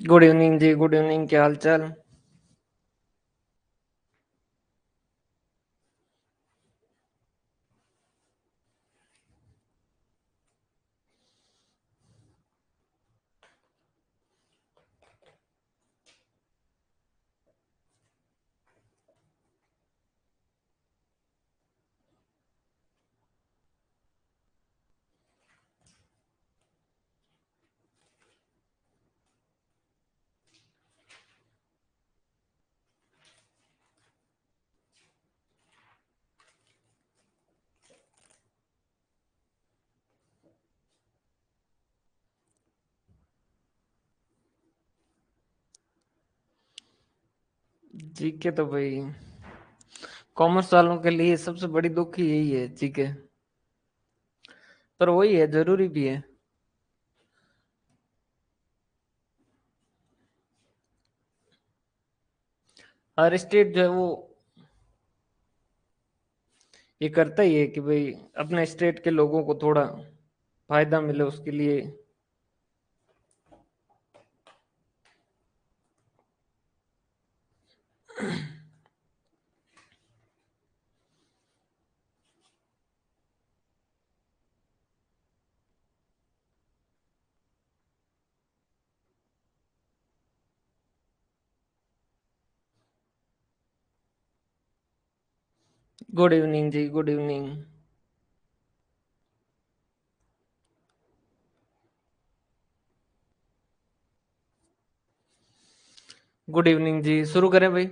Good evening जी, good evening. क्या हाल चाल? जी के तो भाई कॉमर्स वालों के लिए सबसे बड़ी दुख ही यही है जी के। पर वही है, जरूरी भी है। हर स्टेट जो है वो ये करता ही है कि भाई अपने स्टेट के लोगों को थोड़ा फायदा मिले उसके लिए। गुड इवनिंग जी, गुड इवनिंग। गुड इवनिंग जी, शुरू करें भाई।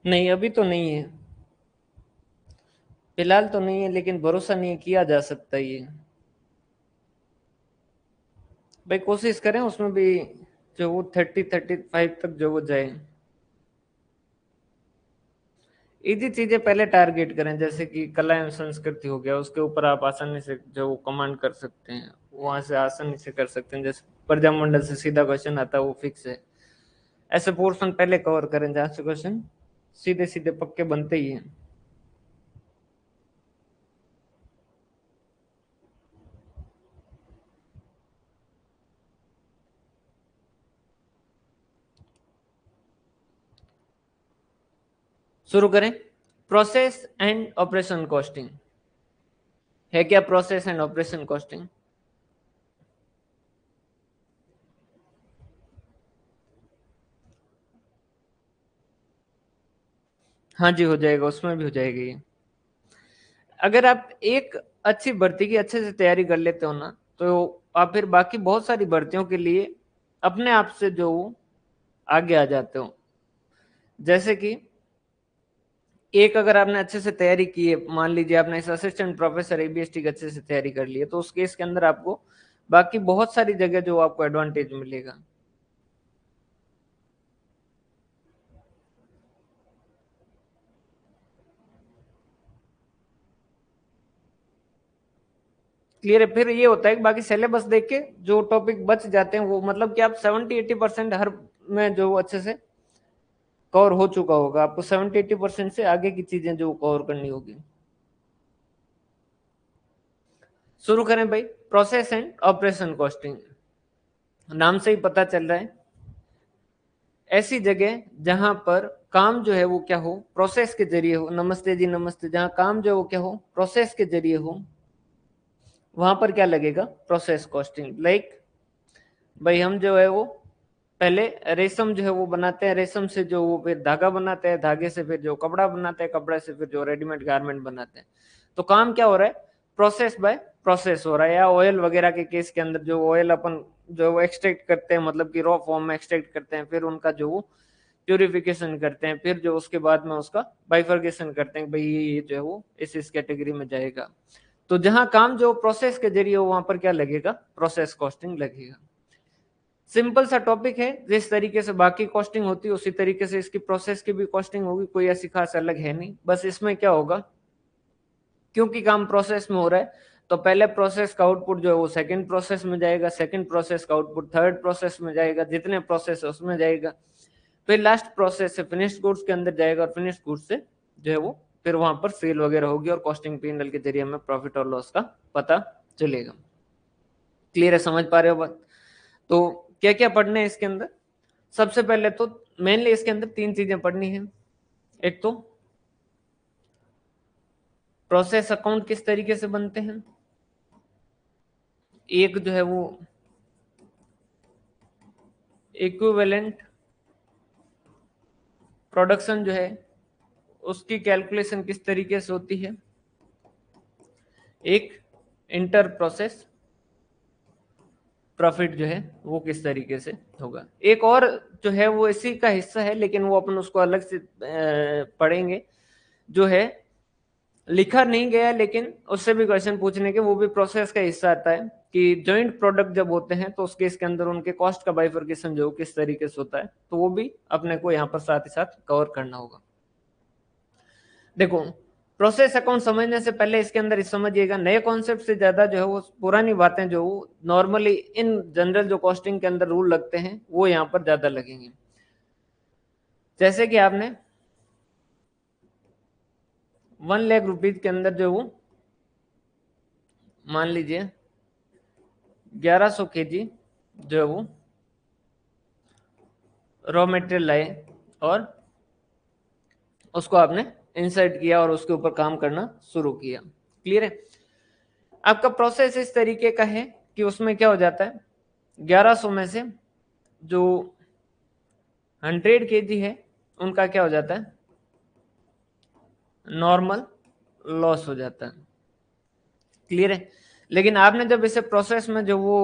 नहीं, अभी तो नहीं है। फिलहाल तो नहीं है, लेकिन भरोसा नहीं किया जा सकता ये। भाई कोशिश करें उसमें भी जो वो 30-35 तक जो वो जाए। इजी चीजें पहले टारगेट करें, जैसे कि कला एवं संस्कृति हो गया, उसके ऊपर आप आसानी से जो वो कमांड कर सकते हैं, वहां से आसानी से कर सकते हैं। जैसे प्रजामंडल से सीधा क्वेश्चन आता है, वो फिक्स है। ऐसे पोर्शन पहले कवर करें जहां से क्वेश्चन सीधे सीधे पक्के बनते ही हैं। शुरू करें। प्रोसेस एंड ऑपरेशन कॉस्टिंग है क्या? Process and operation costing. हाँ जी, हो जाएगा, उसमें भी हो जाएगी ये। अगर आप एक अच्छी भर्ती की अच्छे से तैयारी कर लेते हो ना, तो आप फिर बाकी बहुत सारी भर्तियों के लिए अपने आप से जो आगे आ जाते हो। जैसे कि एक, अगर आपने अच्छे से तैयारी की है, मान लीजिए आपने इस असिस्टेंट प्रोफेसर एबीएसटी की अच्छे से तैयारी कर ली है, तो उस केस के अंदर आपको बाकी बहुत सारी जगह जो आपको एडवांटेज मिलेगा। क्लियर है? फिर ये होता है कि बाकी सिलेबस देख के जो टॉपिक बच जाते हैं, वो मतलब कि आप 70-80% हर में जो अच्छे से कवर हो चुका होगा, आपको 70-80% से आगे की चीजें जो कवर करनी होगी। शुरू करें भाई। प्रोसेस एंड ऑपरेशन कॉस्टिंग, नाम से ही पता चल रहा है, ऐसी जगह जहां पर काम जो है वो क्या हो, प्रोसेस के जरिए हो। नमस्ते जी, नमस्ते। जहां काम जो है वो क्या हो, प्रोसेस के जरिए हो, वहां पर क्या लगेगा? Process costing. लाइक भाई हम जो है वो पहले रेशम जो है वो बनाते हैं, रेशम से जो वो फिर धागा बनाते हैं, धागे से फिर जो कपड़ा बनाते हैं, कपड़े से फिर जो रेडीमेड गारमेंट बनाते हैं। तो काम क्या हो रहा है, प्रोसेस बाय प्रोसेस हो रहा है। या ऑयल वगैरह के केस के अंदर जो ऑयल अपन जो एक्सट्रैक्ट करते हैं, मतलब कि रॉ फॉर्म में एक्सट्रैक्ट करते हैं, फिर उनका जो प्यूरिफिकेशन करते हैं, फिर जो उसके बाद में उसका बाइफर्केशन करते हैं, भाई ये जो है वो इस कैटेगरी में जाएगा। तो जहां काम जो प्रोसेस के जरिए हो वहां पर क्या लगेगा, प्रोसेस कॉस्टिंग लगेगा। सिंपल सा टॉपिक है, जिस तरीके से बाकी कॉस्टिंग होती है उसी तरीके से इसकी प्रोसेस की भी कॉस्टिंग होगी, कोई ऐसी खास अलग है नहीं। बस इसमें क्या होगा, क्योंकि काम प्रोसेस में हो रहा है तो पहले प्रोसेस का आउटपुट जो है वो सेकंड प्रोसेस में जाएगा, सेकंड प्रोसेस का आउटपुट थर्ड प्रोसेस में जाएगा, जितने प्रोसेस है उसमें जाएगा, फिर लास्ट प्रोसेस से फिनिश्ड गुड्स के अंदर जाएगा, और फिनिश्ड गुड्स से जो है वो फिर वहां पर सेल वगैरह होगी, और कॉस्टिंग पी&एल के जरिए हमें प्रॉफिट और लॉस का पता चलेगा। क्लियर है, समझ पा रहे हो बात? तो क्या क्या पढ़ने है इसके अंदर, सबसे पहले तो मेनली इसके अंदर तीन चीजें पढ़नी है। एक तो प्रोसेस अकाउंट किस तरीके से बनते हैं, एक जो है वो इक्विवेलेंट प्रोडक्शन जो है उसकी कैलकुलेशन किस तरीके से होती है, एक इंटर प्रोसेस प्रॉफिट जो है वो किस तरीके से होगा। एक और जो है वो इसी का हिस्सा है, लेकिन वो अपन उसको अलग से पढ़ेंगे, जो है लिखा नहीं गया लेकिन उससे भी क्वेश्चन पूछने के, वो भी प्रोसेस का हिस्सा आता है कि जॉइंट प्रोडक्ट जब होते हैं तो उसके इसके अंदर उनके कॉस्ट का बाइफर्केशन जो किस तरीके से होता है, तो वो भी अपने को यहाँ पर साथ ही साथ कवर करना होगा। देखो, प्रोसेस अकाउंट समझने से पहले इसके अंदर इस समझिएगा, नए कॉन्सेप्ट से ज्यादा जो है वो पुरानी बातें जो नॉर्मली इन जनरल जो कॉस्टिंग के अंदर रूल लगते हैं वो यहाँ पर ज्यादा लगेंगे। जैसे कि आपने 1 लाख रुपीज के अंदर जो वो मान लीजिए 1100 kg जो है वो रॉ मटेरियल लाए, और उसको आपने इंसर्ट किया और उसके ऊपर काम करना शुरू किया। क्लियर है? आपका प्रोसेस इस तरीके का है कि उसमें क्या हो जाता है, 1100 में से जो 100 kg है उनका क्या हो जाता है, नॉर्मल लॉस हो जाता है। क्लियर है? लेकिन आपने जब इसे प्रोसेस में जो वो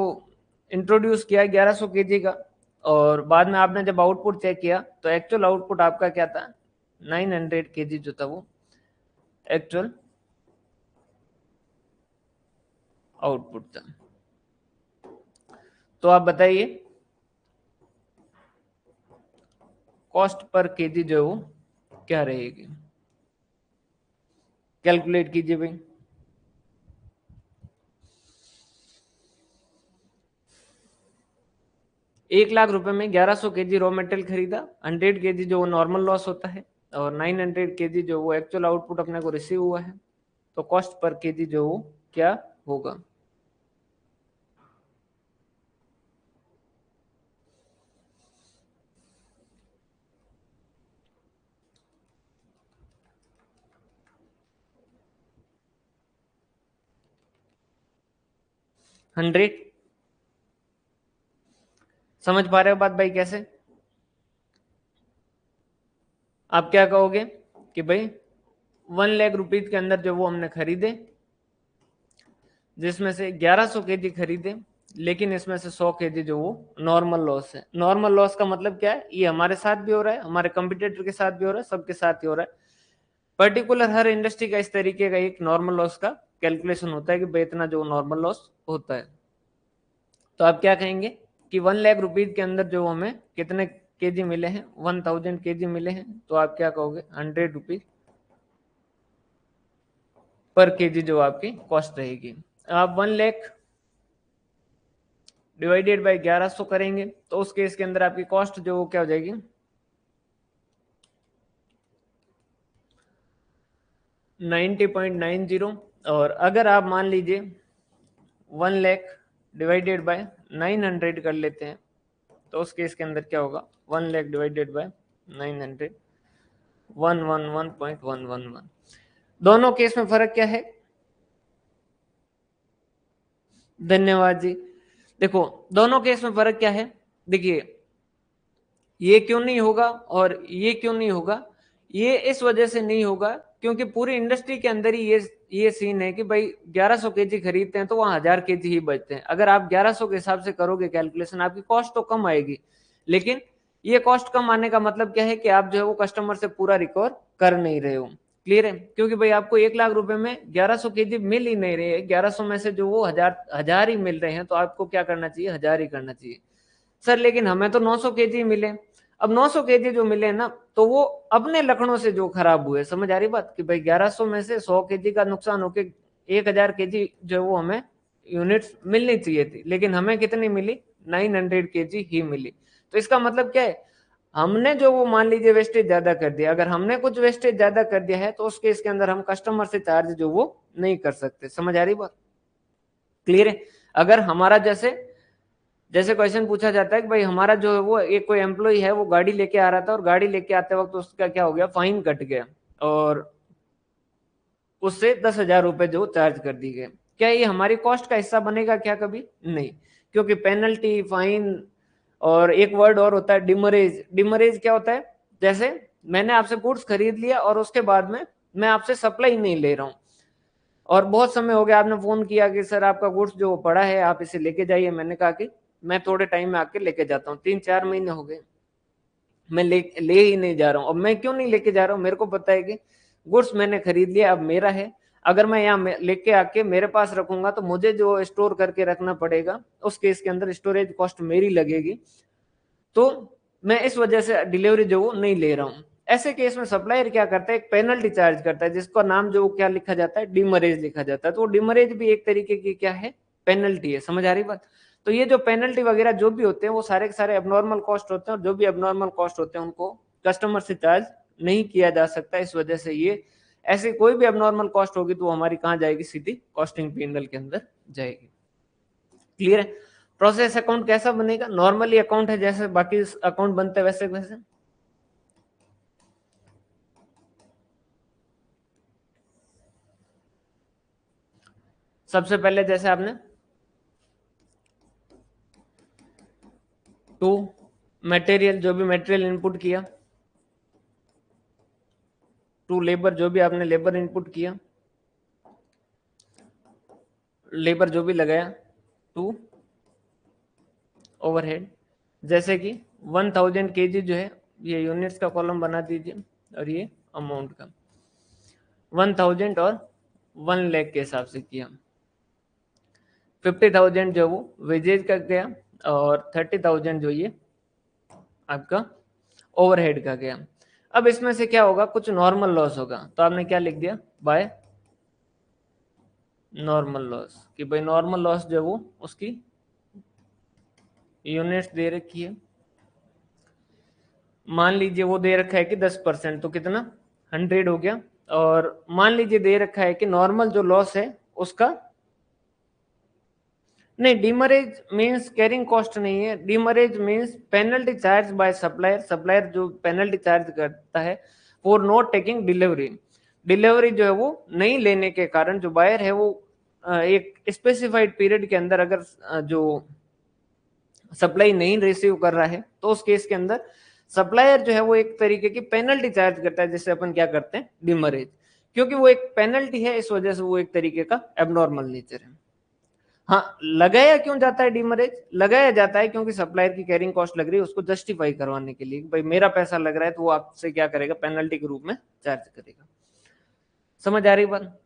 इंट्रोड्यूस किया 1100 kg का, और बाद में आपने जब आउटपुट चेक किया तो एक्चुअल आउटपुट आपका क्या था, 900 kg जो था वो एक्चुअल आउटपुट था। तो आप बताइए कॉस्ट पर केजी जो है वो क्या रहेगी, कैलकुलेट कीजिए भाई। 1 लाख रुपए में 1100 kg रॉ मटेरियल खरीदा, 100 kg जो नॉर्मल लॉस होता है, और 900 kg जो वो एक्चुअल आउटपुट अपने को रिसीव हुआ है, तो कॉस्ट पर केजी जो वो क्या होगा। हंड्रेड, समझ पा रहे हो बात भाई कैसे? आप क्या कहोगे कि भाई 1 लाख रुपीज के अंदर जो वो हमने खरीदे, जिसमें से 1100 kg खरीदे, लेकिन इसमें से 100 kg जो वो नॉर्मल लॉस है। नॉर्मल लॉस का मतलब क्या है, ये हमारे साथ भी हो रहा है, हमारे कंपटीटर के साथ भी हो रहा है, सबके साथ ही हो रहा है। पर्टिकुलर हर इंडस्ट्री का इस तरीके का एक नॉर्मल लॉस का कैलकुलेशन होता है कि भाई इतना जो नॉर्मल लॉस होता है। तो आप क्या कहेंगे कि 1 लाख रुपीज के अंदर जो हमें कितने केजी मिले हैं, 1000 kg मिले हैं, तो आप क्या कहोगे, 100 रुपीज पर केजी जो आपकी कॉस्ट रहेगी। आप 1 लाख डिवाइडेड बाई 1100 करेंगे तो उस केस के अंदर आपकी कॉस्ट जो क्या हो जाएगी, 90.90। और अगर आप मान लीजिए 1 लाख डिवाइडेड बाय 900 कर लेते हैं, तो उस केस के अंदर क्या होगा, 1 लाख डिवाइडेड बाय 900, 111.111। दोनों केस में फर्क क्या है, धन्यवाद जी। देखो दोनों केस में फर्क क्या है, देखिए ये क्यों नहीं होगा और ये क्यों नहीं होगा, ये इस वजह से नहीं होगा क्योंकि पूरी इंडस्ट्री के अंदर ही ये सीन है कि भाई 1100 केजी खरीदते हैं तो वहां 1000 केजी ही बचते हैं। अगर आप 1100 के हिसाब से करोगे कैलकुलेशन, आपकी कॉस्ट तो कम आएगी, लेकिन ये कॉस्ट कम आने का मतलब क्या है कि आप जो है वो कस्टमर से पूरा रिकवर कर नहीं रहे हो। क्लियर है, क्योंकि भाई आपको 1 लाख रुपए में 1100 केजी मिल ही नहीं रहे हैं, 1100 में से जो वो हजार ही मिल रहे हैं, तो आपको क्या करना चाहिए, 1000 ही करना चाहिए। सर लेकिन हमें तो 900 केजी मिले। अब 900 केजी जो मिले ना, तो वो अपने लखनऊ से जो खराब हुए, समझ आ रही बात, कि भाई 1100 में से 100 केजी का नुकसान होके 1000 केजी जो वो हमें यूनिट्स मिलनी चाहिए थी, लेकिन हमें कितनी मिली, 900 केजी ही मिली। तो इसका मतलब क्या है, हमने जो वो मान लीजिए वेस्टेज ज्यादा कर दिया। अगर हमने कुछ वेस्टेज ज्यादा कर दिया है तो उस केस के अंदर हम कस्टमर से चार्ज जो वो नहीं कर सकते। समझ आ रही बात, क्लियर है। अगर हमारा जैसे जैसे क्वेश्चन पूछा जाता है कि भाई हमारा जो है वो एक कोई एम्प्लॉय है, वो गाड़ी लेके आ रहा था और गाड़ी लेके आते वक्त उसका क्या हो गया, फाइन कट गया और उससे 10,000 रुपए जो चार्ज कर दी गए। क्या ये हमारी कॉस्ट का हिस्सा बनेगा क्या, कभी नहीं, क्योंकि पेनल्टी, फाइन और एक वर्ड और होता है डिमरेज। डिमरेज क्या होता है, जैसे मैंने आपसे गुड्स खरीद लिया और उसके बाद में मैं आपसे सप्लाई नहीं ले रहा हूँ और बहुत समय हो गया, आपने फोन किया कि सर आपका गुड्स जो पड़ा है आप इसे लेके जाइए। मैंने कहा कि मैं थोड़े टाइम में आके लेके जाता हूँ, 3-4 महीने हो गए मैं ले ही नहीं जा रहा हूँ। अब मैं क्यों नहीं लेके जा रहा हूँ, मेरे को पता है कि गुड्स मैंने खरीद लिया, अब मेरा है। अगर मैं यहाँ लेके आके मेरे पास रखूंगा तो मुझे जो स्टोर करके रखना पड़ेगा, उस केस के अंदर स्टोरेज कॉस्ट मेरी लगेगी, तो मैं इस वजह से डिलीवरी जो वो नहीं ले रहा हूँ। ऐसे केस में सप्लायर क्या करता है, एक पेनल्टी चार्ज करता है, जिसका नाम जो क्या लिखा जाता है, डिमरेज लिखा जाता है। तो वो डिमरेज भी एक तरीके की क्या है, पेनल्टी है। समझ आ रही बात। तो ये जो पेनल्टी वगैरह जो भी होते हैं वो सारे के सारे एबनॉर्मल कॉस्ट होते हैं, और जो भी एबनॉर्मल कॉस्ट होते हैं उनको कस्टमर से चार्ज नहीं किया जा सकता। इस वजह से ये ऐसी कोई भी एबनॉर्मल कॉस्ट होगी तो वो हमारी कहाँ जाएगी, सीधी कॉस्टिंग पी&एल के अंदर जाएगी। क्लियर है। प्रोसेस अकाउंट कैसा बनेगा, नॉर्मली अकाउंट है जैसे बाकी अकाउंट बनते हैं वैसे वैसे। सबसे पहले जैसे आपने टू मटेरियल, जो भी मटेरियल इनपुट किया, टू लेबर, जो भी आपने लेबर इनपुट किया, लेबर जो भी लगाया, टू ओवरहेड, जैसे कि 1000 केजी जो है, ये यूनिट्स का कॉलम बना दीजिए और ये अमाउंट का 1000 और 1 लाख के हिसाब से किया। 50,000 जो वो वेजेज का गया और 30,000 जो ये आपका ओवरहेड का गया। अब इसमें से क्या होगा, कुछ नॉर्मल लॉस होगा, तो आपने क्या लिख दिया, बाय नॉर्मल लॉस, कि भाई नॉर्मल लॉस जो वो उसकी यूनिट्स दे रखी है, मान लीजिए वो दे रखा है कि 10%, तो कितना 100 हो गया। और मान लीजिए दे रखा है कि नॉर्मल जो लॉस है उसका, नहीं डिमरेज मींस कैरिंग कॉस्ट नहीं है, demurrage means penalty charge by supplier. Supplier जो पेनल्टी चार्ज करता है for not taking delivery, delivery जो है वो नहीं लेने के कारण जो बायर है वो एक स्पेसिफाइड पीरियड के अंदर अगर जो सप्लाई नहीं रिसीव कर रहा है, तो उस केस के अंदर सप्लायर जो है वो एक तरीके की पेनल्टी चार्ज करता है, जिससे अपन क्या करते हैं, डिमरेज। क्योंकि वो एक पेनल्टी है, इस वजह से वो एक तरीके का एबनॉर्मल नेचर है। हाँ, लगाया क्यों जाता है डिमरेज, लगाया जाता है क्योंकि सप्लायर की कैरिंग कॉस्ट लग रही है, उसको जस्टिफाई करवाने के लिए, भाई मेरा पैसा लग रहा है, तो वो आपसे क्या करेगा, पेनल्टी के रूप में चार्ज करेगा। समझ आ रही बात,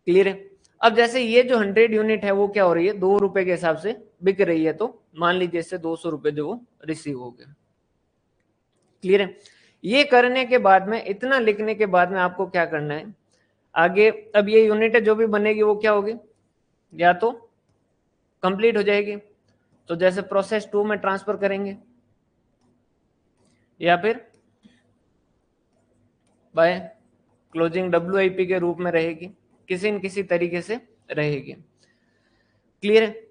क्लियर है। अब जैसे ये जो 100 यूनिट है वो क्या हो रही है, 2 रुपए के हिसाब से बिक रही है, तो मान लीजिए इससे 200 रुपए जो वो रिसीव हो गए। क्लियर है। ये करने के बाद में, इतना लिखने के बाद में आपको क्या करना है आगे। अब ये यूनिट जो भी बनेगी वो क्या होगी, या तो कंप्लीट हो जाएगी, तो जैसे प्रोसेस 2 में ट्रांसफर करेंगे, या फिर बाय क्लोजिंग WIP के रूप में रहेगी, किसी न किसी तरीके से रहेगी। क्लियर है।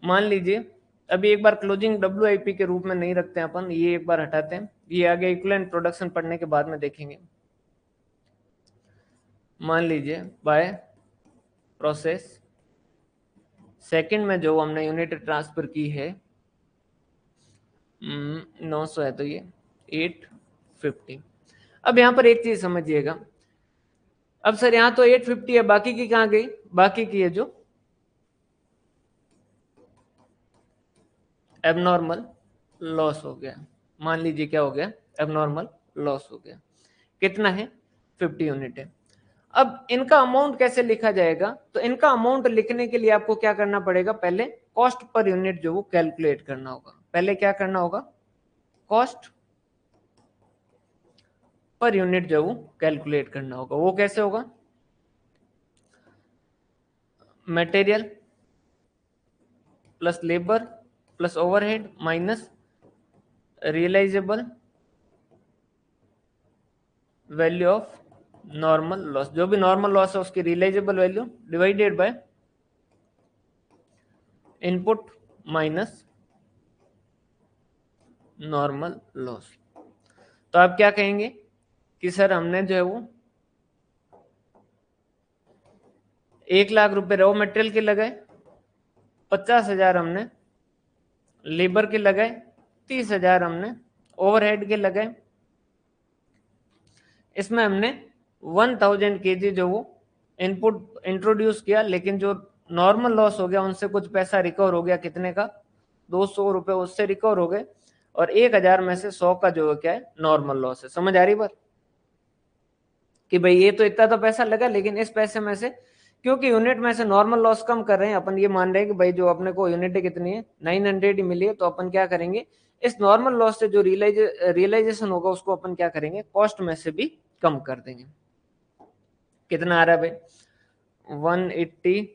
मान लीजिए अभी एक बार क्लोजिंग WIP के रूप में नहीं रखते हैं अपन, ये एक बार हटाते हैं, ये आगे इक्विवेलेंट प्रोडक्शन पढ़ने के बाद में देखेंगे। मान लीजिए बाय प्रोसेस सेकंड में जो हमने यूनिट ट्रांसफर की है 900 है, तो ये 850। अब यहाँ पर एक चीज समझिएगा, अब सर यहाँ तो 850 है, बाकी की कहाँ गई? बाकी की है जो एबनॉर्मल लॉस हो गया, मान लीजिए क्या हो गया? एबनॉर्मल लॉस हो गया। कितना है? 50 यूनिट है। अब इनका अमाउंट कैसे लिखा जाएगा? तो इनका अमाउंट लिखने के लिए आपको क्या करना पड़ेगा? पहले कॉस्ट पर यूनिट जो वो कैलकुलेट करना होगा। पहले क्या करना होगा? कॉस्ट पर यूनिट जो वो कैलकुलेट करना होगा। वो कैसे होगा? Material plus labour plus overhead minus realisable value of normal loss, जो भी नॉर्मल लॉस है उसकी realisable value divided by input minus normal loss. तो आप क्या कहेंगे कि सर हमने जो है वो 1 लाख रुपए रॉ मटेरियल के लगाए, 50,000 हमने लेबर के लगाए, 30,000 हमने ओवरहेड के लगाए। इसमें हमने 1000 केजी जो वो इनपुट इंट्रोड्यूस किया, लेकिन जो नॉर्मल लॉस हो गया उनसे कुछ पैसा रिकवर हो गया। कितने का? 200 रुपए उससे रिकवर हो गए। और 1000 में से 100 का जो क्या है? नॉर्मल लॉस है। समझ आ रही बात? कि भाई ये तो इतना तो पैसा लगा, लेकिन इस पैसे में से क्योंकि यूनिट में से नॉर्मल लॉस कम कर रहे हैं, अपन ये मान रहे हैं कि भाई जो अपने को यूनिट कितनी है 900 ही मिली है, तो अपन क्या करेंगे? इस नॉर्मल लॉस से जो रियलाइजेशन होगा उसको अपन क्या करेंगे? कॉस्ट में से भी कम कर देंगे। कितना आ रहा है भाई? 180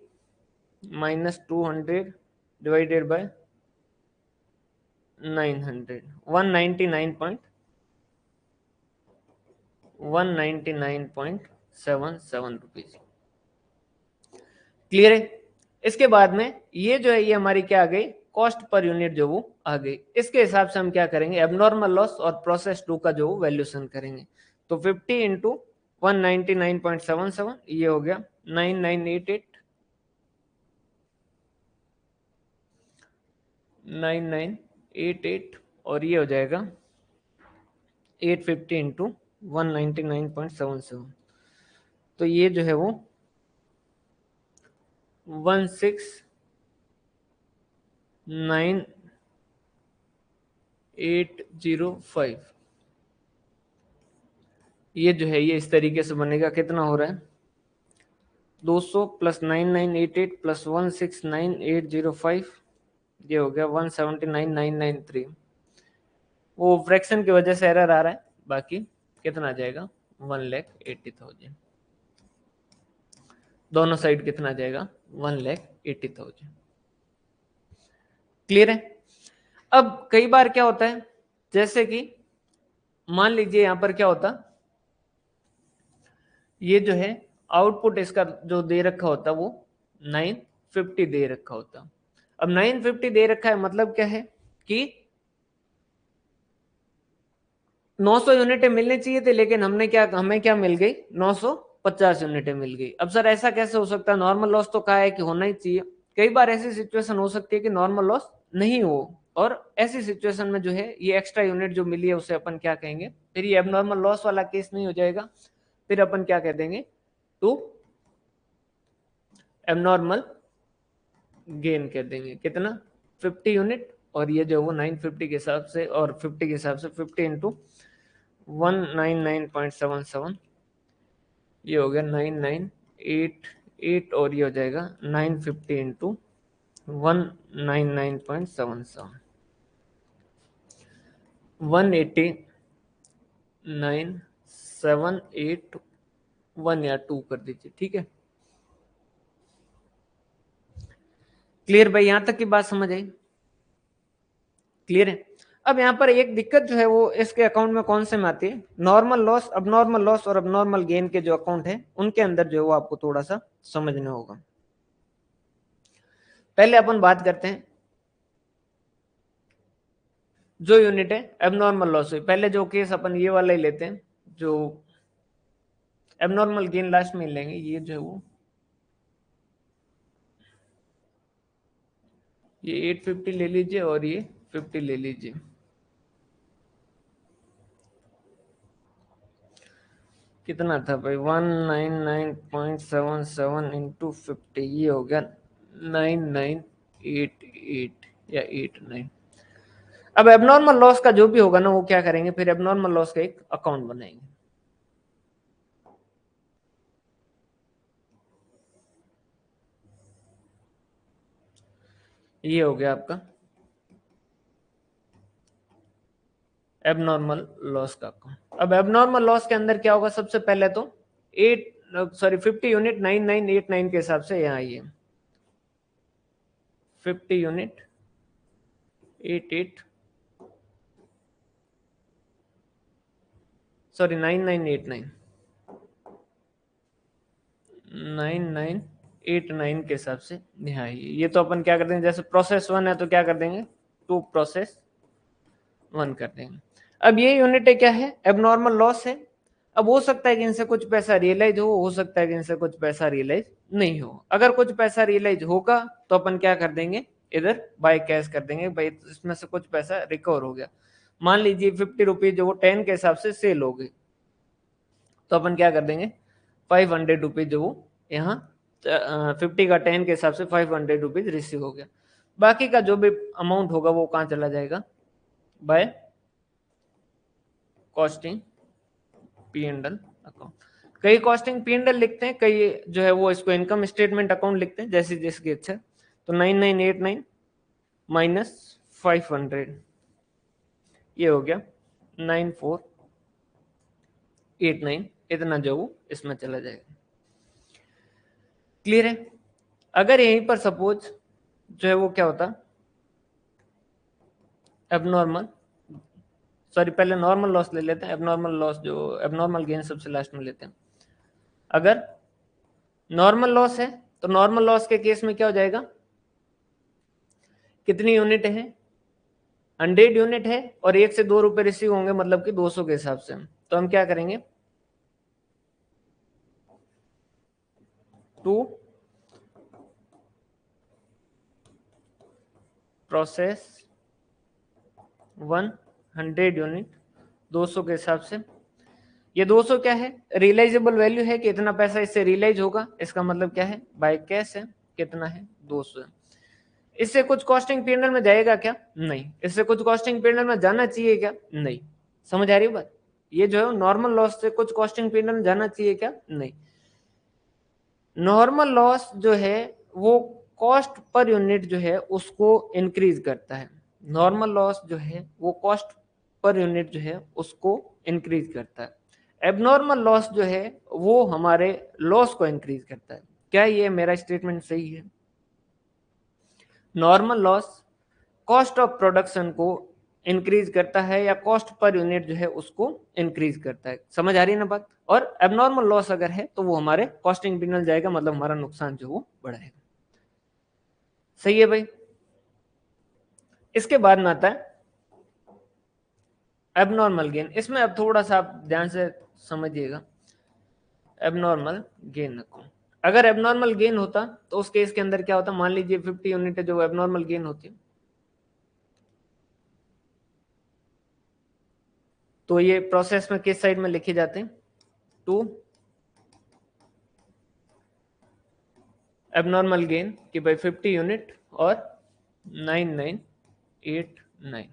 minus 200 divided by 900, 199.77 rupees. Clear है? इसके बाद में ये जो है ये हमारी क्या आ गई? कॉस्ट पर यूनिट जो वो आ गई। इसके हिसाब से हम क्या करेंगे? एबनॉर्मल लॉस और प्रोसेस 2 का जो वैल्यूएशन करेंगे। तो 50 इंटू 199.77 ये हो गया 9988 और ये हो जाएगा 850 इंटू 199.77। तो ये जो है वो 169,805 ये जो है ये इस तरीके से बनेगा। कितना हो रहा है? 200 प्लस 9988 प्लस 169,805 ये हो गया 179,993। वो फ्रैक्शन की वजह से एरर आ रहा है। बाकी कितना आ जाएगा? 1,80,000। दोनों साइड कितना आ जाएगा? 1,80,000। क्लियर है? अब कई बार क्या होता है, जैसे कि मान लीजिए यहां पर क्या होता, ये जो है आउटपुट इसका जो दे रखा होता वो 950 दे रखा होता। अब 950 दे रखा है मतलब क्या है कि 900 यूनिटें मिलनी चाहिए थी, लेकिन हमें क्या मिल गई? 950 यूनिटें मिल गई। अब सर ऐसा कैसे हो सकता है? नॉर्मल लॉस तो कहा है कि होना ही चाहिए। कई बार ऐसी सिचुएशन हो सकती है कि नॉर्मल लॉस नहीं हो, और ऐसी सिचुएशन में जो है ये एक्स्ट्रा यूनिट जो मिली है उसे अपन क्या कहेंगे? फिर ये एबनॉर्मल लॉस वाला केस नहीं हो जाएगा, फिर अपन क्या कह देंगे? टू एबनॉर्मल गेन कह देंगे। कितना? 50 यूनिट। और ये जो वो 950 के हिसाब से और 50 के हिसाब से 50 इंटू 199.77 ये हो गया 9988 और ये हो जाएगा 950 इंटू 199.77 189,781 या 2 कर दीजिए। ठीक है? क्लियर भाई? यहां तक की बात समझ आई? क्लियर है? अब यहाँ पर एक दिक्कत जो है वो इसके अकाउंट में कौन से में आती है? नॉर्मल लॉस, अबनॉर्मल लॉस और अबनॉर्मल गेन के जो अकाउंट है उनके अंदर जो है वो आपको थोड़ा सा समझना होगा। पहले अपन बात करते हैं जो यूनिट है एबनॉर्मल लॉस हुई। पहले जो केस अपन ये वाला ही लेते हैं, जो एबनॉर्मल गेन लास्ट में लेंगे। ये जो है वो ये 850 ले लीजिए और ये 50 ले लीजिए। कितना था भाई? 199.77 इंटू 50, ये हो गया 9988 या 89। अब एबनॉर्मल लॉस का जो भी होगा ना, वो क्या करेंगे फिर, एबनॉर्मल लॉस का एक अकाउंट बनाएंगे। ये हो गया आपका एबनॉर्मल लॉस का अकाउंट। अब एबनॉर्मल लॉस के अंदर क्या होगा, सबसे पहले तो 50 यूनिट 9989 के हिसाब से यहाँ आइए, 50 यूनिट 88 सॉरी 9989 9989 के हिसाब से यहाँ आइए। ये तो अपन क्या कर देंगे, जैसे प्रोसेस 1 है तो क्या कर देंगे, 2 प्रोसेस 1 कर देंगे। अब ये यूनिट क्या है, एबनॉर्मल लॉस है। अब हो सकता है कि इनसे कुछ पैसा रियलाइज हो सकता है कि इनसे कुछ पैसा रियलाइज नहीं हो। अगर कुछ पैसा रियलाइज होगा तो अपन क्या कर देंगे, इधर बाय कैश कर देंगे, भाई इसमें से कुछ पैसा रिकवर हो गया। मान लीजिए 50 रुपीज जो वो 10 के हिसाब से सेल हो गई, तो अपन क्या कर देंगे, 500 रुपीज जो वो यहाँ 50 का 10 के हिसाब से 500 रुपीज रिसीव हो गया। बाकी का जो भी अमाउंट होगा वो कहाँ चला जाएगा, by costing P and L account. कई कॉस्टिंग पी एंड एल लिखते हैं, कई जो है वो इसको इनकम स्टेटमेंट अकाउंट लिखते हैं, जैसे जिसकी अच्छा। तो 9989 माइनस 500, ये हो गया 9489, इतना जो वो इसमें चला जाएगा। क्लियर है? अगर यहीं पर सपोज जो है वो क्या होता, एबनॉर्मल सॉरी पहले नॉर्मल लॉस ले लेते हैं, एबनॉर्मल लॉस जो एबनॉर्मल गेन सबसे लास्ट में लेते हैं। अगर नॉर्मल लॉस है तो नॉर्मल लॉस के केस में क्या हो जाएगा, कितनी यूनिट है, 100 यूनिट है और 1 से 2 रुपए रिसीव होंगे, मतलब कि 200 के हिसाब से। तो हम क्या करेंगे, 2 प्रोसेस 100 यूनिट 200 के हिसाब से। ये 200 क्या है, रियलाइजेबल वैल्यू है कि इतना पैसा इससे रियलाइज होगा, इसका मतलब क्या है, बाय कैश है, कितना है, 200 है। इससे कुछ कॉस्टिंग पीरियड में जाएगा क्या, नहीं। इससे कुछ कॉस्टिंग पीरियड में जाना चाहिए क्या, नहीं। समझ आ रही है बात? ये जो है नॉर्मल लॉस से कुछ कॉस्टिंग पीरियड में जाना चाहिए क्या, नहीं। नॉर्मल लॉस जो है वो कॉस्ट पर यूनिट जो है उसको इंक्रीज करता है। नॉर्मल लॉस जो है वो कॉस्ट पर यूनिट जो है उसको इंक्रीज करता है। एबनॉर्मल लॉस जो है वो हमारे लॉस को इंक्रीज करता है। क्या ये मेरा स्टेटमेंट सही है? Normal loss cost of production को इंक्रीज करता है या कॉस्ट पर यूनिट जो है उसको इंक्रीज करता है। समझ आ रही है ना बात? और एबनॉर्मल लॉस अगर है तो वो हमारे कॉस्टिंग बिनल जाएगा, मतलब हमारा नुकसान जो वो बढ़ाएगा। सही है भाई? इसके बाद में आता है एबनॉर्मल गेन। इसमें अब थोड़ा सा आप ध्यान से समझिएगा। एबनॉर्मल गेन अकाउंट, अगर एबनॉर्मल गेन होता तो उस केस के अंदर क्या होता, मान लीजिए 50 यूनिट है जो एबनॉर्मल गेन होती है, तो ये प्रोसेस में किस साइड में लिखे जाते हैं, 2 एबनॉर्मल गेन कि भाई 50 यूनिट और 9989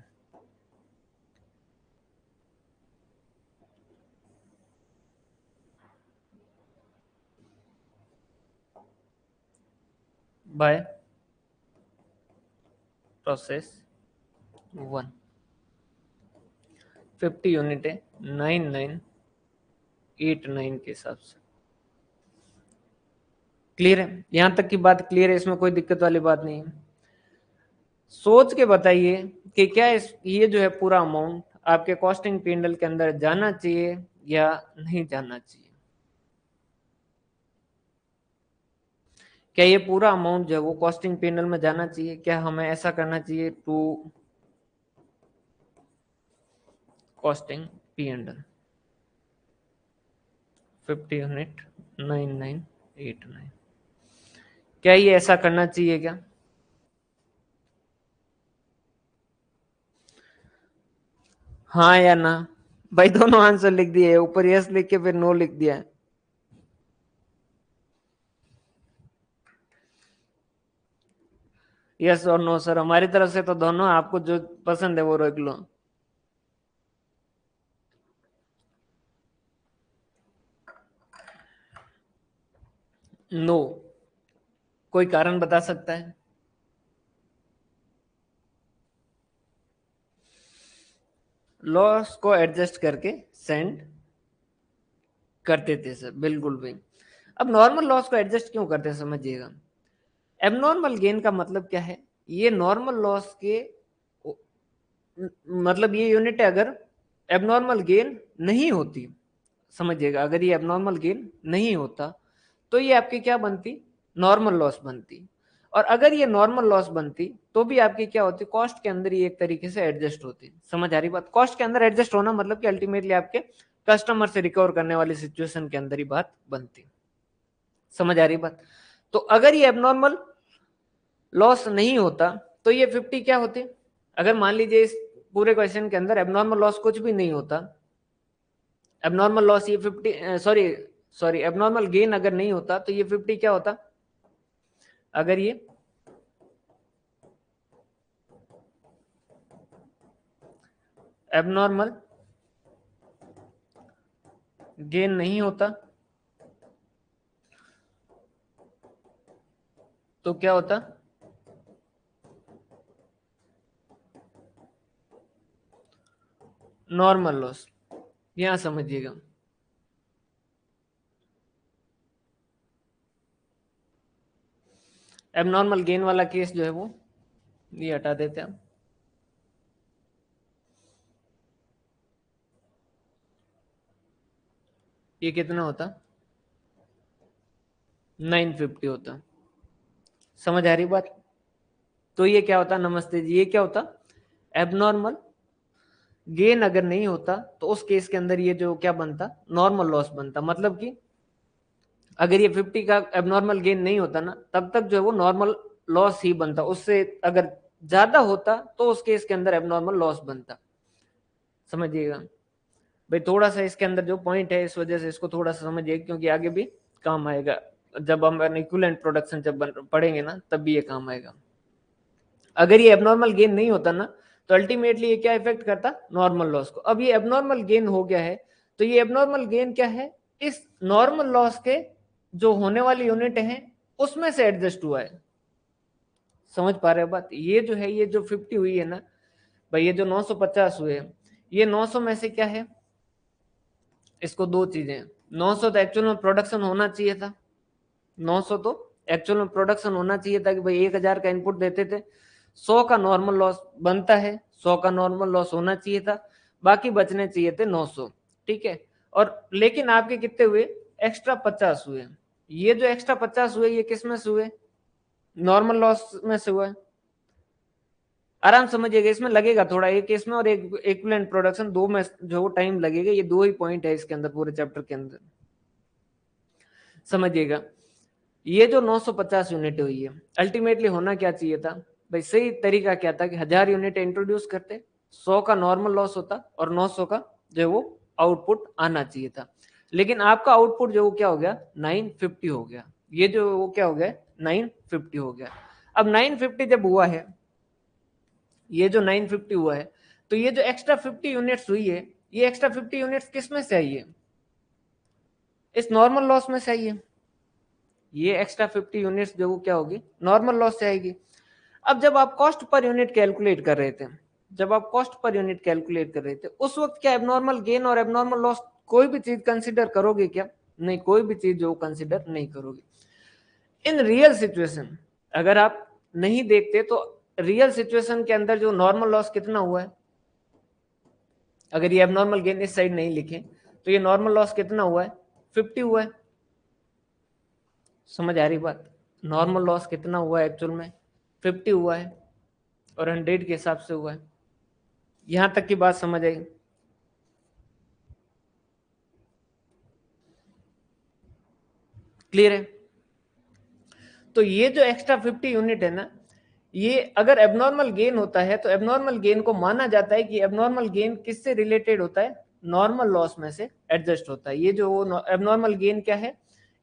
बाय प्रोसेस 1। 50 यूनिट है 9989 के हिसाब से। क्लियर है? यहां तक की बात क्लियर है, इसमें कोई दिक्कत वाली बात नहीं है। सोच के बताइए कि क्या ये जो है पूरा अमाउंट आपके कॉस्टिंग पिंडल के अंदर जाना चाहिए या नहीं जाना चाहिए। क्या ये पूरा अमाउंट जो है वो कॉस्टिंग पिंडल में जाना चाहिए, क्या हमें ऐसा करना चाहिए, to costing P and L 50 unit 9989, क्या ये ऐसा करना चाहिए क्या? हाँ या ना? भाई दोनों आंसर लिख दिए, ऊपर यस लिख के फिर नो लिख दिया है। यस और नो सर, हमारी तरफ से तो दोनों, आपको जो पसंद है वो रख लो। नो। कोई कारण बता सकता है? लॉस को एडजस्ट करके सेंड करते थे सर, बिल्कुल भी। अब नॉर्मल लॉस को एडजस्ट क्यों करते हैं समझिएगा। एबनॉर्मल गेन का मतलब क्या है, ये नॉर्मल लॉस के मतलब ये यूनिट अगर एबनॉर्मल गेन नहीं होती, समझिएगा, अगर ये एबनॉर्मल गेन नहीं होता तो ये आपकी क्या बनती, नॉर्मल लॉस बनती। और अगर ये नॉर्मल लॉस बनती तो भी आपकी क्या होती, कॉस्ट के अंदर ही एक तरीके से एडजस्ट होती। समझ आ रही बात? कॉस्ट के अंदर एडजस्ट होना मतलब कि अल्टीमेटली आपके कस्टमर से रिकवर करने वाली सिचुएशन के अंदर ही बात बनती। समझ आ रही बात? तो अगर ये एबनॉर्मल लॉस नहीं होता तो ये 50 क्या होती। अगर मान लीजिए इस पूरे क्वेश्चन के अंदर एबनॉर्मल लॉस कुछ भी नहीं होता, एबनॉर्मल लॉस ये 50, सॉरी सॉरी, एबनॉर्मल गेन अगर नहीं होता तो ये 50 क्या होता। अगर ये एबनॉर्मल गेन नहीं होता तो क्या होता, नॉर्मल लॉस। यहां समझिएगा। एबनॉर्मल गेन वाला केस जो है वो ये हटा देते हैं। ये कितना होता, 950 होता। समझ आ रही बात? तो ये क्या होता, नमस्ते जी, ये क्या होता, एबनॉर्मल गेन अगर नहीं होता तो उस केस के अंदर ये जो क्या बनता, नॉर्मल लॉस बनता। मतलब कि अगर ये 50 का एबनॉर्मल गेन नहीं होता ना, तब तक जो है वो नॉर्मल लॉस ही बनता। उससे अगर ज्यादा होता तो उस केस के अंदर एबनॉर्मल लॉस बनता। समझिएगा भाई, थोड़ा सा इसके अंदर जो पॉइंट है, इस वजह से इसको थोड़ा सा समझिए, क्योंकि आगे भी काम आएगा। जब हम इक्विवेलेंट प्रोडक्शन जब पढ़ेंगे ना, तब भी ये काम आएगा। अगर ये एबनॉर्मल गेन नहीं होता ना, तो अल्टीमेटली ये क्या इफेक्ट करता, नॉर्मल लॉस को। अब ये एबनॉर्मल गेन हो गया है, तो ये एबनॉर्मल गेन क्या है, इस नॉर्मल लॉस के जो होने वाली यूनिट है उसमें से एडजस्ट हुआ है। समझ पा रहे हो बात? ये जो है, ये जो 50 हुई है ना भाई, ये जो 950 हुए, ये 900 में से क्या है, इसको दो चीजें, 900 तो एक्चुअल में प्रोडक्शन होना चाहिए था। 900 तो एक्चुअल में प्रोडक्शन होना चाहिए था कि भाई 1000 का इनपुट देते थे, 100 का नॉर्मल लॉस बनता है, 100 का नॉर्मल लॉस होना चाहिए था, बाकी बचने चाहिए थे 900। ठीक है। और लेकिन आपके कितने हुए, एक्स्ट्रा 50 हुए। ये जो एक्स्ट्रा 50 हुए ये किस में से हुए, नॉर्मल लॉस में से हुआ है। आराम समझिएगा, इसमें लगेगा थोड़ा, एक इसमें और एक इक्विवेलेंट प्रोडक्शन, दो में जो टाइम लगेगा। ये दो ही पॉइंट है इसके अंदर, पूरे चैप्टर के अंदर। समझिएगा, ये जो 950 यूनिट हुई है, अल्टीमेटली होना क्या चाहिए था भाई, सही तरीका क्या था कि 1000 यूनिट इंट्रोड्यूस करते, 100 का नॉर्मल लॉस होता और 900 का जो है वो आउटपुट आना चाहिए था। लेकिन आपका आउटपुट जो क्या हो गया, 950 हो गया। ये जो वो क्या हो गया, 950 हो गया। अब 950 जब हुआ है, ये जो 950 हुआ है, तो ये जो एक्स्ट्रा 50 यूनिट्स हुई है, ये एक्स्ट्रा 50 यूनिट्स किस में से आई है, इस नॉर्मल लॉस में से आई है। ये एक्स्ट्रा 50 यूनिट्स जो क्या होगी, नॉर्मल लॉस से आएगी। अब जब आप कॉस्ट पर यूनिट कैलकुलेट कर रहे थे, जब आप कॉस्ट पर यूनिट कैलकुलेट कर रहे थे, उस वक्त क्या एबनॉर्मल गेन और एबनॉर्मल लॉस कोई भी चीज कंसीडर करोगे क्या, नहीं, कोई भी चीज जो कंसीडर नहीं करोगे। इन रियल सिचुएशन अगर आप नहीं देखते तो रियल सिचुएशन के अंदर जो नॉर्मल लॉस कितना हुआ है, अगर ये एबनॉर्मल गेन इस साइड नहीं लिखे तो ये नॉर्मल लॉस कितना हुआ है, 50 हुआ है। समझ आ रही बात? नॉर्मल लॉस कितना हुआ है एक्चुअल में, 50 हुआ है, और 100 के हिसाब से हुआ है। यहां तक की बात समझ आई? क्लियर है? तो ये जो एक्स्ट्रा 50 यूनिट है ना, ये अगर एबनॉर्मल गेन होता है तो एबनॉर्मल गेन को माना जाता है कि एबनॉर्मल गेन किससे रिलेटेड होता है, नॉर्मल लॉस में से एडजस्ट होता है। ये जो एबनॉर्मल गेन क्या है,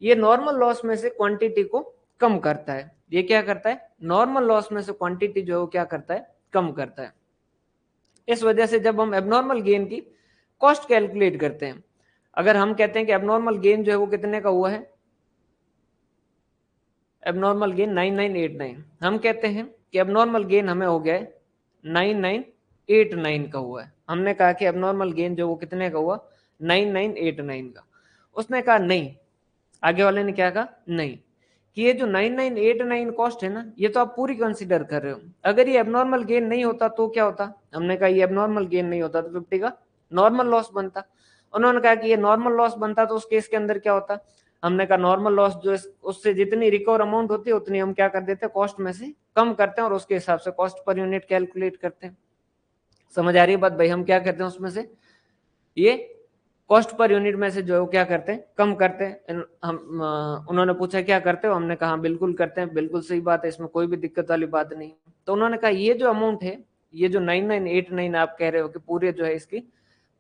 ये नॉर्मल लॉस में से क्वांटिटी को कम करता है। ये क्या करता है, नॉर्मल लॉस में से क्वांटिटी जो है वो क्या करता है, कम करता है। इस वजह से जब हम एबनॉर्मल गेन की कॉस्ट कैलकुलेट करते हैं, अगर हम कहते हैं कि एबनॉर्मल गेन जो है वो कितने का हुआ है, एबनॉर्मल गेन 9989, हम कहते हैं कि एबनॉर्मल गेन हमें हो गया है 9989 का हुआ है। हमने कहा कि एबनॉर्मल गेन जो वो कितने का हुआ, 9989 का। उसने कहा नहीं, आगे वाले ने क्या कहा, नहीं, कि ये जो 9989 कॉस्ट है ना, ये तो आप पूरी कंसीडर कर रहे हो, अगर ये एबनॉर्मल गेन नहीं होता तो क्या होता। हमने कहा ये एबनॉर्मल गेन नहीं होता तो 50 का नॉर्मल लॉस बनता। उन्होंने कहा कि ये नॉर्मल लॉस बनता तो उस केस के अंदर क्या होता। हमने कहा नॉर्मल लॉस जो उससे जितनी रिकवर अमाउंट होती है उतनी हम क्या कर देते हैं, कॉस्ट में से कम करते हैं और उसके हिसाब से कॉस्ट पर यूनिट कैलकुलेट करते हैं। समझ आ रही है बात भाई, हम क्या करते हैं उसमें से ये कॉस्ट पर यूनिट में से जो क्या करते हैं, कम करते हैं। हम उन्होंने पूछा क्या करते हो, हमने कहा बिल्कुल करते हैं, बिल्कुल सही बात है, इसमें कोई भी दिक्कत वाली बात नहीं। तो उन्होंने कहा ये जो अमाउंट है, ये जो 9989 आप कह रहे हो कि पूरे जो है इसकी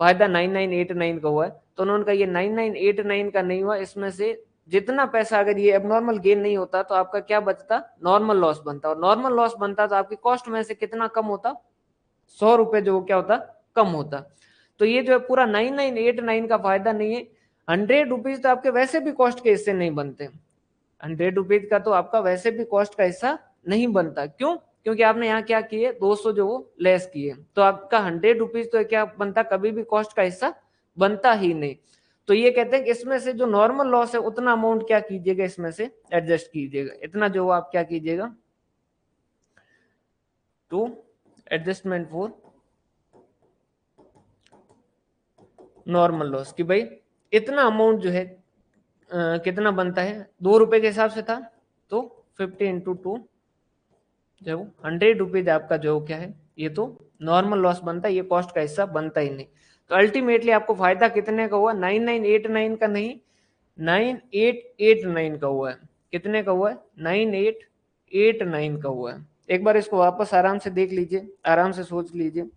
फायदा 9989 का हुआ है, तो उन्होंने कहा ये 9989 का नहीं हुआ, इसमें से जितना पैसा, अगर ये एबनॉर्मल गेन नहीं होता तो आपका क्या बचता, नॉर्मल लॉस बनता, और नॉर्मल लॉस बनता तो आपकी कॉस्ट में से कितना कम होता, 100 रुपए जो क्या होता, कम होता। तो ये जो है पूरा 9989 का फायदा नहीं है। 100 रुपीज तो आपके वैसे भी कॉस्ट के हिस्से नहीं बनते, 100 रुपीज का तो आपका वैसे भी कॉस्ट का हिस्सा नहीं बनता। क्यों, क्योंकि आपने यहाँ क्या किए, 200 जो वो लेस किए, तो आपका 100 रुपीज तो क्या बनता, कभी भी कॉस्ट का हिस्सा बनता ही नहीं। तो ये कहते हैं कि इसमें से जो नॉर्मल लॉस है उतना अमाउंट क्या कीजिएगा, इसमें से एडजस्ट कीजिएगा, इतना जो आप क्या कीजिएगा, to adjustment for normal loss, कि भाई इतना अमाउंट जो है कितना बनता है, 2 रुपए के हिसाब से था, तो 50 × 2 जो 100 रुपीज आपका जो क्या है, ये तो नॉर्मल लॉस बनता है, ये कॉस्ट का हिस्सा बनता ही नहीं। तो अल्टीमेटली आपको फायदा कितने का हुआ, 9989 का नहीं, 9889 का हुआ है। कितने का हुआ है, 9889 का हुआ है। एक बार इसको वापस आराम से देख लीजिए, आराम से सोच लीजिए।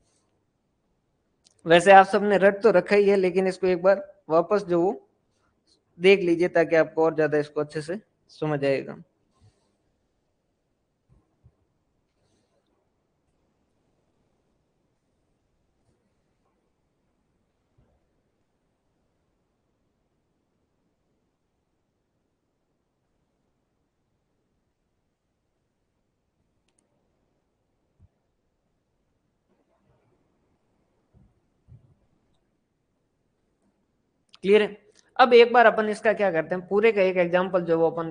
वैसे आप सबने रट तो रखा ही है, लेकिन इसको एक बार वापस जो देख लीजिए ताकि आपको और ज्यादा इसको अच्छे से समझ आएगा। क्लियर है। अब एक बार अपन इसका क्या करते हैं, पूरे का एक एग्जांपल जो वो अपन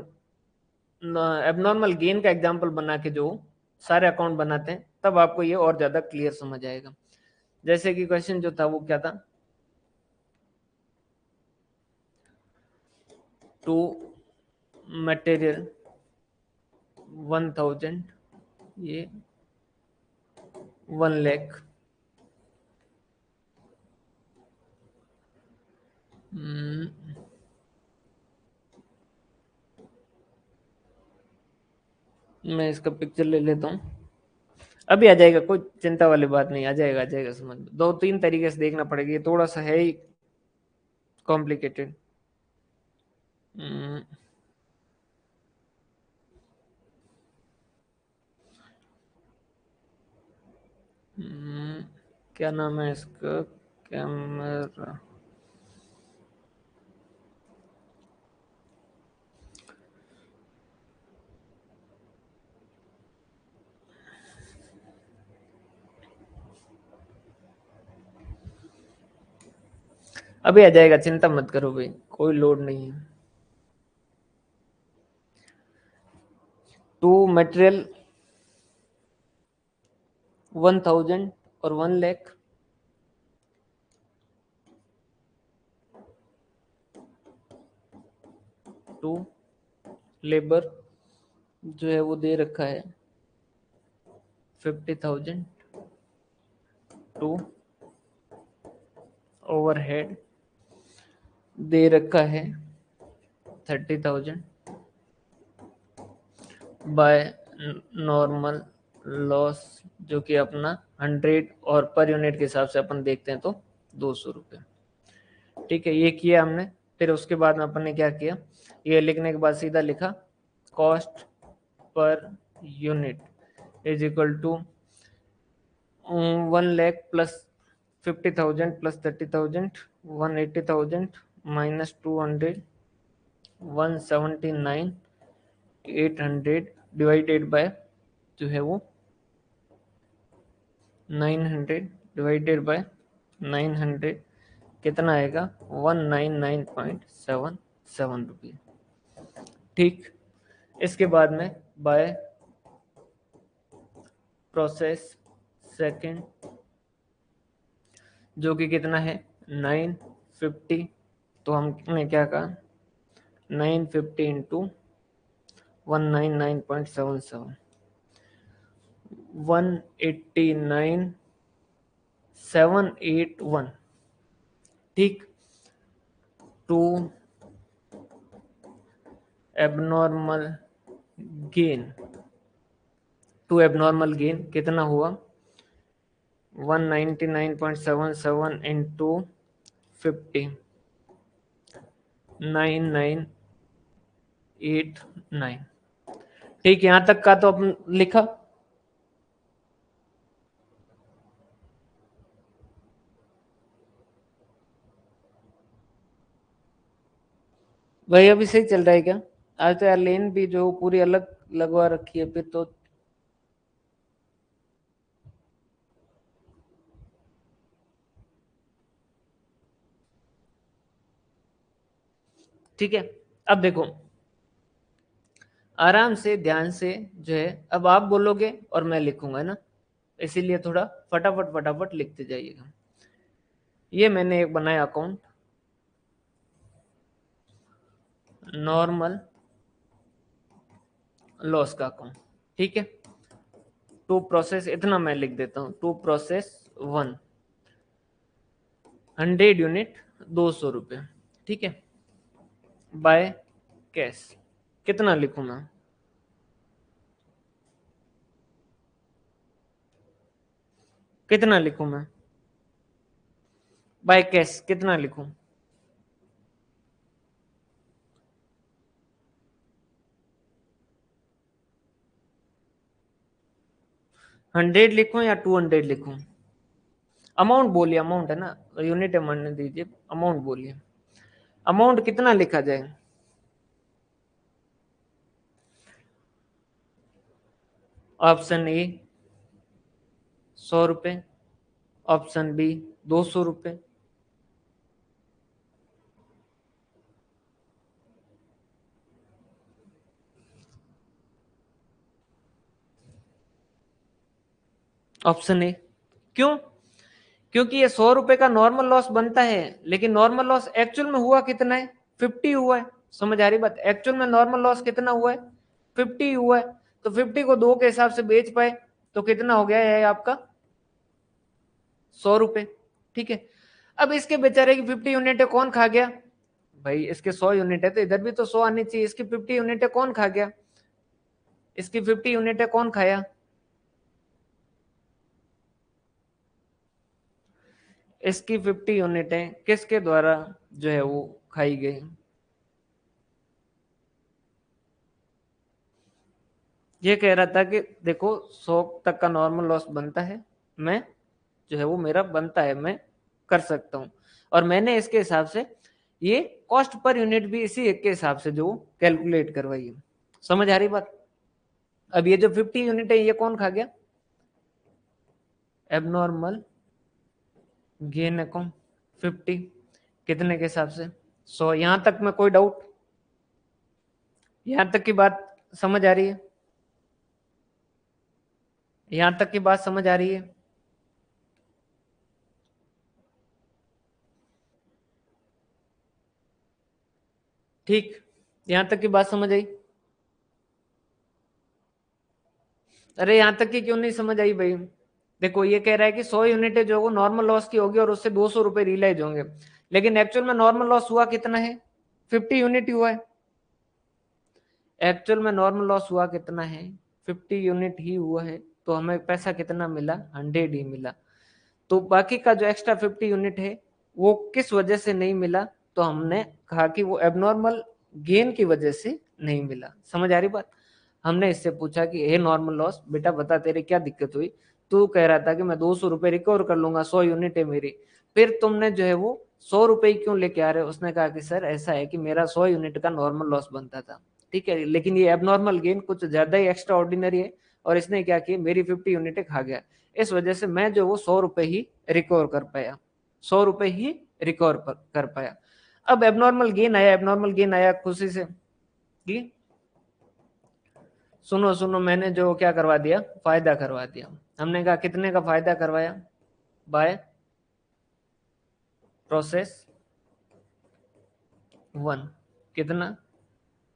एबनॉर्मल गेन का एग्जांपल बना के जो सारे अकाउंट बनाते हैं, तब आपको ये और ज्यादा क्लियर समझ आएगा। जैसे कि क्वेश्चन जो था वो क्या था, टू मटेरियल 1000, ये 1 लाख, मैं इसका पिक्चर ले लेता हूँ, अभी आ जाएगा, कोई चिंता वाली बात नहीं, आ जाएगा, आ जाएगा समझ में। 2-3 तरीके से देखना पड़ेगा, ये थोड़ा सा है ही कॉम्प्लिकेटेड। क्या नाम है इसका, कैमरा, अभी आ जाएगा, चिंता मत करो भाई, कोई लोड नहीं है। टू मटेरियल 1000 और 1 लाख, टू लेबर जो है वो दे रखा है 50,000, टू ओवरहेड दे रखा है 30,000 बाय नॉर्मल लॉस जो कि अपना 100 और पर यूनिट के हिसाब से अपन देखते हैं तो 200 रुपये। ठीक है, ये किया हमने। फिर उसके बाद में अपन ने क्या किया, ये लिखने के बाद सीधा लिखा cost per unit is equal to 1 lakh plus 50,000 plus 30,000 180,000 minus 200 179,800 divided by जो है वो 900 डिवाइडेड बाय 900 कितना आएगा 199.77 रुपये। ठीक, इसके बाद में बाय प्रोसेस सेकंड जो कि कितना है 950, तो हमने क्या कहा 950 इंटू 199.77 189,781। ठीक, टू एबनॉर्मल गेन कितना हुआ 199.77 इंटू 50 9989। ठीक, यहां तक का तो अपन लिखा। भाई अभी सही चल रहा है क्या? आज तो यार लेन भी जो पूरी अलग लगवा रखी है फिर तो। ठीक है, अब देखो आराम से ध्यान से जो है, अब आप बोलोगे और मैं लिखूंगा ना, इसीलिए थोड़ा फटाफट फटाफट लिखते जाइएगा। ये मैंने एक बनाया अकाउंट, नॉर्मल लॉस का अकाउंट। ठीक है, टू प्रोसेस इतना मैं लिख देता हूं, टू प्रोसेस 1 100 यूनिट 200 रुपये। ठीक है, बाय कैश कितना लिखूं मैं, कितना लिखूं मैं बाय कैश कितना लिखूं, 100 लिखूं या 200 लिखूं? अमाउंट बोलिए, अमाउंट है ना, यूनिट अमाउंट दीजिए, अमाउंट बोलिए, अमाउंट कितना लिखा जाए? ऑप्शन ए 100 रुपये, ऑप्शन बी 200 रुपये, ऑप्शन ए। क्यों? क्योंकि ये 100 रुपए का नॉर्मल लॉस बनता है, लेकिन नॉर्मल लॉस एक्चुअल में हुआ कितना है 50 हुआ है। समझ आ रही बात? एक्चुअल में नॉर्मल लॉस कितना हुआ है 50 हुआ है, तो 50 को 2 के हिसाब से बेच पाए तो कितना हो गया है आपका 100 रुपए। ठीक है, अब इसके बेचारे की 50 यूनिट कौन खा गया? भाई इसके 100 यूनिट है तो इधर भी तो 100 आनी चाहिए। इसकी 50 यूनिट कौन खा गया? इसकी 50 यूनिट कौन खाया? इसकी 50 यूनिटें किसके द्वारा जो है वो खाई गई? ये कह रहा था कि देखो 100 तक का नॉर्मल लॉस बनता है, मैं जो है वो मेरा बनता है, मैं कर सकता हूं, और मैंने इसके हिसाब से ये कॉस्ट पर यूनिट भी इसी एक के हिसाब से जो कैलकुलेट करवाई है। समझ आ रही बात? अब ये जो 50 यूनिट है ये कौन खा गया? एबनॉर्मल गेन अकाउंट 50 कितने के हिसाब से 100। यहां तक में कोई डाउट? यहां तक की बात समझ आ रही है? यहां तक की बात समझ आ रही है? ठीक, यहां तक की बात समझ आई? अरे यहां तक की क्यों नहीं समझ आई भाई? देखो ये कह रहा है कि 100 यूनिट जो वो नॉर्मल लॉस की होगी और उससे 200 रुपए रियलाइज होंगे, लेकिन एक्चुअल में नॉर्मल लॉस हुआ कितना है 50 यूनिट हुआ है। एक्चुअल में नॉर्मल लॉस हुआ कितना है 50 यूनिट ही हुआ है, तो हमें पैसा कितना मिला, 100 ही मिला। तो बाकी का जो एक्स्ट्रा 50 यूनिट है वो किस वजह से नहीं मिला, तो हमने कहा कि वो एबनॉर्मल गेन की वजह से नहीं मिला। समझ आ रही बात? हमने इससे पूछा कि हे नॉर्मल लॉस, बेटा बता तेरे क्या दिक्कत हुई। तू कह रहा था कि मैं 200 रुपए रिकवर कर लूंगा, 100 यूनिट है मेरी, फिर तुमने जो है वो 100 रुपए क्यों लेके आ रहे हो? उसने कहा कि सर ऐसा है कि मेरा 100 यूनिट का नॉर्मल लॉस बनता था, ठीक है, लेकिन ये एबनॉर्मल गेन कुछ ज्यादा ही एक्स्ट्रा ऑर्डिनरी है, और इसने क्या किया, मेरी 50 यूनिट खा गया, इस वजह से मैं जो वो 100 रुपए ही रिकवर कर पाया, 100 रुपए ही रिकवर कर पाया। अब एबनॉर्मल गेन आया, एबनॉर्मल गेन आया खुशी से कि सुनो सुनो, मैंने जो क्या करवा दिया, फायदा करवा दिया। हमने कहा कितने का फायदा करवाया? बाय प्रोसेस 1, कितना?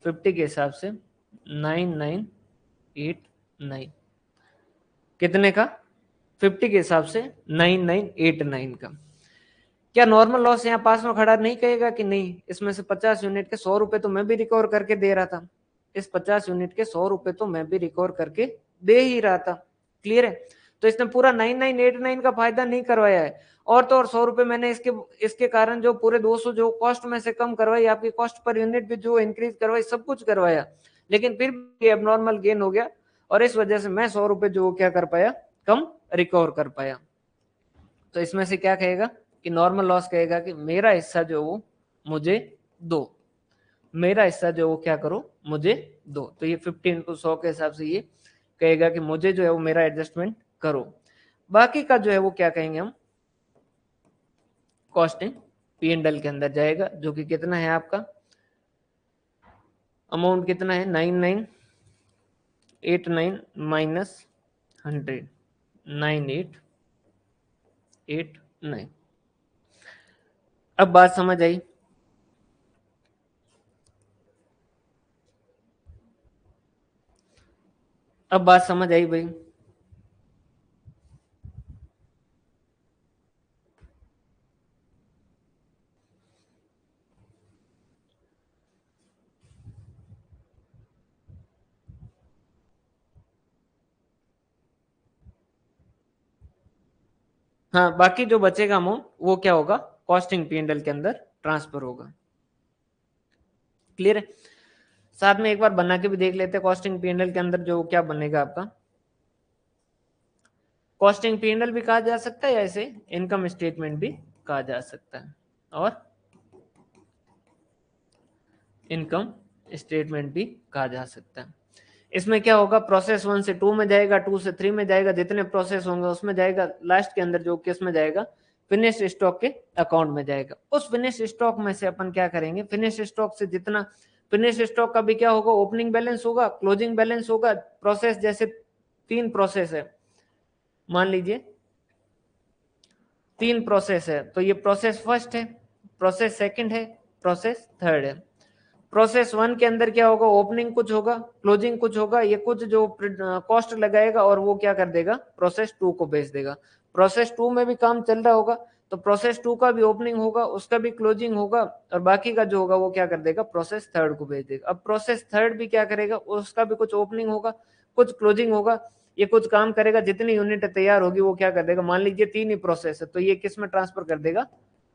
50 के हिसाब से 9989, कितने का? 50 के हिसाब से 9989 का। क्या नॉर्मल लॉस यहाँ पास में खड़ा नहीं कहेगा कि नहीं, इसमें से 50 यूनिट के 100 रुपए तो मैं भी रिकवर करके दे रहा था, इस 50 यूनिट के 100 रुपए तो मैं भी रिकवर करके दे ही रहा था। क्लियर है? तो इसने पूरा 9989 का फायदा नहीं करवाया है, और तो और 100 रुपए मैंने इसके कारण जो पूरे 200 जो कॉस्ट में से कम करवाई, आपकी कॉस्ट पर यूनिट भी जो इंक्रीज करवाई, सब कुछ करवाया, लेकिन फिर भी एबनॉर्मल गेन हो गया, और इस वजह से मैं 100 रुपए जो क्या कर पाया, कम रिकवर कर पाया। तो इसमें से क्या कहेगा कि नॉर्मल लॉस कहेगा कि मेरा हिस्सा जो वो मुझे दो, मेरा हिस्सा जो वो क्या करो, मुझे दो। तो ये 50 इंटू 100 के हिसाब से ये कहेगा कि मुझे जो है वो मेरा एडजस्टमेंट करो। बाकी का जो है वो क्या कहेंगे हम, कॉस्टिंग पी एंड एल के अंदर जाएगा, जो कि कितना है आपका, अमाउंट कितना है, 9989 माइनस 100, 9889। अब बात समझ आई? अब बात समझ आई भाई? हाँ, बाकी जो बचेगा अमाउंट वो क्या होगा, कॉस्टिंग पी एंड एल के अंदर ट्रांसफर होगा। क्लियर है? साथ में एक बार बना के भी देख लेते हैं, कॉस्टिंग पी एंड एल के अंदर जो क्या बनेगा आपका, कॉस्टिंग पी एंड एल भी कहा जा सकता है, ऐसे इनकम स्टेटमेंट भी कहा जा सकता है, और इनकम स्टेटमेंट भी कहा जा सकता है। इसमें क्या होगा, प्रोसेस 1 से 2 में जाएगा, 2 से 3 में जाएगा, जितने प्रोसेस होंगे उसमें जाएगा, लास्ट के अंदर जो किस में जाएगा, फिनिश स्टॉक के अकाउंट में जाएगा। उस फिनिश स्टॉक में से अपन क्या करेंगे, फिनिश स्टॉक से जितना, फिनिश स्टॉक का भी क्या होगा, ओपनिंग बैलेंस होगा, क्लोजिंग बैलेंस होगा। प्रोसेस जैसे 3 प्रोसेस है, मान लीजिए 3 प्रोसेस है, तो ये प्रोसेस फर्स्ट है, प्रोसेस सेकंड है, प्रोसेस थर्ड है। प्रोसेस 1 के अंदर क्या होगा, ओपनिंग कुछ होगा, क्लोजिंग कुछ होगा, ये कुछ जो कॉस्ट लगाएगा और वो क्या कर देगा, प्रोसेस 2 को भेज देगा। प्रोसेस 2 में भी काम चल रहा होगा, तो प्रोसेस 2 का भी ओपनिंग होगा, उसका भी क्लोजिंग होगा, और बाकी का जो होगा वो क्या कर देगा, प्रोसेस थर्ड को भेज देगा। अब प्रोसेस थर्ड भी क्या करेगा, उसका भी कुछ ओपनिंग होगा, कुछ क्लोजिंग होगा, ये कुछ काम करेगा, जितनी यूनिट तैयार होगी वो क्या कर देगा, मान लीजिए 3 ही प्रोसेस है, तो ये किस में ट्रांसफर कर देगा,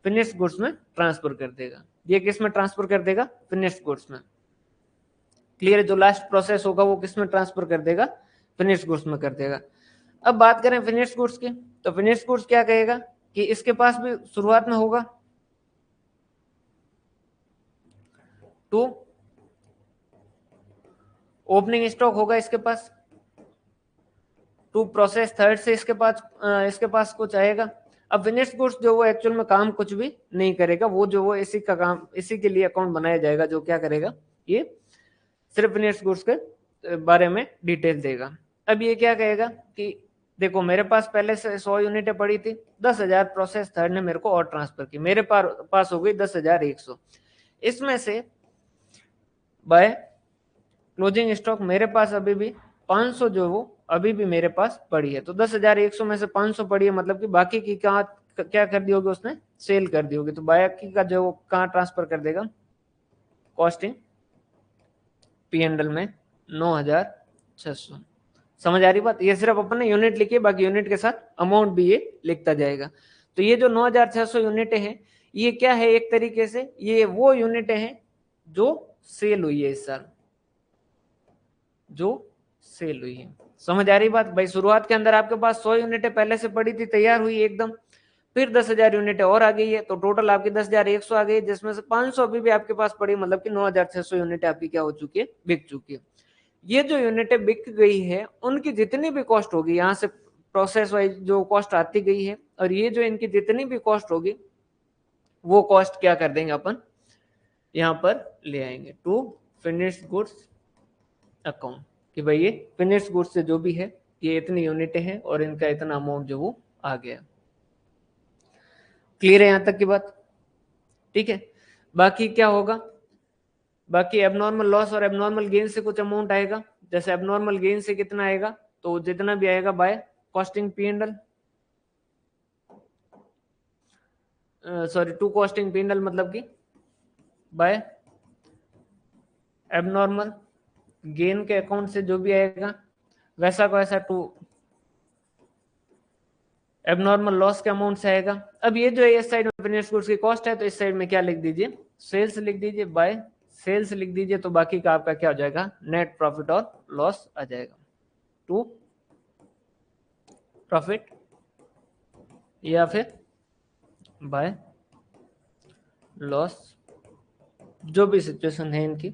फिनिश गुड्स में ट्रांसफर कर देगा। ये किस में ट्रांसफर कर देगा, फिनिश गुड्स में। क्लियर है? जो लास्ट प्रोसेस होगा वो किस में ट्रांसफर कर देगा, फिनिश गुड्स में कर देगा। अब बात करें फिनिश गुड्स की, तो फिनिश गुड्स क्या कहेगा कि इसके पास भी शुरुआत में होगा 2, ओपनिंग स्टॉक होगा इसके पास 2, प्रोसेस थर्ड से इसके पास कुछ आएगा। अब फिनिश गुड्स जो वो एक्चुअल में काम कुछ भी नहीं करेगा, वो जो वो इसी का काम, इसी के लिए अकाउंट बनाया जाएगा, जो क्या करेगा, ये सिर्फ फिनिश गुड्स के बारे में डिटेल देगा। अब ये क्या कहेगा कि देखो मेरे पास पहले से 100 यूनिटें पड़ी थी, 10,000 प्रोसेस थर्ड ने मेरे को और ट्रांसफर की, मेरे पास हो गई 10,100। इसमें से बाय क्लोजिंग स्टॉक मेरे पास अभी भी 500 जो वो अभी भी मेरे पास पड़ी है, तो 10,100 में से 500 पड़ी है, मतलब कि बाकी की कहाँ क्या कर दी होगी, उसने सेल कर दी होगी, तो बाकी का जो कहाँ ट्रांसफर कर देगा, कॉस्टिंग पी एंड एल में 9,600। समझ आ रही बात? ये सिर्फ अपन ने यूनिट लिखी, बाकी यूनिट के साथ अमाउंट भी ये लिखता जाएगा। तो ये जो 9600 यूनिटें हैं, ये क्या है, एक तरीके से ये वो यूनिटें हैं जो सेल हुई है इस साल, जो सेल हुई है। समझ आ रही बात भाई? शुरुआत के अंदर आपके पास 100 यूनिटें पहले से पड़ी थी, तैयार हुई एकदम, फिर 10,000 यूनिटें और आ गई है, तो टोटल आपकी 10,100 आ गई, जिसमें से 500 अभी भी आपके पास पड़ी, मतलब कि 9,600 यूनिटें आपकी क्या हो चुकी है, बिक चुकी है। ये जो यूनिटें बिक गई है, उनकी जितनी भी कॉस्ट होगी, यहाँ से प्रोसेस वाइज जो कॉस्ट आती गई है, और ये जो इनकी जितनी भी कॉस्ट होगी, वो कॉस्ट क्या कर देंगे अपन, यहाँ पर ले आएंगे टू फिनिश्ड गुड्स अकाउंट, कि भाई ये फिनिश्ड गुड्स से जो भी है, ये इतनी यूनिटें हैं और इनका इतना अमाउंट जो वो आ गया। क्लियर है यहाँ तक की बात? ठीक है। बाकी क्या होगा, बाकी एबनॉर्मल लॉस और एबनॉर्मल गेन से कुछ अमाउंट आएगा। जैसे एबनॉर्मल गेन से कितना आएगा, तो जितना भी आएगा by costing P&L, sorry to costing P&L, मतलब कि बाय एबनॉर्मल गेन के अकाउंट से जो भी आएगा, वैसा को ऐसा टू एबनॉर्मल लॉस के अमाउंट से आएगा। अब ये जो है इस साइड में फिनिश्ड गुड्स की कॉस्ट है, तो इस साइड में क्या लिख दीजिए, सेल्स लिख दीजिए, बाय सेल्स लिख दीजिए, तो बाकी का आपका क्या हो जाएगा, नेट प्रॉफिट और लॉस आ जाएगा, टू प्रॉफिट या फिर बाय लॉस, जो भी सिचुएशन है इनकी।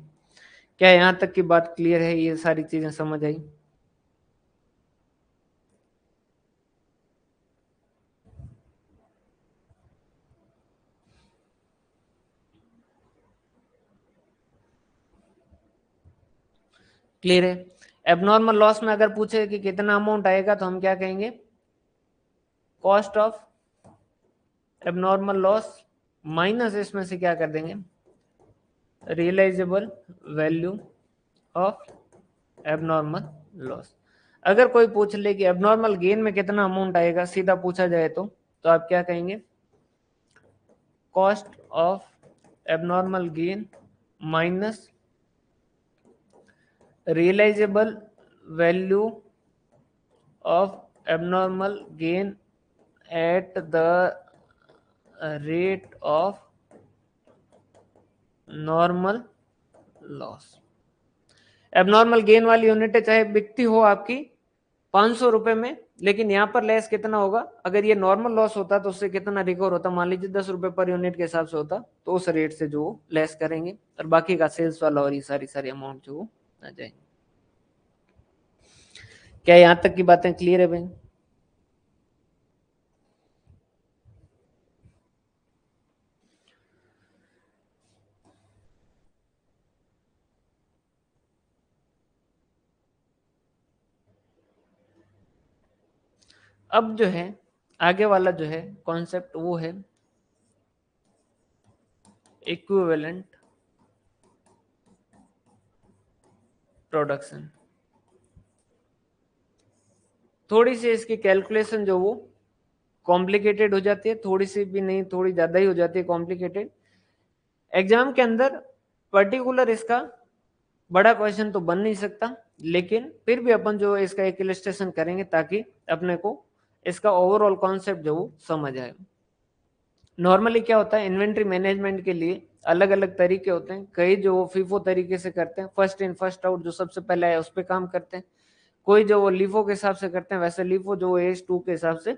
क्या यहां तक की बात क्लियर है? ये सारी चीजें समझ आई? क्लियर है? एबनॉर्मल लॉस में अगर पूछे कि कितना अमाउंट आएगा, तो हम क्या कहेंगे, cost of abnormal loss minus इसमें से क्या कर देंगे, realisable value of abnormal loss. अगर कोई पूछ ले कि एबनॉर्मल गेन में कितना अमाउंट आएगा, सीधा पूछा जाए तो आप क्या कहेंगे, cost of abnormal gain minus realisable value of abnormal gain at the rate of normal loss. Abnormal gain वाली यूनिट चाहे बिकती हो आपकी 500 रुपए में, लेकिन यहाँ पर लेस कितना होगा, अगर ये नॉर्मल लॉस होता तो उससे कितना रिकवर होता, मान लीजिए 10 रुपए पर यूनिट के हिसाब से होता, तो उस रेट से जो लेस करेंगे, और बाकी का सेल्स वाला और ये सारी सारी अमाउंट जो आ जाएंगे। क्या यहाँ तक की बातें क्लियर है भाई? अब जो है आगे वाला जो है कॉन्सेप्ट, वो है इक्विवेलेंट प्रोडक्शन। थोड़ी सी इसकी कैलकुलेशन जो वो कॉम्प्लिकेटेड हो जाती है, थोड़ी सी भी नहीं, थोड़ी ज्यादा ही हो जाती है कॉम्प्लिकेटेड। एग्जाम के अंदर पर्टिकुलर इसका बड़ा क्वेश्चन तो बन नहीं सकता, लेकिन फिर भी अपन जो इसका एक इलस्ट्रेशन करेंगे, ताकि अपने को इसका ओवरऑल कॉन्सेप्ट जो वो समझ आए। नॉर्मली क्या होता है, इन्वेंट्री मैनेजमेंट के लिए अलग अलग तरीके होते हैं। कई जो फीफो तरीके से करते हैं, फर्स्ट इन फर्स्ट आउट, जो सबसे पहले आया उस पर काम करते हैं। कोई जो वो लीफो के हिसाब से करते हैं, वैसे लीफो जो एज 2 के हिसाब से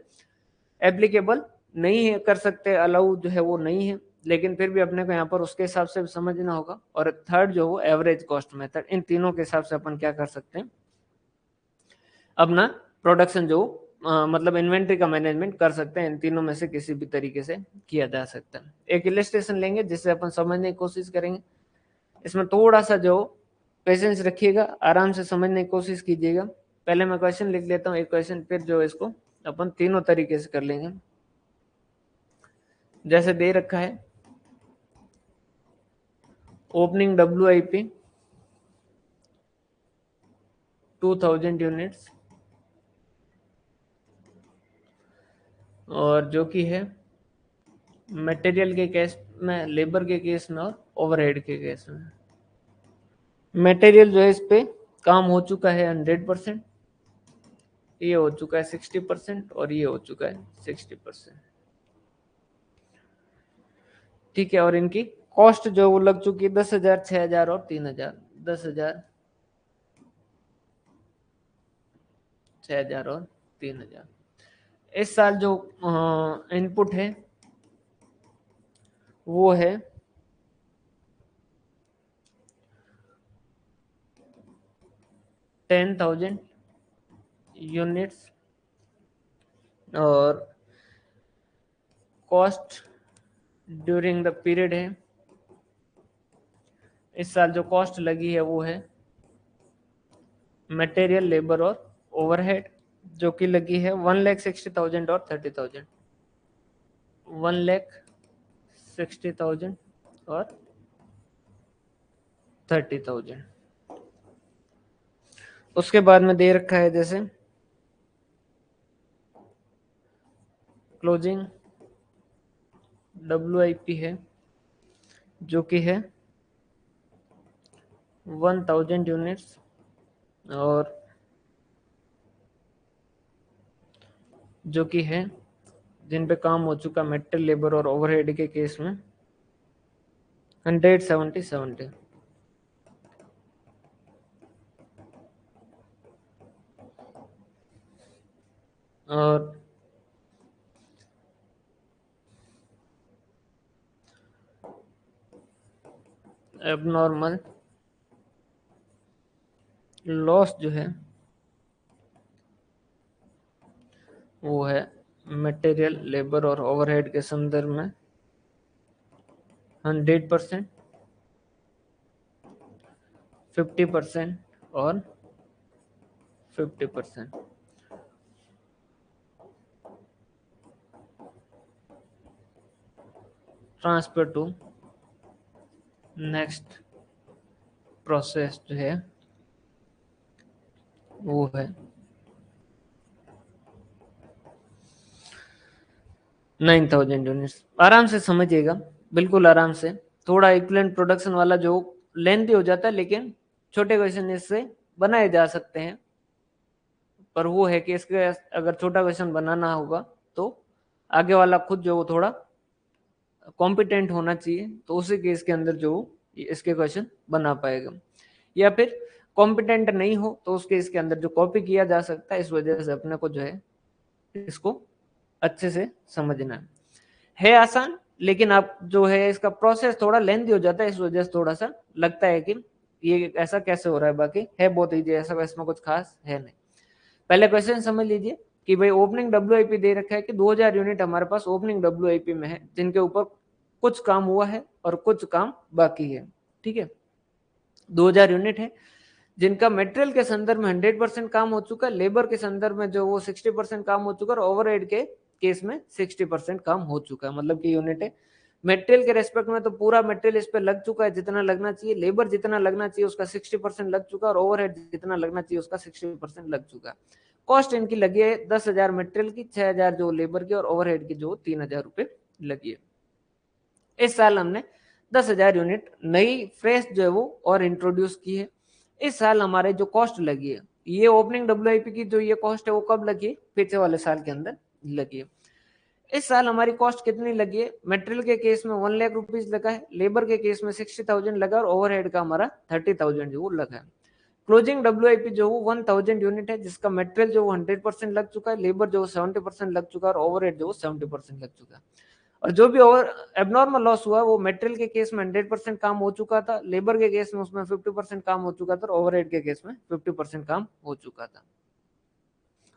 एप्लीकेबल नहीं है, कर सकते, अलाउ जो है वो नहीं है, लेकिन फिर भी अपने को यहाँ पर उसके हिसाब से समझना होगा। और थर्ड जो वो एवरेज कॉस्ट मेथड, इन तीनों के हिसाब से अपन क्या कर सकते हैं, अपना प्रोडक्शन जो मतलब इन्वेंट्री का मैनेजमेंट कर सकते हैं। इन तीनों में से किसी भी तरीके से किया जा सकता है। एक इलस्ट्रेशन लेंगे जिससे अपन समझने की कोशिश करेंगे। इसमें थोड़ा सा जो पेशेंस रखिएगा, आराम से समझने की कोशिश कीजिएगा। पहले मैं क्वेश्चन लिख लेता हूँ एक क्वेश्चन, फिर जो इसको अपन तीनों तरीके से कर लेंगे। जैसे दे रखा है, ओपनिंग WIP 2000 यूनिट्स, और जो कि है मटेरियल के केस में, लेबर के केस में, और ओवरहेड के केस में। मटेरियल जो है इस पे काम हो चुका है 100%, ये हो चुका है 60% और ये हो चुका है 60%। ठीक है, और इनकी कॉस्ट जो वो लग चुकी है 10,000, 6,000 और 3,000। 10,000, 6,000 और 3,000। इस साल जो इनपुट है वो है 10,000 यूनिट्स और कॉस्ट ड्यूरिंग द पीरियड है, इस साल जो कॉस्ट लगी है वो है मटेरियल, लेबर और ओवरहेड, जो कि लगी है 1,60,000 और 30,000। 1,60,000 और 30,000। उसके बाद में दे रखा है जैसे क्लोजिंग WIP है जो कि है 1,000 यूनिट्स और जो कि है जिन पे काम हो चुका मेटेरियल, लेबर और ओवरहेड के केस में 170 और एबनॉर्मल लॉस जो है वो है मटेरियल, लेबर और ओवरहेड के संदर्भ में 100%, 50% और 50%। ट्रांसफर टू नेक्स्ट प्रोसेस जो है वो है 9,000 यूनिट्स। आराम से समझिएगा, बिल्कुल आराम से। थोड़ा इक्विवेलेंट प्रोडक्शन वाला जो लेंथी हो जाता है, लेकिन छोटे क्वेश्चन इससे बनाए जा सकते हैं। पर वो है कि इसके अगर छोटा क्वेश्चन बनाना होगा तो आगे वाला खुद जो वो थोड़ा कॉम्पिटेंट होना चाहिए, तो उसी केस के अंदर जो इसके क्वेश्चन बना पाएगा। या फिर कॉम्पिटेंट नहीं हो तो उसके इसके अंदर जो कॉपी किया जा सकता है। इस वजह से अपने को जो है इसको अच्छे से समझना है आसान, लेकिन आप जो है इसका प्रोसेस थोड़ा लेंथी हो जाता है, इस वजह से थोड़ा सा लगता है कि ये ऐसा कैसे हो रहा है। बाकी है बहुत इजी, ऐसा इसमें कुछ खास है नहीं। पहले क्वेश्चन समझ लीजिए कि भाई ओपनिंग WIP दे रखा है कि 2,000 यूनिट हमारे पास ओपनिंग WIP में है, जिनके ऊपर कुछ काम हुआ है और कुछ काम बाकी है। ठीक है, 2,000 यूनिट है जिनका मटेरियल के संदर्भ में 100% काम हो चुका है, लेबर के संदर्भ में जो वो 60% काम हो चुका है और ओवरहेड के केस में 60% काम हो चुका है। मतलब कि यूनिट है मटेरियल के रेस्पेक्ट में तो पूरा मटेरियल इस पे लग चुका है जितना लगना चाहिए, लेबर जितना लगना चाहिए उसका 60% लग चुका है और ओवरहेड जितना लगना चाहिए उसका 60% लग चुका है। कॉस्ट इनकी लगी है 10,000 मटेरियल की, 6,000 जो लेबर की और ओवरहेड की जो 3,000 रुपए लगी है। इस साल हमने 10,000 यूनिट नई फ्रेश जो है वो और इंट्रोड्यूस की है। इस साल हमारे जो कॉस्ट लगी है, ये ओपनिंग WIP की जो ये कॉस्ट है वो कब लगी है? पीछे वाले साल के अंदर लगी है। इस साल हमारी कॉस्ट कितनी लगी है? मटेरियल के केस में 1 लाख रुपीज लगा है, लेबर के केस में 60,000 लगा और ओवरहेड का हमारा 30,000 जो लगा है। क्लोजिंग WIP जो 1,000 यूनिट है जिसका मटेरियल जो 100% लग चुका है, लेबर जो 70% लग चुका है और ओवरहेड जो 70% लग चुका है। और जो भी ओवर एबनॉर्मल लॉस हुआ वो मटेरियल के केस में 100% काम हो चुका था, लेबर के केस में उसमें 50% काम हो चुका था और ओवरहेड के केस में 50% काम हो चुका था।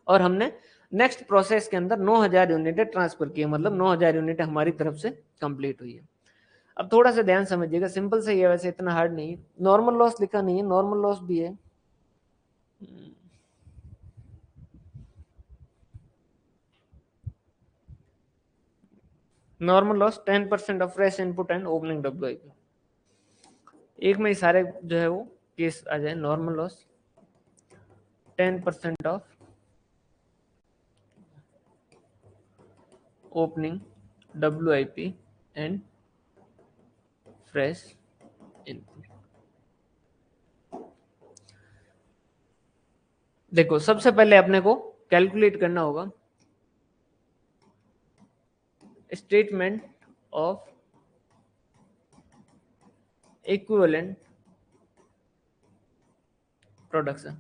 और हमने नेक्स्ट प्रोसेस के अंदर 9,000 यूनिट ट्रांसफर किए, मतलब 9,000 यूनिट हमारी तरफ से कंप्लीट हुई है। अब थोड़ा सा ध्यान समझिएगा, सिंपल से ही है, वैसे इतना हार्ड नहीं है। नॉर्मल लॉस लिखा नहीं है, नॉर्मल लॉस भी है। Normal loss 10% of fresh input and opening WIP। एक में ही सारे जो है वो केस आ जाए। Normal loss 10% of opening WIP and fresh input. देखो सबसे पहले अपने को कैलकुलेट करना होगा statement of equivalent production.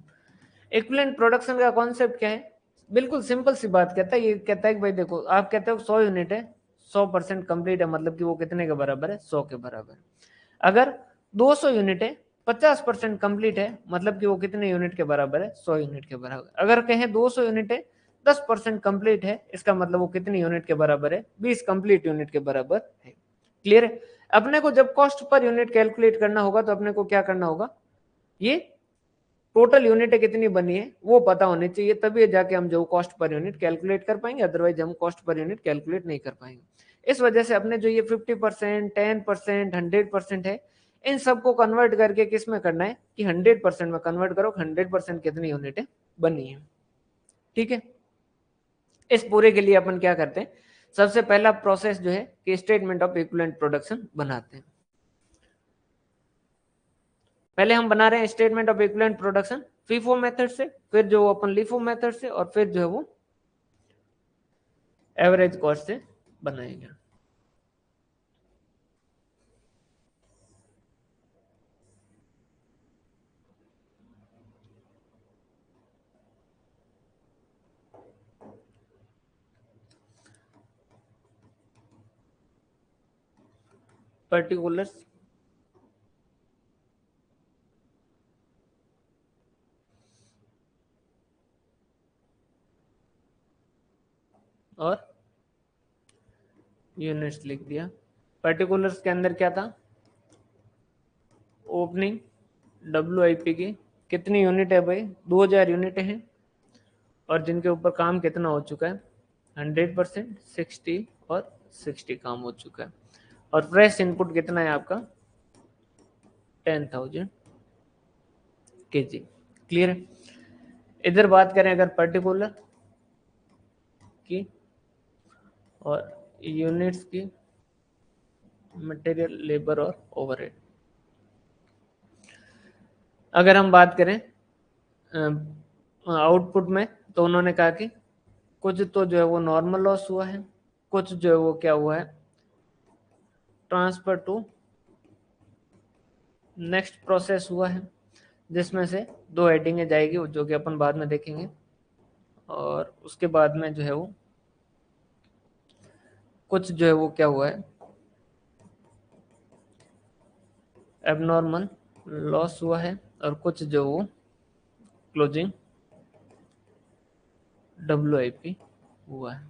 Equivalent production का कॉन्सेप्ट क्या है? बिल्कुल सिंपल सी बात कहता है, ये कहता है कि भाई देखो, आप कहते हो 100 यूनिट है, 100% कंप्लीट है, मतलब कि वो कितने के बराबर है? 100 के बराबर। अगर 200 यूनिट है, 50% कंप्लीट है, मतलब कि वो कितने यूनिट के बराबर है? 100 यूनिट के बराबर। अगर कहें 200 यूनिट है, 10% कंप्लीट है, इसका मतलब वो कितनी यूनिट के बराबर है? 20 कंप्लीट यूनिट के बराबर है। क्लियर है? अपने को जब कॉस्ट पर यूनिट कैलकुलेट करना होगा तो अपने को क्या करना होगा? ये टोटल यूनिट कितनी बनी है वो पता होनी चाहिए, तभी जाके हम जो कॉस्ट पर यूनिट कैलकुलेट कर पाएंगे, अदरवाइज हम कॉस्ट पर यूनिट कैलकुलेट नहीं कर पाएंगे। इस वजह से अपने जो ये 50%, 10%, 100% है, इन सबको कन्वर्ट करके किस में करना है कि 100% में कन्वर्ट करो। 100% कितनी यूनिट बनी है। ठीक है, इस पूरे के लिए अपन क्या करते हैं? सबसे पहला प्रोसेस जो है कि स्टेटमेंट ऑफ इक्विवेलेंट प्रोडक्शन बनाते हैं। पहले हम बना रहे हैं statement of equivalent production FIFO method से, फिर जो अपन लिफो मेथड से, और फिर जो है वो एवरेज कॉस्ट से बनाएंगे। पर्टिकुलर्स और यूनिट्स लिख दिया। पर्टिकुलर्स के अंदर क्या था? ओपनिंग WIP की कितनी यूनिट है भाई? 2000 यूनिट है, और जिनके ऊपर काम कितना हो चुका है? 100%, 60 और 60 काम हो चुका है। और फ्रेश इनपुट कितना है आपका? 10,000 kg। क्लियर है? इधर बात करें अगर पर्टिकुलर की और यूनिट्स की, मटेरियल, लेबर और ओवरहेड। अगर हम बात करें आउटपुट में, तो उन्होंने कहा कि कुछ तो जो है वो नॉर्मल लॉस हुआ है, कुछ जो है वो क्या हुआ है? ट्रांसफर टू नेक्स्ट प्रोसेस हुआ है, जिसमें से 2 हेडिंगें जाएगी जो कि अपन बाद में देखेंगे। और उसके बाद में जो है वो कुछ जो है वो क्या हुआ है? एबनॉर्मल लॉस हुआ है, और कुछ जो वो क्लोजिंग WIP हुआ है।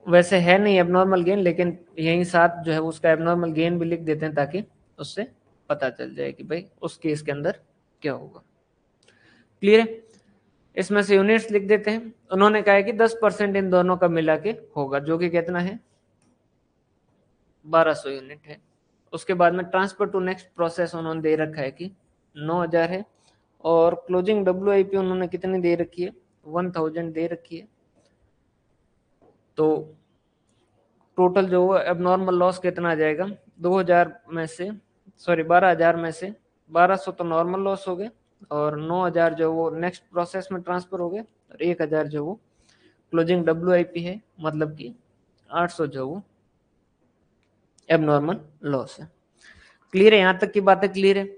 वैसे है नहीं एबनॉर्मल गेन, लेकिन यहीं साथ जो है उसका एबनॉर्मल गेन भी लिख देते हैं, ताकि उससे पता चल जाए कि भाई उस केस के अंदर क्या होगा। क्लियर है? इसमें से यूनिट्स लिख देते हैं। उन्होंने कहा है कि 10% इन दोनों का मिला के होगा, जो कि कितना है? 1200 यूनिट है। उसके बाद में ट्रांसफर टू नेक्स्ट प्रोसेस उन्होंने दे रखा है कि 9000 है, और क्लोजिंग WIP उन्होंने कितनी दे रखी है? 1000 दे रखी है। तो टोटल जो है एबनॉर्मल लॉस कितना आ जाएगा? 2000 में से, सॉरी 12,000 में से 1200 तो नॉर्मल लॉस हो गए, और 9000 जो वो नेक्स्ट प्रोसेस में ट्रांसफर हो गए, और 1000 जो वो क्लोजिंग WIP है, मतलब कि 800 जो वो एबनॉर्मल लॉस है। क्लियर है? यहां तक की बातें क्लियर है?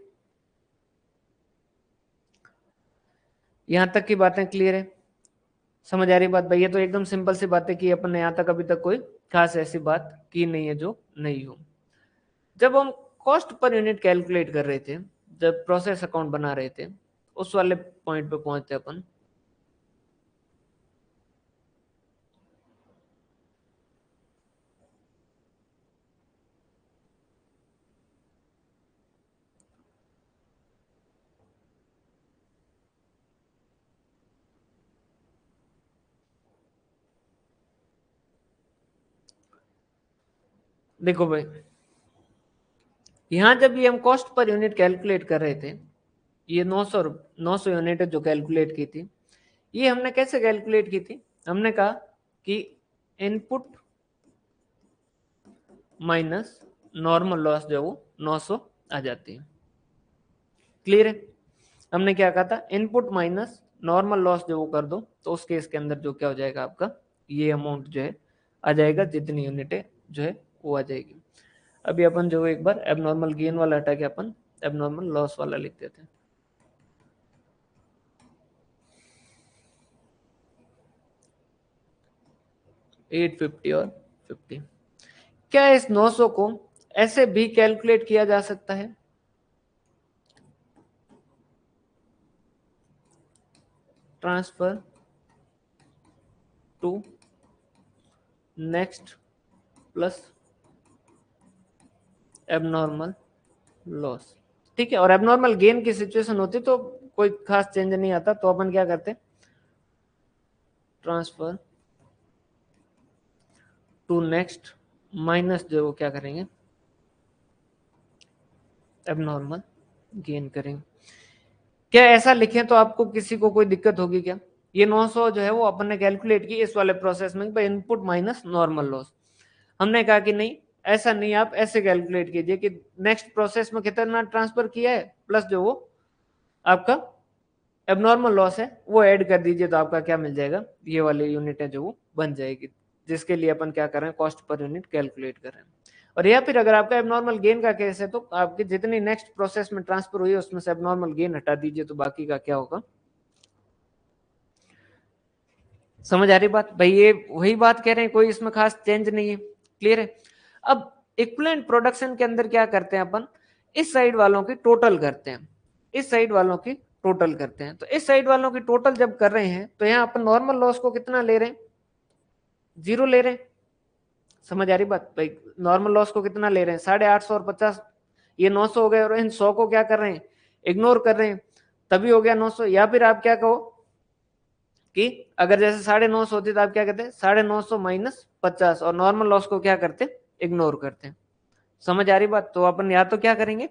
यहां तक की बातें क्लियर है? समझ आ रही बात भाई? ये तो एकदम सिंपल सी बातें की अपन ने, यहां तक अभी तक कोई खास ऐसी बात की नहीं है जो नहीं हो। जब हम कॉस्ट पर यूनिट कैलकुलेट कर रहे थे, जब प्रोसेस अकाउंट बना रहे थे, उस वाले पॉइंट पे पहुंचते अपन। देखो भाई, यहां जब ये हम कॉस्ट पर यूनिट कैलकुलेट कर रहे थे, ये 900 यूनिट जो कैलकुलेट की थी, ये हमने कैसे कैलकुलेट की थी? हमने कहा कि इनपुट माइनस नॉर्मल लॉस जो वो 900 आ जाती है। क्लियर है? हमने क्या कहा था, इनपुट माइनस नॉर्मल लॉस जो वो कर दो तो उस केस के अंदर जो क्या हो जाएगा आपका, ये अमाउंट जो है आ जाएगा, जितनी यूनिटें जो है वो आ जाएगी। अभी अपन जो एक बार एबनॉर्मल गेन वाला हटा के अपन एबनॉर्मल लॉस वाला लिख देते हैं। $850 और 50। क्या इस 900 को ऐसे भी कैलकुलेट किया जा सकता है? Transfer to next plus abnormal loss. ठीक है, और एबनॉर्मल गेन की सिचुएशन होती तो कोई खास चेंज नहीं आता, तो अपन क्या करते, ट्रांसफर टू नेक्स्ट माइनस जो वो क्या करेंगे, एबनॉर्मल गेन करेंगे। क्या ऐसा लिखें तो आपको किसी को कोई दिक्कत होगी क्या? ये 900 जो है वो अपन ने कैलकुलेट की इस वाले प्रोसेस में bye input minus normal loss. हमने कहा कि नहीं, ऐसा नहीं, आप ऐसे कैलकुलेट कीजिए कि नेक्स्ट प्रोसेस में कितना ट्रांसफर किया है प्लस जो वो आपका एबनॉर्मल लॉस है वो ऐड कर दीजिए, तो आपका क्या मिल जाएगा, ये वाली यूनिटें जो वो बन जाएगी, जिसके लिए अपन क्या कर रहे हैं, कॉस्ट पर यूनिट कैलकुलेट कर रहे हैं। और या फिर अगर आपका एबनॉर्मल गेन का केस है तो आपकी जितनी नेक्स्ट प्रोसेस में ट्रांसफर हुई है उसमें से एबनॉर्मल गेन हटा दीजिए, तो बाकी का क्या होगा। समझ आ रही बात भाई? ये वही बात कह रहे हैं, कोई इसमें खास चेंज नहीं है। क्लियर है? अब इक्विवेलेंट प्रोडक्शन के अंदर क्या करते हैं अपन, इस साइड वालों की टोटल करते हैं, इस साइड वालों की टोटल करते हैं। तो इस साइड वालों की टोटल जब कर रहे हैं तो यहाँ अपन नॉर्मल लॉस को कितना ले रहे हैं, 0 ले रहे हैं। समझ आ रही बात भाई? नॉर्मल लॉस को कितना ले रहे हैं, 850 और 50, ये 900 हो गए, और इन 100 को क्या कर रहे हैं, इग्नोर कर रहे हैं, तभी हो गया 900। या फिर आप क्या कहो कि अगर जैसे 950 होती तो आप क्या कहते हैं, 950 माइनस 50, और नॉर्मल लॉस को क्या करते, इग्नोर करते हैं। समझ आ रही बात? तो अपन या तो क्या करेंगे,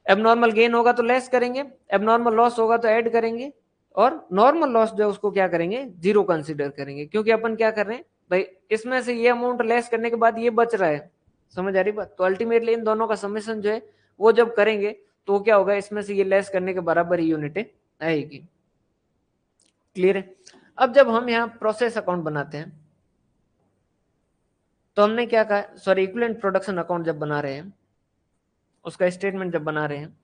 एबनॉर्मल गेन होगा तो लेस करेंगे, एबनॉर्मल लॉस होगा तो ऐड करेंगे, और नॉर्मल लॉस जो उसको क्या करेंगे, 0 कंसीडर करेंगे, क्योंकि अपन क्या कर रहे हैं भाई, इसमें से ये अमाउंट लेस करने के बाद ये बच रहा है। समझ आ रही बात? तो अल्टीमेटली इन दोनों का समेशन जो है वो जब करेंगे तो क्या होगा, इसमें से ये लेस करने के बराबर ही यूनिटें आएगी। क्लियर है? अब जब हम यहाँ प्रोसेस अकाउंट बनाते हैं तो हमने क्या कहा, सॉरी, इक्विवेलेंट प्रोडक्शन अकाउंट जब बना रहे हैं, उसका स्टेटमेंट जब बना रहे हैं,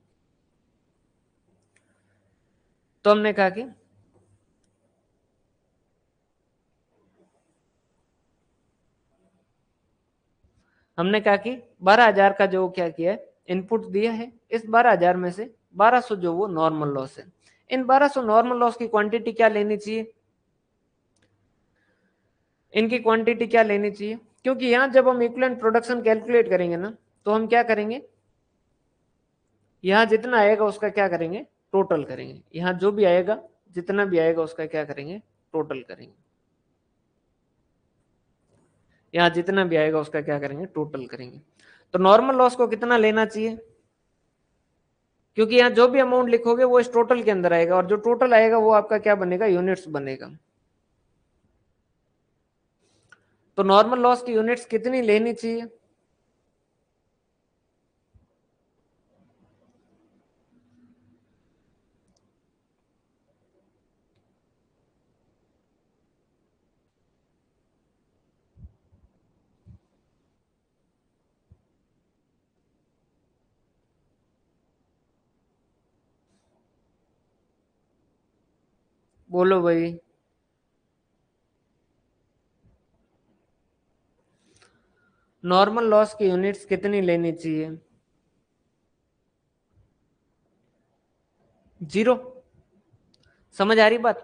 तो हमने कहा कि हमने कहा कि 12,000 का जो क्या किया है, इनपुट दिया है, इस 12,000 में से 1200 जो वो नॉर्मल लॉस है। इन 1200 नॉर्मल लॉस की क्वांटिटी क्या लेनी चाहिए, इनकी क्वांटिटी क्या लेनी चाहिए, क्योंकि यहां जब हम इक्विवेलेंट प्रोडक्शन कैलकुलेट करेंगे ना, तो हम क्या करेंगे, यहां जितना आएगा उसका क्या करेंगे, टोटल करेंगे। यहां जो भी आएगा, जितना भी आएगा उसका क्या करेंगे, टोटल करेंगे। यहां जितना भी आएगा उसका क्या करेंगे, टोटल करेंगे। तो नॉर्मल लॉस को कितना लेना चाहिए, क्योंकि यहाँ जो भी अमाउंट लिखोगे वो इस टोटल के अंदर आएगा, और जो टोटल आएगा वो आपका क्या बनेगा, यूनिट्स बनेगा। तो नॉर्मल लॉस की यूनिट्स कितनी लेनी चाहिए, बोलो भाई। नॉर्मल लॉस की यूनिट्स कितनी लेनी चाहिए, 0। समझ आ रही बात?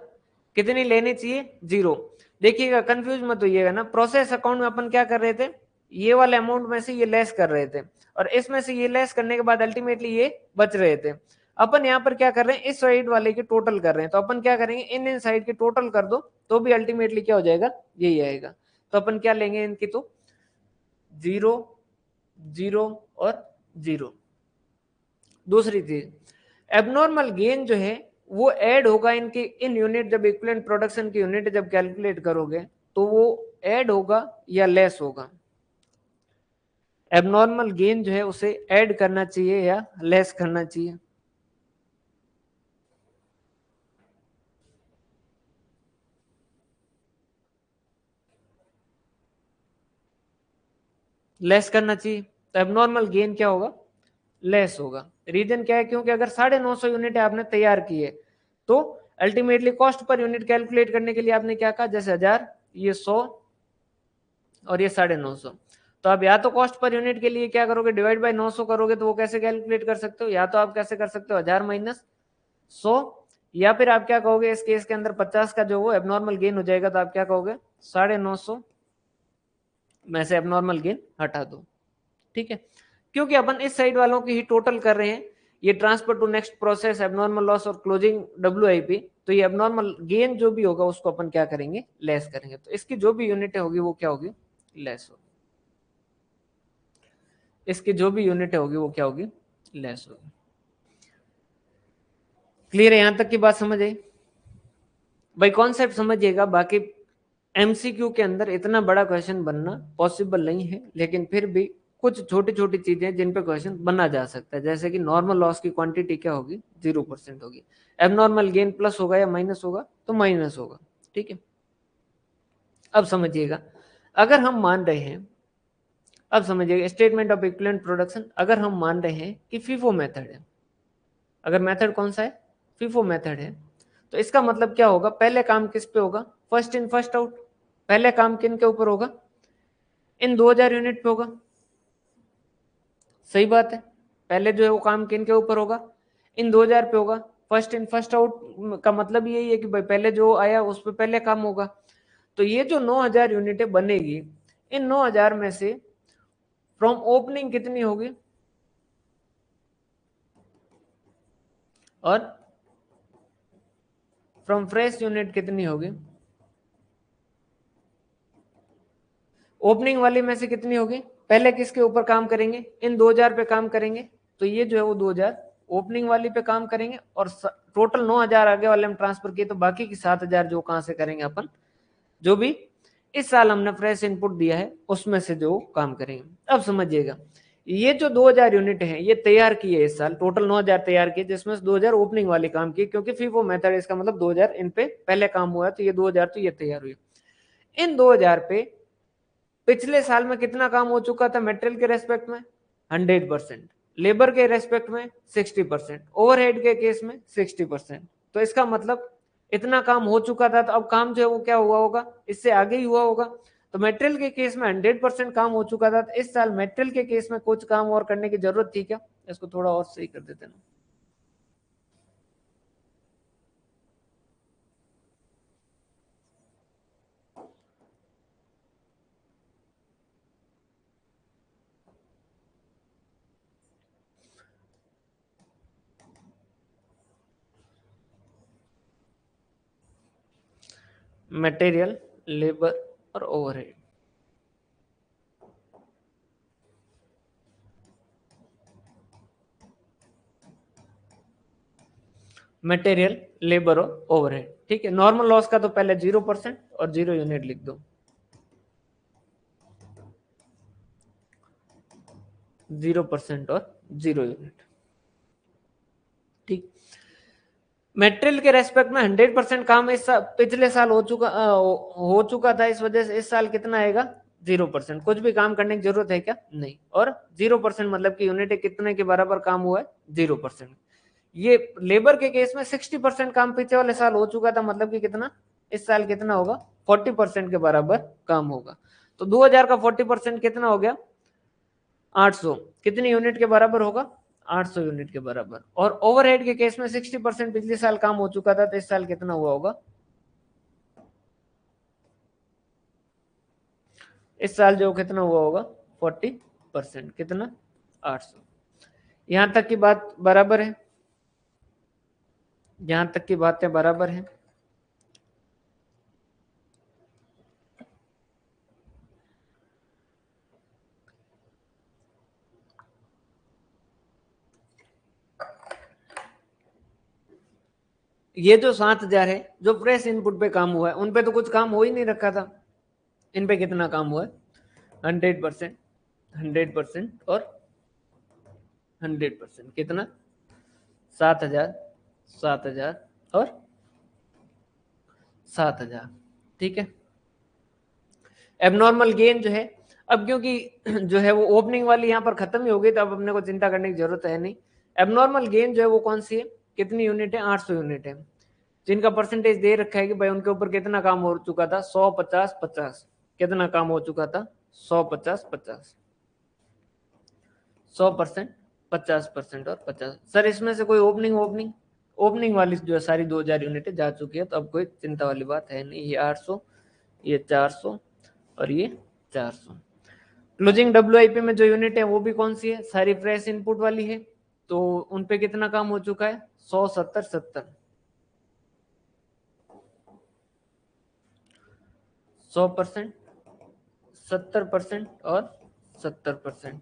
कितनी लेनी चाहिए, 0। देखिएगा, कंफ्यूज मत होइएगा ना, प्रोसेस अकाउंट में अपन क्या कर रहे थे, ये वाले अमाउंट में से ये लेस कर रहे थे, और इसमें से ये लेस करने के बाद अल्टीमेटली ये बच रहे थे। अपन यहाँ पर क्या कर रहे हैं, इस साइड वाले की टोटल कर रहे हैं, तो अपन क्या करेंगे, इन साइड की टोटल कर दो तो भी अल्टीमेटली क्या हो जाएगा, यही आएगा। तो अपन क्या लेंगे इनकी, तो 0, 0 और 0। दूसरी चीज, एबनॉर्मल गेन जो है वो ऐड होगा इनके इन यूनिट, जब इक्विवेलेंट प्रोडक्शन की यूनिट जब कैलकुलेट करोगे तो वो ऐड होगा या लेस होगा। एबनॉर्मल गेन जो है उसे ऐड करना चाहिए या लेस करना चाहिए? लेस करना चाहिए। तो एबनॉर्मल गेन क्या होगा? लेस होगा। रीजन क्या है? क्योंकि अगर 950 यूनिट आपने तैयार की है तो ultimately cost per unit calculate करने के लिए आपने क्या कहा, जैसे 1000, ये 100 और ये 950। तो आप या तो कॉस्ट पर यूनिट के लिए क्या करोगे, डिवाइड बाय 900 करोगे। तो वो कैसे कैलकुलेट कर सकते हो? या तो आप कैसे कर सकते हो, 1000 माइनस 100, या फिर आप क्या कहोगे, इस केस के अंदर 50 का जो वो एबनॉर्मल गेन हो जाएगा, तो आप क्या कहोगे, 950 में से एबनॉर्मल गेन हटा दो। ठीक है, क्योंकि अपन इस साइड वालों की ही टोटल कर रहे हैं, ये transfer to next process, abnormal loss और क्लोजिंग WIP। तो ये एबनॉर्मल गेन जो भी होगा उसको अपन क्या करेंगे, लेस करेंगे। तो इसकी जो भी यूनिट होगी वो क्या होगी, लेस होगी। इसकी जो भी यूनिट होगी वो क्या होगी, लेस होगी। क्लियर है? यहां तक की बात समझ आई भाई? कॉन्सेप्ट समझिएगा। बाकी MCQ के अंदर इतना बड़ा क्वेश्चन बनना पॉसिबल नहीं है, लेकिन फिर भी कुछ छोटी छोटी चीजें जिन पे क्वेश्चन बना जा सकता है, जैसे कि नॉर्मल लॉस की क्वांटिटी क्या होगी, 0% होगी। एबनॉर्मल गेन प्लस होगा या माइनस होगा, तो माइनस होगा। ठीक है, अब समझिएगा। अगर हम मान रहे हैं, अब समझिएगा, स्टेटमेंट ऑफ इक्विवेलेंट प्रोडक्शन, अगर हम मान रहे हैं कि फीफो मेथड है, अगर मेथड कौन सा है, फीफो मेथड है, तो इसका मतलब क्या होगा, पहले काम किस पे होगा, फर्स्ट इन फर्स्ट आउट। पहले काम किन के ऊपर होगा, इन 2000 यूनिट पे होगा। सही बात है, पहले जो है वो काम किन के ऊपर होगा, इन 2000 पे होगा। फर्स्ट इन फर्स्ट आउट का मतलब यही है कि भाई पहले जो आया उस पर पहले काम होगा। तो ये जो 9000 यूनिटें बनेगी, इन 9000 में से फ्रॉम ओपनिंग कितनी होगी और फ्रॉम फ्रेश यूनिट कितनी होगी? ओपनिंग वाली में से कितनी होगी, पहले किसके ऊपर काम करेंगे, इन 2000 पे काम करेंगे। तो ये जो है वो 2000 ओपनिंग वाली पे काम करेंगे, और टोटल 9000 आगे वाले हम ट्रांसफर किए, तो बाकी की 7000 जो कहां से करेंगे अपन, जो भी इस साल हमने फ्रेश इनपुट दिया है उसमें से जो काम करेंगे। अब समझिएगा, ये जो 2000 यूनिट है ये तैयार की है इस साल, टोटल 9000 तैयार किए, जिसमें से 2000 ओपनिंग वाले काम किए, क्योंकि फीफो मेथड इसका मतलब 2000 इन पे पहले काम हुआ है, तो ये 2000 तो ये तैयार हुई। इन 2000 पे पिछले साल में कितना काम हो चुका था मटेरियल के रेस्पेक्ट में, 100%, लेबर के रेस्पेक्ट में 60%, ओवरहेड के केस में 60%। तो इसका मतलब इतना काम हो चुका था, तो अब काम जो है वो क्या हुआ होगा, इससे आगे ही हुआ होगा। तो मटेरियल के केस में 100% काम हो चुका था, तो इस साल मटेरियल के केस में कुछ काम और करने की जरूरत थी क्या? इसको थोड़ा और सही कर देते ना। मटेरियल, लेबर और ओवरहेड। मटेरियल, लेबर और ओवरहेड। ठीक है, नॉर्मल लॉस का तो पहले 0% और 0 यूनिट लिख दो, 0% और 0 यूनिट। ठीक, मेटेरियल के रेस्पेक्ट में 100% काम इस साल, पिछले साल हो चुका था, इस वजह से इस साल कितना आएगा, 0%। कुछ भी काम करने की जरूरत है क्या? नहीं। और 0% मतलब कि यूनिट कितने के बराबर काम हुआ है, 0%। ये लेबर के केस में 60% काम पिछले वाले साल हो चुका था, मतलब कि कितना, इस साल कितना होगा, 40% के बराबर काम होगा। तो 2000 का 40% कितना हो गया, 800। कितनी यूनिट के बराबर होगा, 800 यूनिट के बराबर। और ओवरहेड के केस में 60% पिछले साल काम हो चुका था, तो इस साल कितना हुआ होगा, इस साल जो कितना हुआ होगा, 40%। कितना, 800। यहां तक की बात बराबर है? यहां तक की बातें बराबर है? ये जो 7,000 है जो फ्रेश इनपुट पे काम हुआ है, उन पे तो कुछ काम हो ही नहीं रखा था। इन पे कितना काम हुआ है? 100%, 100% और 100%। कितना? 7,000, 7,000 और 7,000। ठीक है। एबनॉर्मल गेन जो है, अब क्योंकि जो है वो ओपनिंग वाली यहाँ पर खत्म ही हो गई, तो अब अपने को चिंता करने की जरूरत है नहीं। एबनॉर्मल गेन जो है वो कौन सी है? कितनी यूनिट है? 800 यूनिट है। जिनका परसेंटेज दे रखा है कि भाई उनके ऊपर कितना काम हो चुका था? 100, 50, 50। कितना काम हो चुका था? 100, 50, 50। 100%, 50% और 50। सर इसमें से कोई ओपनिंग ओपनिंग ओपनिंग वाली जो है सारी 2,000 यूनिटें जा चुकी है, तो अब कोई चिंता वाली बात है नहीं। ये 800, ये 400 और ये 400। क्लोजिंग WIP में जो यूनिट है वो भी कौन सी है? सारी फ्रेश इनपुट वाली है। तो उन पे कितना काम हो चुका है? 100, 70, 70। 100%, 70% और 70%।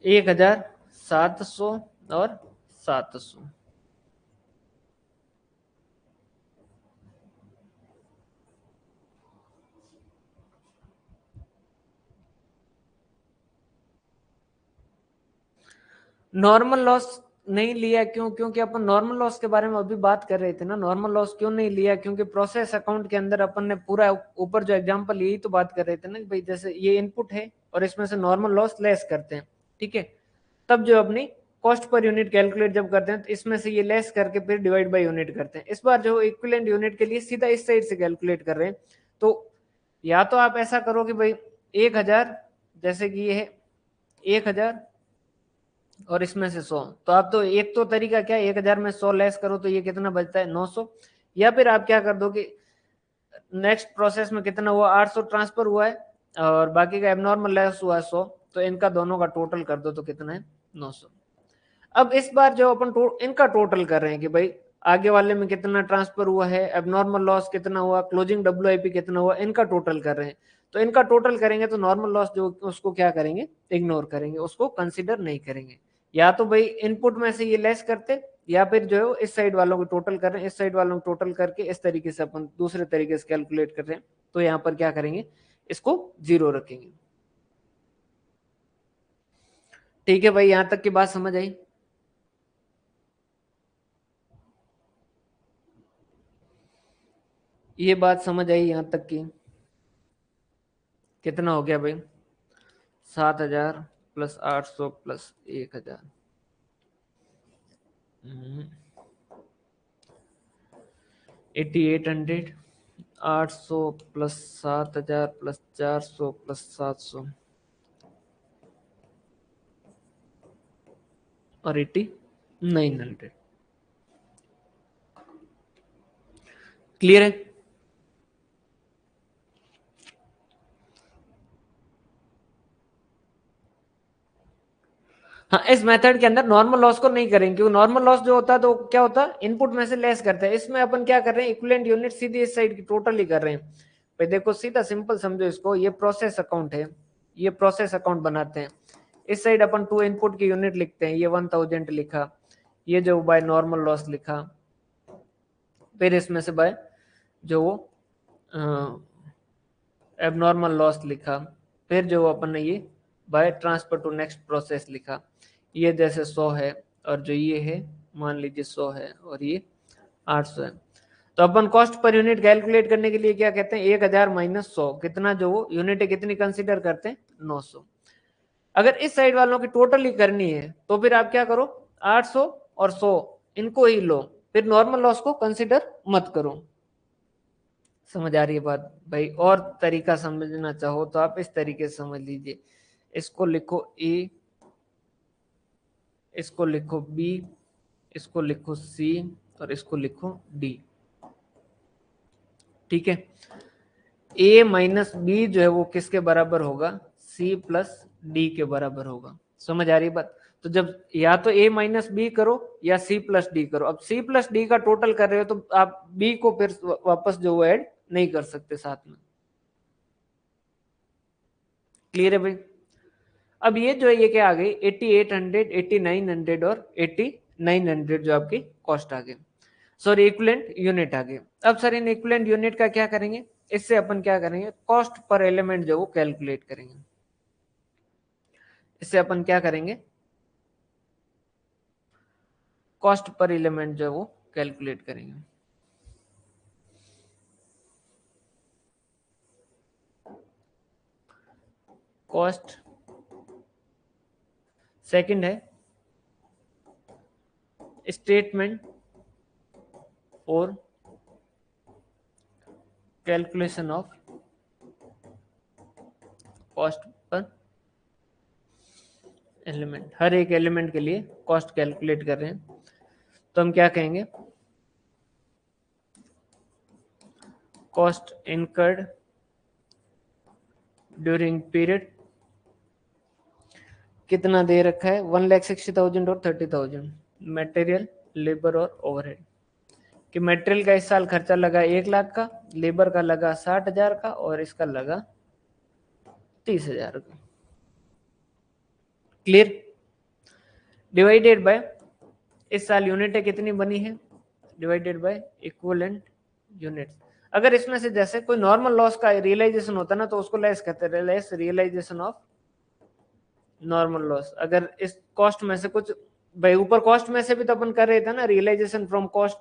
1,700 और 700। नॉर्मल लॉस नहीं लिया क्यों? क्योंकि अपन नॉर्मल लॉस के बारे में अभी बात कर रहे थे ना। नॉर्मल लॉस क्यों नहीं लिया? क्योंकि प्रोसेस अकाउंट के अंदर अपन ने पूरा ऊपर जो एग्जांपल यही तो बात कर रहे थे ना कि भाई जैसे ये इनपुट है और इसमें से नॉर्मल लॉस लेस करते हैं। ठीक है। तब जो अपनी कॉस्ट पर यूनिट कैलकुलेट जब करते हैं तो इसमें से ये लेस करके फिर डिवाइड बाय यूनिट करते हैं। इस बार जो इक्विवेलेंट यूनिट के लिए सीधा इस साइड से कैलकुलेट कर रहे हैं। तो या तो आप ऐसा करो कि भाई 1,000, जैसे कि ये है 1,000 और इसमें से 100, तो आप तो एक तो तरीका क्या है, 1,000 में 100 लेस करो तो ये कितना बचता है? 900। या फिर आप क्या कर दो कि नेक्स्ट प्रोसेस में कितना हुआ? 800 ट्रांसफर हुआ है और बाकी का एबनॉर्मल लेस हुआ है 100, तो इनका दोनों का टोटल कर दो तो कितना है? 900। अब इस बार जो अपन इनका टोटल कर रहे हैं कि भाई आगे वाले में कितना ट्रांसफर हुआ है, एबनॉर्मल लॉस कितना हुआ, क्लोजिंग WIP कितना हुआ, इनका टोटल कर रहे हैं। तो इनका टोटल करेंगे तो नॉर्मल लॉस जो उसको क्या करेंगे? इग्नोर करेंगे, उसको कंसिडर नहीं करेंगे। या तो भाई इनपुट में से ये लेस करते, या फिर जो है इस साइड वालों को टोटल कर रहे हैं, इस साइड वालों को टोटल करके इस तरीके से अपन दूसरे तरीके से कैलकुलेट कर रहे हैं, तो यहाँ पर क्या करेंगे? इसको 0 रखेंगे। ठीक है भाई, यहां तक की बात समझ आई? ये बात समझ आई यहां तक की? कितना हो गया भाई? 7,000 plus 800 plus 1,000, 8,800। 800 plus 7,000 plus 400 plus 700 और 8,900। क्लियर है? हाँ, इस मेथड के अंदर नॉर्मल लॉस को नहीं करेंगे, क्योंकि नॉर्मल लॉस जो होता है तो क्या होता है? इनपुट में से लेस करते हैं। इसमें अपन क्या कर रहे हैं? इक्विवेलेंट यूनिट सीधी इस साइड की टोटल ही कर रहे हैं। भाई देखो सीधा सिंपल समझो इसको, ये प्रोसेस अकाउंट है, ये प्रोसेस अकाउंट बनाते हैं। इस साइड अपन 2 इनपुट की यूनिट लिखते हैं, ये 1000 लिखा, ये जो बाय नॉर्मल लॉस लिखा, फिर इसमें से बाय जो वो एबनॉर्मल लॉस लिखा, फिर जो अपन ने ये by transfer to next process लिखा। ये जैसे 100 है और जो ये है मान लीजिए 100 है और ये 800 है। तो अपन कॉस्ट पर यूनिट कैलकुलेट करने के लिए क्या कहते हैं? 1,000 माइनस 100, कितना जो वो यूनिट कितनी कंसीडर करते हैं? 900। अगर इस साइड वालों की टोटल ही करनी है तो फिर आप क्या करो? 800 और 100 इनको ही लो, फिर नॉर्मल लॉस को कंसीडर मत करो। समझ आ रही है बात भाई? और तरीका समझना चाहो तो आप इस तरीके से समझ लीजिए। इसको लिखो ए, इसको लिखो बी, इसको लिखो सी और इसको लिखो डी। ठीक है। ए माइनस बी जो है वो किसके बराबर होगा? सी प्लस डी के बराबर होगा। समझ आ रही बात? तो जब या तो ए माइनस बी करो या सी प्लस डी करो। अब सी प्लस डी का टोटल कर रहे हो तो आप बी को फिर वापस जो वो ऐड नहीं कर सकते साथ में। क्लियर है भाई? अब ये जो है ये क्या आ गई? 8,800, 8,900 और 900 जो आपकी कॉस्ट आ गई, सॉरी इक्विवेलेंट यूनिट आ गई। अब सर इन इक्विवेलेंट यूनिट का क्या करेंगे, इससे अपन क्या करेंगे, कॉस्ट पर एलिमेंट जो वो कैलकुलेट करेंगे। इससे अपन क्या करेंगे, कॉस्ट पर एलिमेंट जो वो कैलकुलेट करेंगे। कॉस्ट सेकंड है स्टेटमेंट और calculation of cost per element, हर एक एलिमेंट के लिए कॉस्ट कैलकुलेट कर रहे हैं, तो हम क्या कहेंगे, कॉस्ट इनकर्ड ड्यूरिंग पीरियड, कितना दे रखा है 1,60,000 और 30,000, मटेरियल लेबर और ओवरहेड, कि मटेरियल का इस साल खर्चा लगा 1 लाख का, लेबर का लगा 60,000 का और इसका लगा 30,000 का। क्लियर। डिवाइडेड बाय इस साल यूनिटें कितनी बनी है, डिवाइडेड बाय इक्विवेलेंट यूनिट्स। अगर इसमें से जैसे कोई नॉर्मल लॉस का रियलाइजेशन होता ना तो उसको लेस कहते हैं, less realisation of normal loss. अगर इस कॉस्ट में से कुछ, भाई ऊपर कॉस्ट में से भी तो अपन कर रहे थे ना, realisation from cost,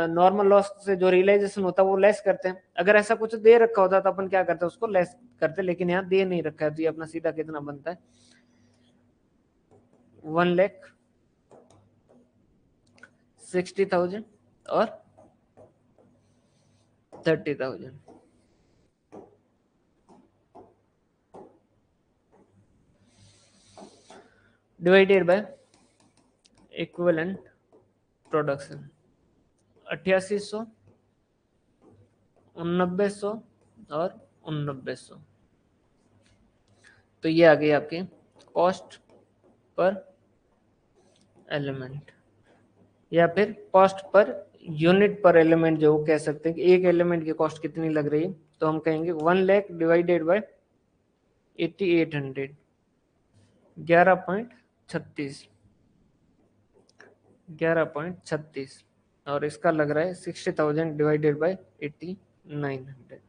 normal loss से जो रियलाइजेशन होता है वो लेस करते हैं। अगर ऐसा कुछ दे रखा होता तो अपन क्या करते, उसको लेस करते, लेकिन यहाँ दे नहीं रखा है तो ये अपना सीधा कितना बनता है 1,60,000 और 30,000। डिवाइडेड बाय इक्विवेलेंट प्रोडक्शन 8800, 8900 और 8900। तो ये आ गई आपकी कॉस्ट पर एलिमेंट, या फिर कॉस्ट पर यूनिट पर एलिमेंट जो कह सकते हैं कि एक एलिमेंट की कॉस्ट कितनी लग रही है, तो हम कहेंगे 1 लाख डिवाइडेड बाय 8800, 11.36, 11.36, और इसका लग रहा है 60,000 डिवाइडेड बाय 8900,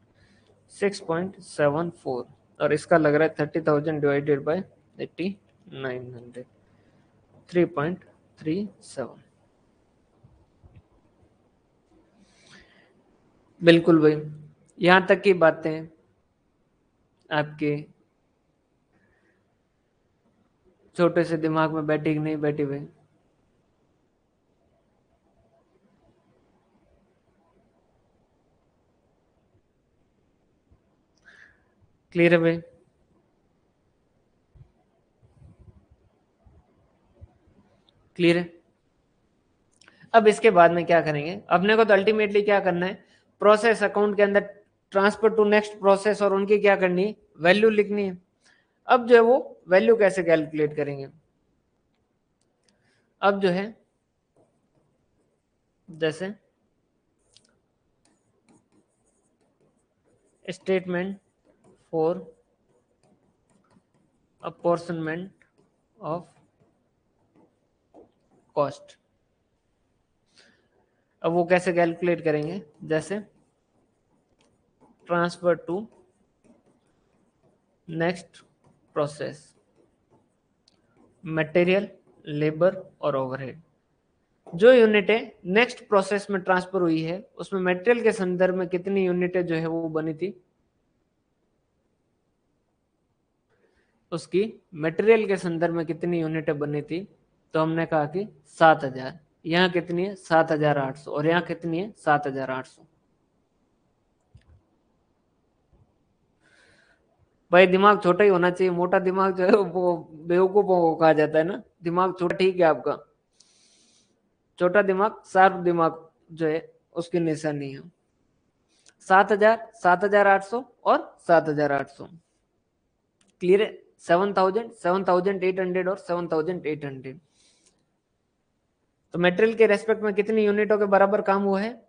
6.74, और इसका लग रहा है 30,000 डिवाइडेड बाय 8900, 3.37। बिल्कुल भाई, यहाँ तक की बातें आपके छोटे से दिमाग में बैठी कि नहीं बैठी भाई? क्लियर है भाई? क्लियर है। अब इसके बाद में क्या करेंगे, अपने को तो अल्टीमेटली क्या करना है, प्रोसेस अकाउंट के अंदर ट्रांसफर टू नेक्स्ट प्रोसेस और उनकी क्या करनी है, वैल्यू लिखनी है। अब जो है वो वैल्यू कैसे कैलकुलेट करेंगे, अब जो है जैसे statement for apportionment of cost, अब वो कैसे कैलकुलेट करेंगे, जैसे transfer to next process, material, labour और ओवरहेड। जो यूनिटें नेक्स्ट प्रोसेस में ट्रांसफर हुई है उसमें मटेरियल के संदर्भ में कितनी यूनिटें जो है वो बनी थी, उसकी मटेरियल के संदर्भ में कितनी यूनिटें बनी थी, तो हमने कहा कि 7,000। यहाँ कितनी है 7,800 और यहाँ कितनी है 7,800। भाई दिमाग छोटा ही होना चाहिए, मोटा दिमाग जो है वो बेवकूफों को कहा जाता है ना। दिमाग छोटा ठीक है आपका, छोटा दिमाग शार्प दिमाग जो है उसकी निशानी है। 7,000, 7,800 और 7,800। क्लियर है। 7,000, 7,800 और 7,800। तो मटेरियल के रेस्पेक्ट में कितनी यूनिटों के बराबर काम हुआ है,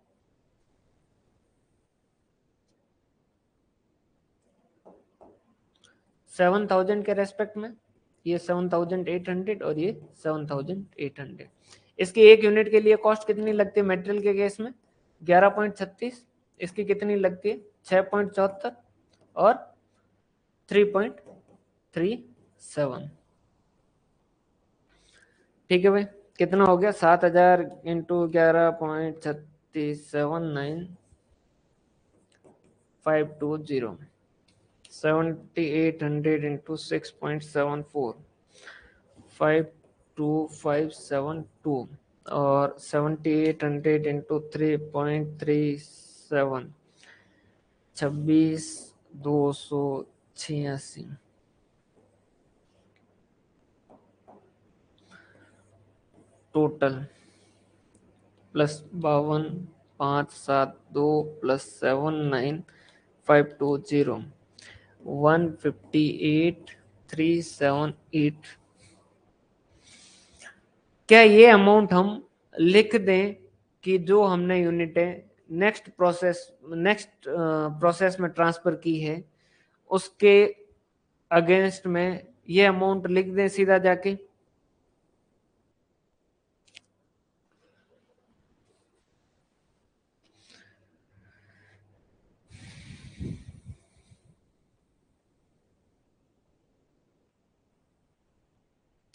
7,000 के रेस्पेक्ट में, ये 7,800 और ये 7,800। इसकी एक यूनिट के लिए कॉस्ट कितनी लगती है मेटेरियल के केस में? 11.36। इसकी कितनी लगती है? 6.74 और 3.37। ठीक है भाई, कितना हो गया? 7,000 इंटू 11.36, 79520। 7,800 इंटू 6.74, 52572 और 7,800 इंटू 3.37, 26,286। Total plus 52,572 plus 79520, 158,378। क्या ये अमाउंट हम लिख दें कि जो हमने यूनिटें नेक्स्ट प्रोसेस में ट्रांसफर की है उसके अगेंस्ट में ये अमाउंट लिख दें सीधा जाके?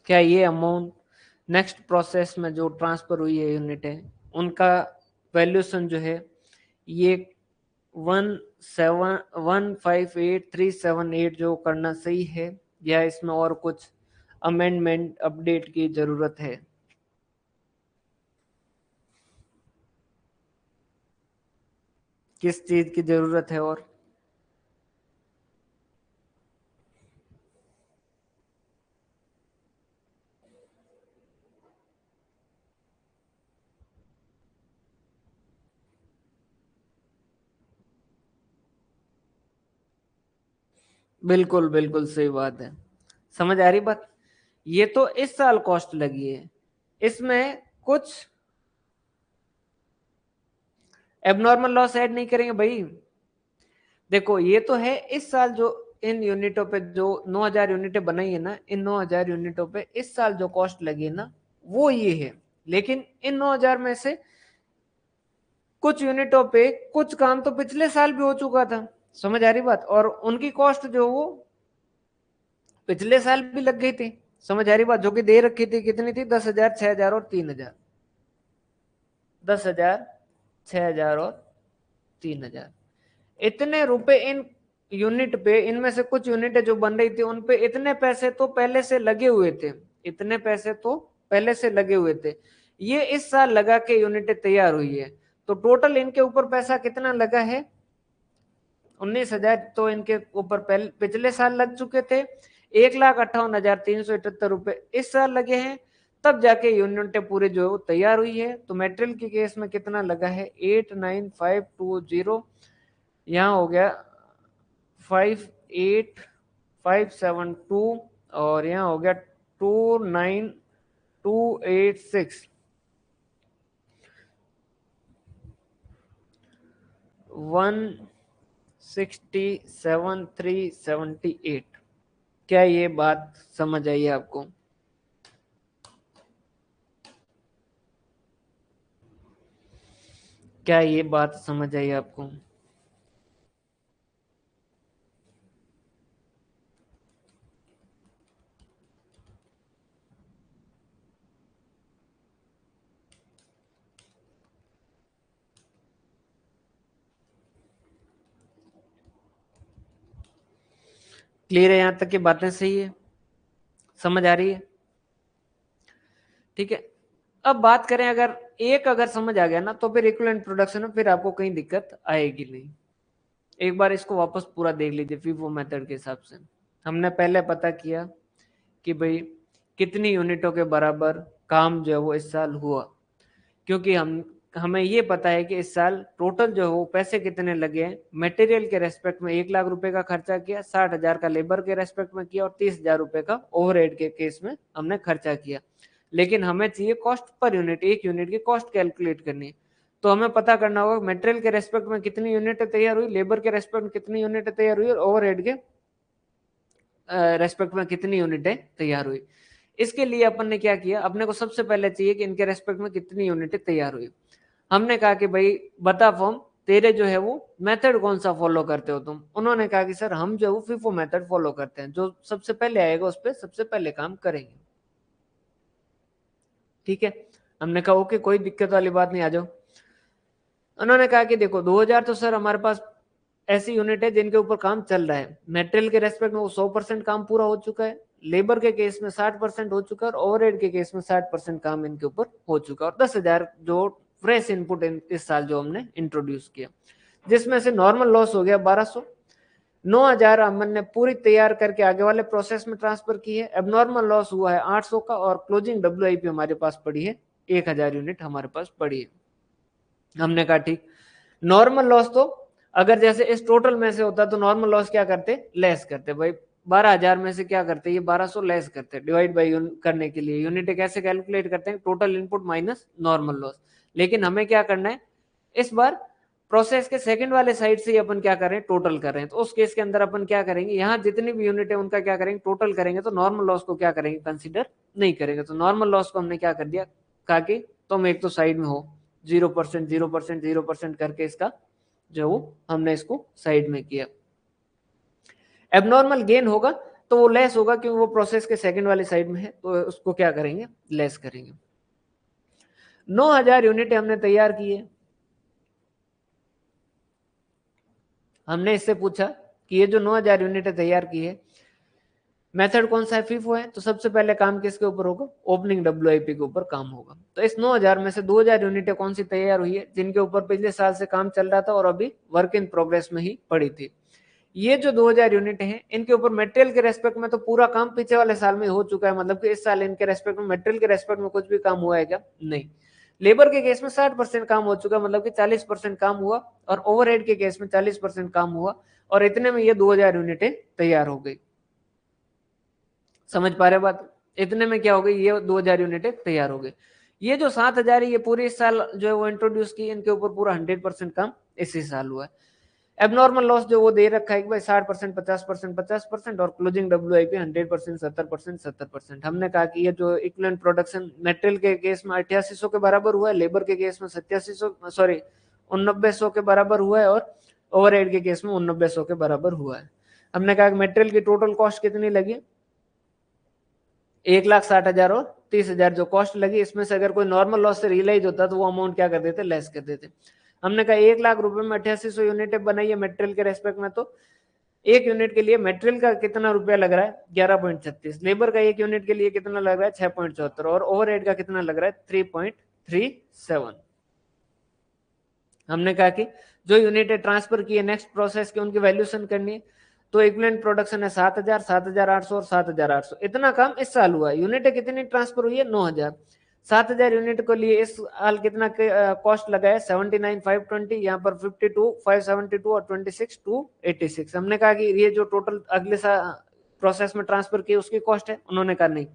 क्या ये अमाउंट नेक्स्ट प्रोसेस में जो ट्रांसफर हुई है यूनिट है उनका वैल्यूएशन जो है ये 1,58378 जो करना सही है, या इसमें और कुछ अमेंडमेंट अपडेट की जरूरत है? किस चीज की जरूरत है? और बिल्कुल बिल्कुल सही बात है। समझ आ रही बात? ये तो इस साल कॉस्ट लगी है, इसमें कुछ एबनॉर्मल लॉस ऐड नहीं करेंगे भाई। देखो ये तो है इस साल जो इन यूनिटों पे जो 9,000 यूनिटें बनाई है ना, इन 9,000 यूनिटों पे इस साल जो कॉस्ट लगी है ना वो ये है। लेकिन इन 9,000 में से कुछ यूनिटों पे कुछ काम तो पिछले साल भी हो चुका था। समझ आ रही बात? और उनकी कॉस्ट जो वो पिछले साल भी लग गई थी। समझ आ रही बात? जो कि दे रखी थी कितनी थी? 10,000, 6,000 और 3,000। 10,000, 6,000 और 3,000। इतने रुपए इन यूनिट पे, इनमें से कुछ यूनिट जो बन रही थी उन पे इतने पैसे तो पहले से लगे हुए थे। इतने पैसे तो पहले से लगे हुए थे। ये इस साल लगा के यूनिटें तैयार हुई है। तो टोटल इनके ऊपर पैसा कितना लगा है? 19,000 तो इनके ऊपर पहले पिछले साल लग चुके थे। 1,58,378 रुपए इस साल लगे हैं, तब जाके यूनिटें पूरे जो तैयार हुई है। तो मेटेरियल के केस में कितना लगा है? 89520। यहाँ हो गया 58,572 और यहाँ हो गया 29,286। 167,378। क्या ये बात समझ आई आपको? क्या ये बात समझ आई आपको? क्लियर है? यहां तक की बातें सही है? समझ आ रही है? ठीक है। अब बात करें, अगर समझ आ गया ना तो फिर इक्विवेलेंट प्रोडक्शन में फिर आपको कहीं दिक्कत आएगी नहीं। एक बार इसको वापस पूरा देख लीजिए फीफो मेथड के हिसाब से। हमने पहले पता किया कि भाई कितनी यूनिटों के बराबर काम जो है वो इस साल हुआ, क्योंकि हमें ये पता है कि इस साल टोटल जो है वो पैसे कितने लगे हैं। मटेरियल के रेस्पेक्ट में 1,00,000 रुपए का खर्चा किया, 60,000 का लेबर के रेस्पेक्ट में किया और 30,000 रुपए का ओवरहेड के केस में हमने खर्चा किया। लेकिन हमें चाहिए कॉस्ट पर यूनिट, एक यूनिट की कॉस्ट कैलकुलेट करनी है। तो हमें पता करना होगा मटेरियल के रेस्पेक्ट में कितनी यूनिट तैयार हुई, लेबर के रेस्पेक्ट में कितनी यूनिट तैयार हुई और ओवरहेड के रेस्पेक्ट में कितनी यूनिटें तैयार हुई। इसके लिए अपन ने क्या किया, अपने को सबसे पहले चाहिए कि इनके रेस्पेक्ट में कितनी यूनिटें तैयार हुई। हमने कहा कि भाई बता फॉर्म तेरे जो है वो मेथड कौन सा फॉलो करते हो तुम। उन्होंने कहा कि सर हम जो है वो फीफो मेथड फॉलो करते हैं, जो सबसे पहले आएगा उस पर सबसे पहले काम करेंगे। ठीक है, हमने कहा ओके कोई दिक्कत वाली बात नहीं, आ जाओ। उन्होंने कहा कि देखो 2000 तो सर हमारे पास ऐसी यूनिट है जिनके ऊपर काम चल रहा है, मटेरियल के रेस्पेक्ट में वो 100% काम पूरा हो चुका है, लेबर के केस में 60% हो चुका है, और ओवरहेड के केस में 60% काम इनके ऊपर हो चुका है। और 10,000 जो फ्रेश इनपुट इस साल जो हमने इंट्रोड्यूस किया, जिसमें से नॉर्मल लॉस हो गया 1200, 9,000 हमने पूरी तैयार करके आगे वाले प्रोसेस में ट्रांसफर की है। अब नॉर्मल लॉस हुआ है 800 का, और क्लोजिंग WIP हमारे पास पड़ी है 1000 यूनिट हमारे पास पड़ी है। हमने कहा ठीक, नॉर्मल लॉस तो अगर जैसे इस टोटल में से होता तो नॉर्मल लॉस क्या करते, लेस करते। भाई 12,000 में से क्या करते, ये 1200 लेस करते, डिवाइड बाई करने के लिए यूनिट कैसे कैलकुलेट करते हैं, total input minus normal loss. लेकिन हमें क्या करना है, इस बार प्रोसेस के सेकंड वाले साइड से अपन क्या कर रहे हैं, टोटल कर रहे हैं। तो उस केस के अंदर अपन क्या करेंगे, यहाँ जितनी भी यूनिट है उनका क्या करेंगे, टोटल करेंगे। तो नॉर्मल लॉस को क्या करेंगे, कंसिडर नहीं करेंगे। तो नॉर्मल लॉस को हमने क्या कर दिया, कहा कि तुम एक तो साइड में हो, 0% 0% 0% करके इसका जो वो हमने इसको साइड में किया। एबनॉर्मल गेन होगा तो वो लेस होगा क्योंकि वो प्रोसेस के सेकंड वाली साइड में है, तो उसको क्या करेंगे, लेस करेंगे। 9,000 यूनिट हमने तैयार की है। हमने इससे पूछा कि ये जो 9,000 यूनिट तैयार की है, मेथड कौन सा है, फीफो है, तो सबसे पहले काम किसके ऊपर होगा, ओपनिंग WIP के ऊपर काम होगा। तो इस 9,000 में से 2,000 यूनिटें कौन सी तैयार हुई है, जिनके ऊपर पिछले साल से काम चल रहा था और अभी वर्क इन प्रोग्रेस में ही पड़ी थी। ये जो 2,000 यूनिट हैं, इनके ऊपर मटेरियल के रेस्पेक्ट में तो पूरा काम पिछले वाले साल में हो चुका है, मतलब कि इस साल इनके रेस्पेक्ट में मटेरियल के रेस्पेक्ट में कुछ भी काम हुआ है क्या, नहीं। लेबर के केस में 60% काम हो चुका है, मतलब कि 40% काम हुआ, और ओवरहेड के केस में 40% काम हुआ, और इतने में ये 2,000 यूनिटें तैयार हो गई। समझ पा रहे बात, इतने में क्या हो गई, ये 2,000 यूनिटें तैयार हो गई। ये जो 7,000 है ये पूरे इस साल जो है वो इंट्रोड्यूस की, इनके ऊपर पूरा 100% काम इसी साल हुआ है। एबनॉर्मल लॉस जो वो दे रखा है कि भाई 60%, 50%, 50%, और क्लोजिंग WIP 100%, 70%, 70%। हमने कहा कि ये जो इक्विवेलेंट प्रोडक्शन मटेरियल के केस में 8800 के बराबर हुआ है, लेबर के केस में 8700 सॉरी 8900 के बराबर हुआ है, और ओवरहेड के केस में 8900 के बराबर हुआ है। हमने कहा कि मटेरियल की टोटल कॉस्ट कितनी लगी, 1,60,000 और 30,000 जो कॉस्ट लगी, इसमें से अगर कोई नॉर्मल लॉस से रियलाइज होता तो वो अमाउंट क्या कर देते, लेस कर देते। हमने कहा 1,00,000 रुपए में 8800 यूनिटें बनाई है मटेरियल के रेस्पेक्ट में, तो एक यूनिट के लिए मटेरियल का कितना रुपया लग रहा है, 11.36, लेबर का एक यूनिट के लिए कितना लग रहा है, 6.74, और ओवरहेड का कितना लग रहा है, 3.37। हमने कहा कि जो यूनिट ट्रांसफर की है नेक्स्ट प्रोसेस की, उनकी वैल्यूएशन करनी है। तो इक्विवेलेंट प्रोडक्शन है 7,000, 7,800 और 7,800, इतना काम इस साल हुआ है। यूनिट कितनी ट्रांसफर हुई है, 9,000। 7,000 यूनिट को लिए इस साल कितना कॉस्ट लगा है, 79,520, यहाँ पर 52,572 और 26,286। हमने कहा कि ये जो टोटल अगले साल प्रोसेस में ट्रांसफर की उसकी कॉस्ट है, उन्होंने कहा नहीं,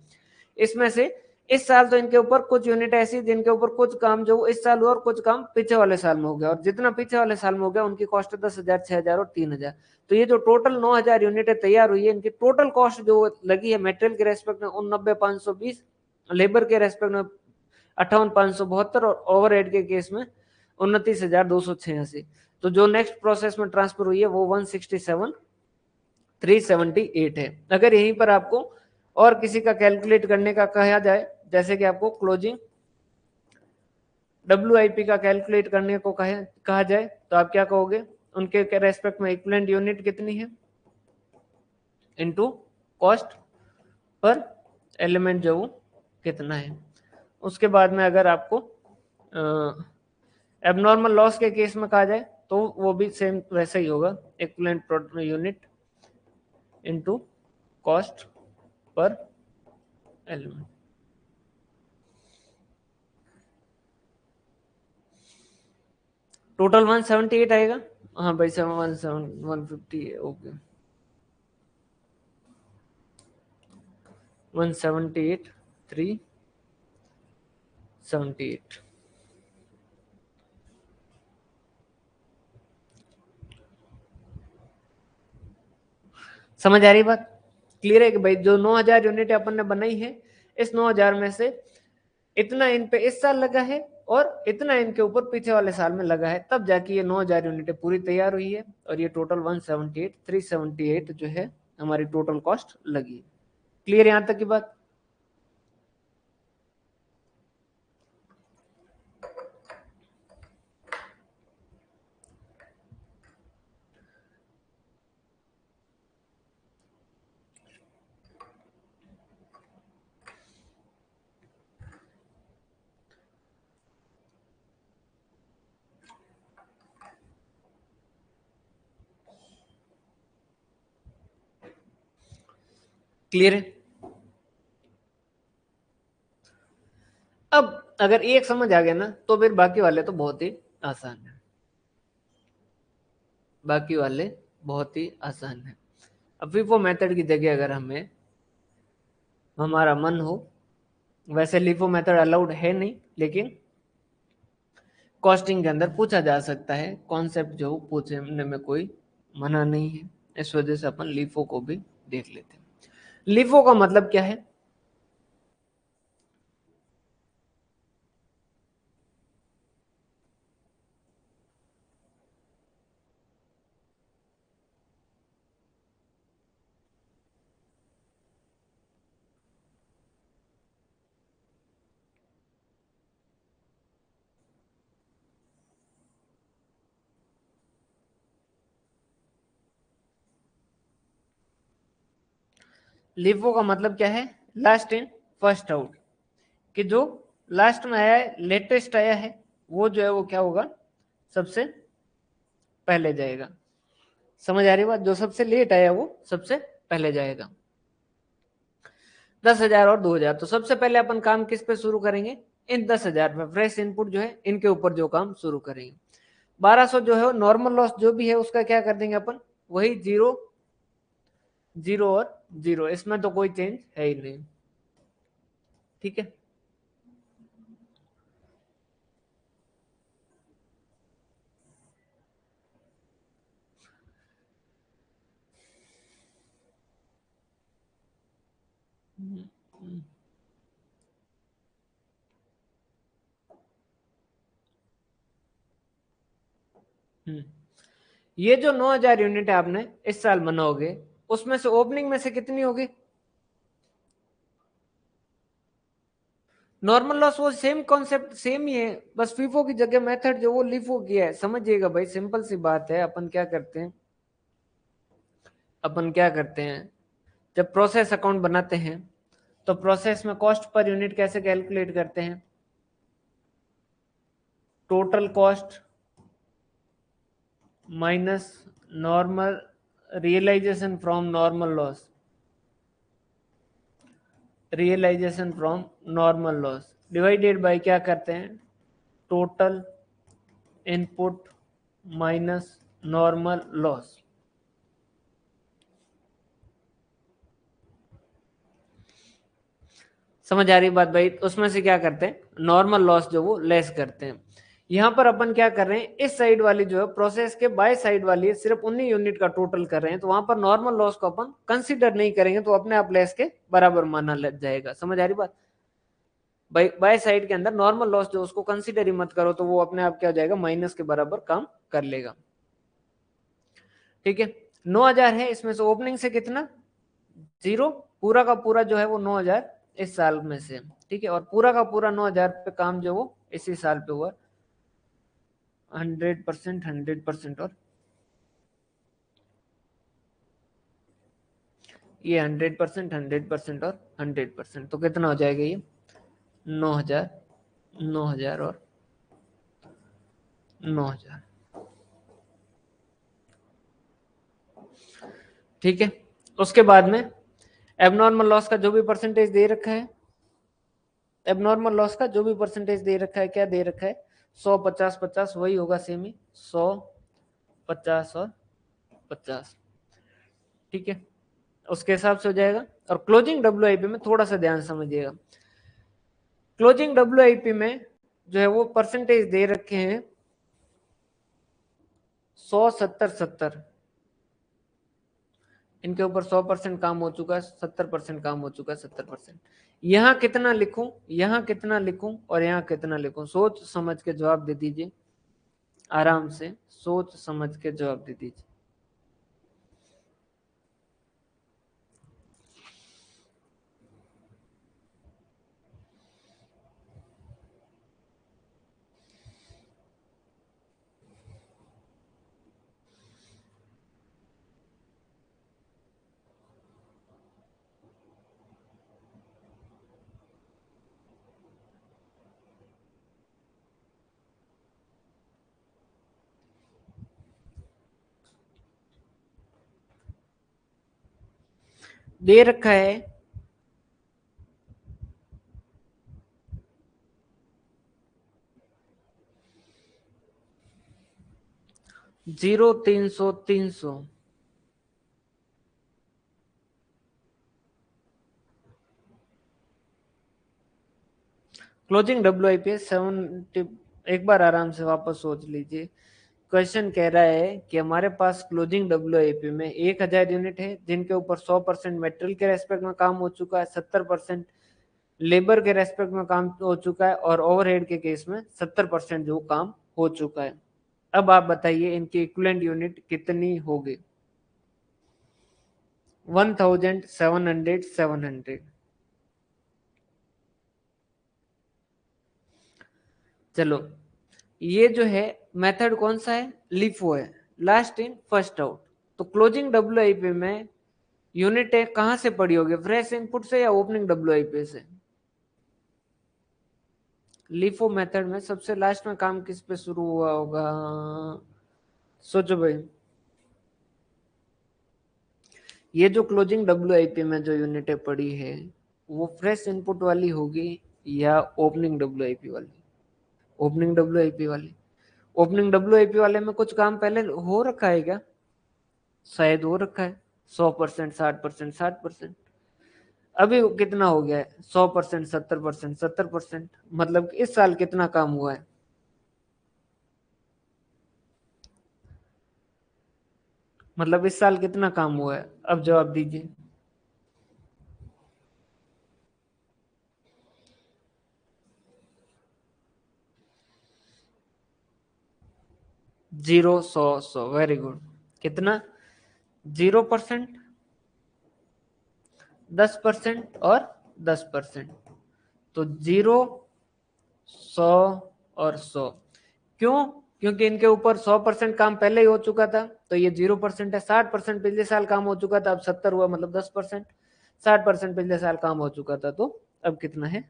इसमें से इस साल तो इनके ऊपर कुछ यूनिट ऐसी जिनके ऊपर कुछ काम जो इस साल हुआ और कुछ काम पीछे वाले साल में हो गया, और जितना पीछे वाले साल में हो गया उनकी कॉस्ट है 10,000, 6,000 और 3,000। तो ये जो टोटल 9,000 यूनिटें तैयार हुई है, इनकी टोटल कॉस्ट जो लगी है मटेरियल के रेस्पेक्ट में 89,520, लेबर के रेस्पेक्ट में 58,572, और ओवरहेड के केस में 29,286। तो जो नेक्स्ट प्रोसेस में ट्रांसफर हुई है वो 167,378 है। अगर यहीं पर आपको और किसी का कैलकुलेट करने का कहा जाए, जैसे कि आपको क्लोजिंग WIP का कैलकुलेट करने को कहा जाए, तो आप क्या कहोगे, उनके रेस्पेक्ट में इक्विवेलेंट यूनिट कितनी है इनटू कॉस्ट पर एलिमेंट जो वो कितना है। उसके बाद में अगर आपको एबनॉर्मल लॉस के केस में कहा जाए तो वो भी सेम वैसे ही होगा, equivalent unit into cost per element. Total 178 आएगा, हाँ भाई 150 है, ओके 178 378। समझ आ रही बात, क्लियर है कि भाई जो 9,000 यूनिट अपन ने बनाई है, इस 9000 में से इतना इन पे इस साल लगा है और इतना इनके ऊपर पीछे वाले साल में लगा है, तब जाके ये 9000 यूनिटें पूरी तैयार हुई है और ये टोटल 378 जो है हमारी टोटल कॉस्ट लगी। क्लियर यहां तक की बात? क्लियर है? अब अगर एक समझ आ गया ना तो फिर बाकी वाले तो बहुत ही आसान है, बाकी वाले बहुत ही आसान है। अब FIFO मेथड की जगह अगर हमें हमारा मन हो, वैसे LIFO मेथड अलाउड है नहीं, लेकिन कॉस्टिंग के अंदर पूछा जा सकता है, कॉन्सेप्ट जो पूछने में कोई मना नहीं है, इस वजह से अपन LIFO को भी देख लेते हैं। LIFO का मतलब क्या है? LIFO का मतलब क्या है? लास्ट इन फर्स्ट आउट, कि जो लास्ट में आया है, लेटेस्ट आया है, वो जो है वो क्या होगा, सबसे पहले जाएगा। समझ आ रही बात? जो सबसे लेट आया वो सबसे पहले जाएगा। 10,000 और 2,000, तो सबसे पहले अपन काम किस पे शुरू करेंगे? इन 10,000 पे फ्रेश इनपुट जो है इनके ऊपर जो काम शुरू करेंगे। 1200 जो है नॉर्मल लॉस जो भी है उसका क्या कर देंगे अपन, वही 0 0 और 0, इसमें तो कोई चेंज है ही नहीं। ठीक है, ये जो 9,000 यूनिट आपने इस साल बनाओगे, उसमें से ओपनिंग में से कितनी होगी? नॉर्मल लॉस वो सेम कॉन्सेप्ट सेम ही है, बस FIFO की जगह मेथड जो वो LIFO की है। समझिएगा भाई, सिंपल सी बात है। अपन क्या करते हैं, जब प्रोसेस अकाउंट बनाते हैं तो प्रोसेस में कॉस्ट पर यूनिट कैसे कैलकुलेट करते हैं? Total cost minus normal realisation from normal loss, realisation from normal loss divided by क्या करते हैं, total input minus normal loss. समझ आ रही बात भाई? उसमें से क्या करते हैं, नॉर्मल लॉस जो वो लेस करते हैं। यहां पर अपन क्या कर रहे हैं, इस साइड वाली जो है प्रोसेस के बाय साइड वाली है, सिर्फ 19 यूनिट का टोटल कर रहे हैं, तो वहां पर नॉर्मल लॉस को अपन कंसीडर नहीं करेंगे, तो अपने आप लेस के बराबर माना लग जाएगा। समझ आ रही बात? बाय साइड के अंदर नॉर्मल लॉस जो उसको कंसीडर ही मत करो, तो वो अपने आप क्या हो जाएगा, माइनस के बराबर काम कर लेगा। ठीक है, 9,000 है, इसमें से ओपनिंग से कितना, 0, पूरा का पूरा जो है वो 9,000 इस साल में से। ठीक है, और पूरा का पूरा 9,000 पे काम जो वो इसी साल पे हुआ 100%, 100% और ये 100%, 100% और 100%, तो कितना हो जाएगा ये, 9,000, 9,000 और 9,000। ठीक है, उसके बाद में एबनॉर्मल लॉस का जो भी परसेंटेज दे रखा है, एबनॉर्मल लॉस का जो भी परसेंटेज दे रखा है, क्या दे रखा है, 100, 50, 50, वही होगा सेम ही, 100, 50 और 50। ठीक है, उसके हिसाब से हो जाएगा। और क्लोजिंग WIP में थोड़ा सा ध्यान समझिएगा, क्लोजिंग WIP में जो है वो परसेंटेज दे रखे हैं 100, 70, 70। इनके ऊपर 100% काम हो चुका है, 70% काम हो चुका है, 70%। यहाँ कितना लिखूं, यहाँ कितना लिखूं और यहाँ कितना लिखूं? सोच समझ के जवाब दे दीजिए, आराम से सोच समझ के जवाब दे दीजिए। दे रखा है 0, 300, 300। Closing WIP 70। एक बार आराम से वापस सोच लीजिए। क्वेश्चन कह रहा है कि हमारे पास क्लोजिंग WIP में 1000 यूनिट है, जिनके ऊपर 100% मेटेरियल के रेस्पेक्ट में काम हो चुका है, 70% लेबर के रेस्पेक्ट में काम हो चुका है, और ओवरहेड के केस में 70% जो काम हो चुका है। अब आप बताइए इनकी इक्विवेलेंट यूनिट कितनी होगी? 1700, 700। चलो, ये जो है मेथड कौन सा है? लिफो है, लास्ट इन फर्स्ट आउट। तो क्लोजिंग WIP में यूनिट कहां से पड़ी होगी? फ्रेश इनपुट से या ओपनिंग WIP से? लिफो मेथड में सबसे लास्ट में काम किस पे शुरू हुआ होगा? सोचो भाई। ये जो क्लोजिंग WIP में जो यूनिटें पड़ी है, वो फ्रेश इनपुट वाली होगी या ओपनिंग WIP वाली? ओपनिंग WIP वाली। ओपनिंग WIP वाले में कुछ काम पहले हो रखा है क्या? शायद हो रखा है। 100%, 60%, 60%। अभी कितना हो गया है? 100%, 70%, 70%। मतलब इस साल कितना काम हुआ है? मतलब इस साल कितना काम हुआ है? अब जवाब दीजिए। 0, 100, 100। Very good. कितना? 0%, 10% और 10%। तो 0, 100 और 100। क्यों? क्योंकि इनके ऊपर 100% काम पहले ही हो चुका था, तो ये 0% है। 60% पिछले साल काम हो चुका था, अब 70 हुआ, मतलब 10%। 60% पिछले साल काम हो चुका था, तो अब कितना है?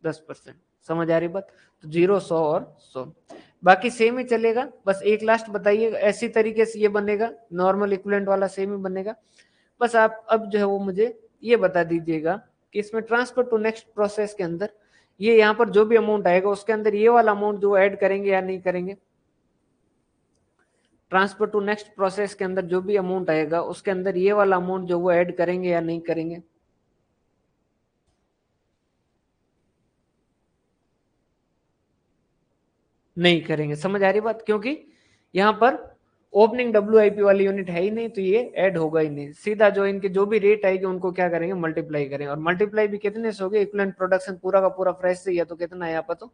10%। समझ आ रही बात? तो 0, 100 और 100 बाकी सेम ही चलेगा। बस एक लास्ट बताइए, ऐसी तरीके से ये बनेगा, नॉर्मल इक्विवेलेंट वाला सेम ही बनेगा। बस आप अब जो है वो मुझे ये बता दीजिएगा कि इसमें ट्रांसफर टू नेक्स्ट प्रोसेस के अंदर ये यहाँ पर जो भी अमाउंट आएगा उसके अंदर ये वाला अमाउंट जो ऐड करेंगे या नहीं करेंगे? ट्रांसफर टू नेक्स्ट प्रोसेस के अंदर जो भी अमाउंट आएगा उसके अंदर ये वाला अमाउंट जो वो ऐड करेंगे या नहीं करेंगे? नहीं करेंगे। समझ आ रही बात? क्योंकि यहाँ पर ओपनिंग WIP वाली यूनिट है ही नहीं, तो ये ऐड होगा ही नहीं। सीधा जो इनके जो भी रेट आएगी उनको क्या करेंगे? मल्टीप्लाई करेंगे। और मल्टीप्लाई भी कितने से होगी? इक्विवेलेंट प्रोडक्शन पूरा का पूरा फ्रेश से ही है, तो कितना है यहाँ पर? तो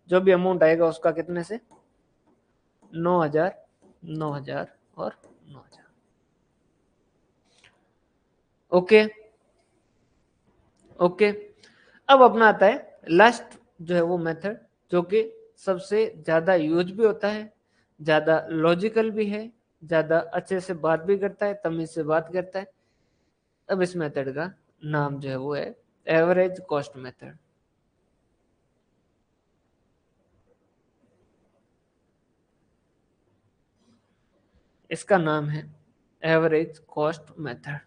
जो भी अमाउंट आएगा उसका कितने से? 9,000, 9,000 और 9,000। ओके। ओके। अब अपना आता है लास्ट जो है वो मेथड, जो कि सबसे ज्यादा यूज भी होता है, ज्यादा लॉजिकल भी है, ज्यादा अच्छे से बात भी करता है, तमीज से बात करता है। अब इस मेथड का नाम जो है वो है एवरेज कॉस्ट मेथड। इसका नाम है एवरेज कॉस्ट मेथड।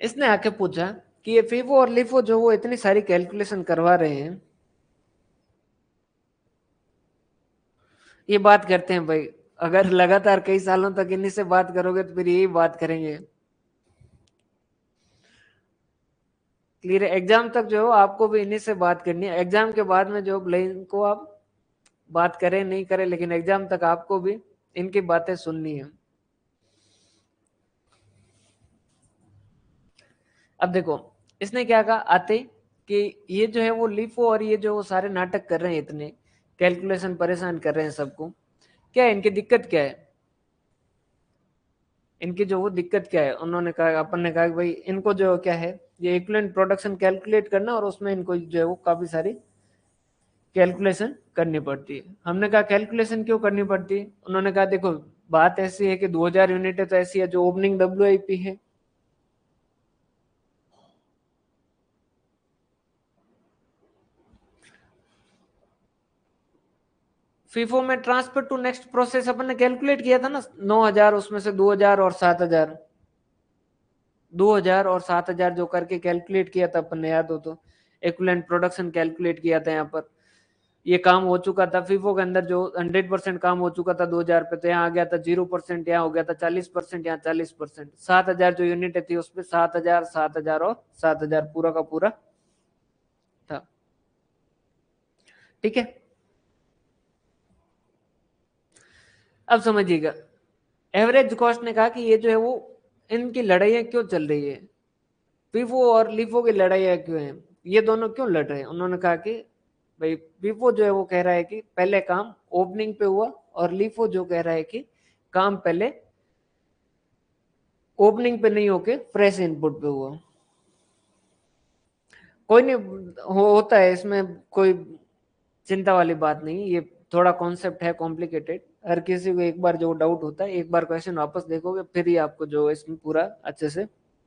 इसने आके पूछा कि ये फीफो और लिफो जो वो इतनी सारी कैलकुलेशन करवा रहे हैं, ये बात करते हैं भाई। अगर लगातार कई सालों तक इन्हीं से बात करोगे तो फिर यही बात करेंगे। क्लियर है। एग्जाम तक जो है आपको भी इन्हीं से बात करनी है। एग्जाम के बाद में जो भले इनको आप बात करें नहीं करें, लेकिन एग्जाम तक आपको भी इनकी बातें सुननी है। अब देखो इसने क्या कहा आते कि ये जो है वो लिफो और ये जो वो सारे नाटक कर रहे हैं, इतने कैलकुलेशन परेशान कर रहे हैं सबको, क्या है इनकी दिक्कत क्या है, इनकी जो वो दिक्कत क्या है। उन्होंने कहा, अपन ने कहा कि भाई इनको जो क्या है ये इक्विवेलेंट प्रोडक्शन कैलकुलेट करना, और उसमें इनको जो है वो काफी सारी कैलकुलेशन करनी पड़ती है। हमने कहा कैलकुलेशन क्यों करनी पड़ती है। उन्होंने कहा देखो बात ऐसी है कि 2000 यूनिट है तो ऐसी है जो ओपनिंग डब्ल्यूआईपी है, फीफो में ट्रांसफर टू नेक्स्ट प्रोसेस अपन ने कैलकुलेट किया था ना 9000, उसमें से 2000 और 7000, 2000 और 7000 जो करके कैलकुलेट किया था अपन ने, याद हो तो इक्विवेलेंट प्रोडक्शन कैलकुलेट किया था। यहाँ पर ये काम हो चुका था फीफो के अंदर, जो 100% काम हो चुका था 2000 पे, तो यहाँ आ गया था 0%, यहाँ हो गया था 40%, यहाँ 40%। 7000 जो यूनिट थी उसपे 7000, 7000 और 7000 पूरा का पूरा था। ठीक है, अब समझिएगा एवरेज कॉस्ट ने कहा कि ये जो है वो इनकी लड़ाइयाँ क्यों चल रही है, फीफो और लीफो की लड़ाइयाँ क्यों है, ये दोनों क्यों लड़ रहे हैं। उन्होंने कहा कि भाई फीफो जो है वो कह रहा है कि पहले काम ओपनिंग पे हुआ, और लीफो जो कह रहा है कि काम पहले ओपनिंग पे नहीं होके फ्रेश इनपुट पे हुआ। कोई नहीं, होता है इसमें, कोई चिंता वाली बात नहीं। ये थोड़ा कॉन्सेप्ट है कॉम्प्लिकेटेड, हर किसी को एक बार जो डाउट होता है एक बार क्वेश्चन वापस देखोगे फिर ही आपको जो इसमें पूरा अच्छे से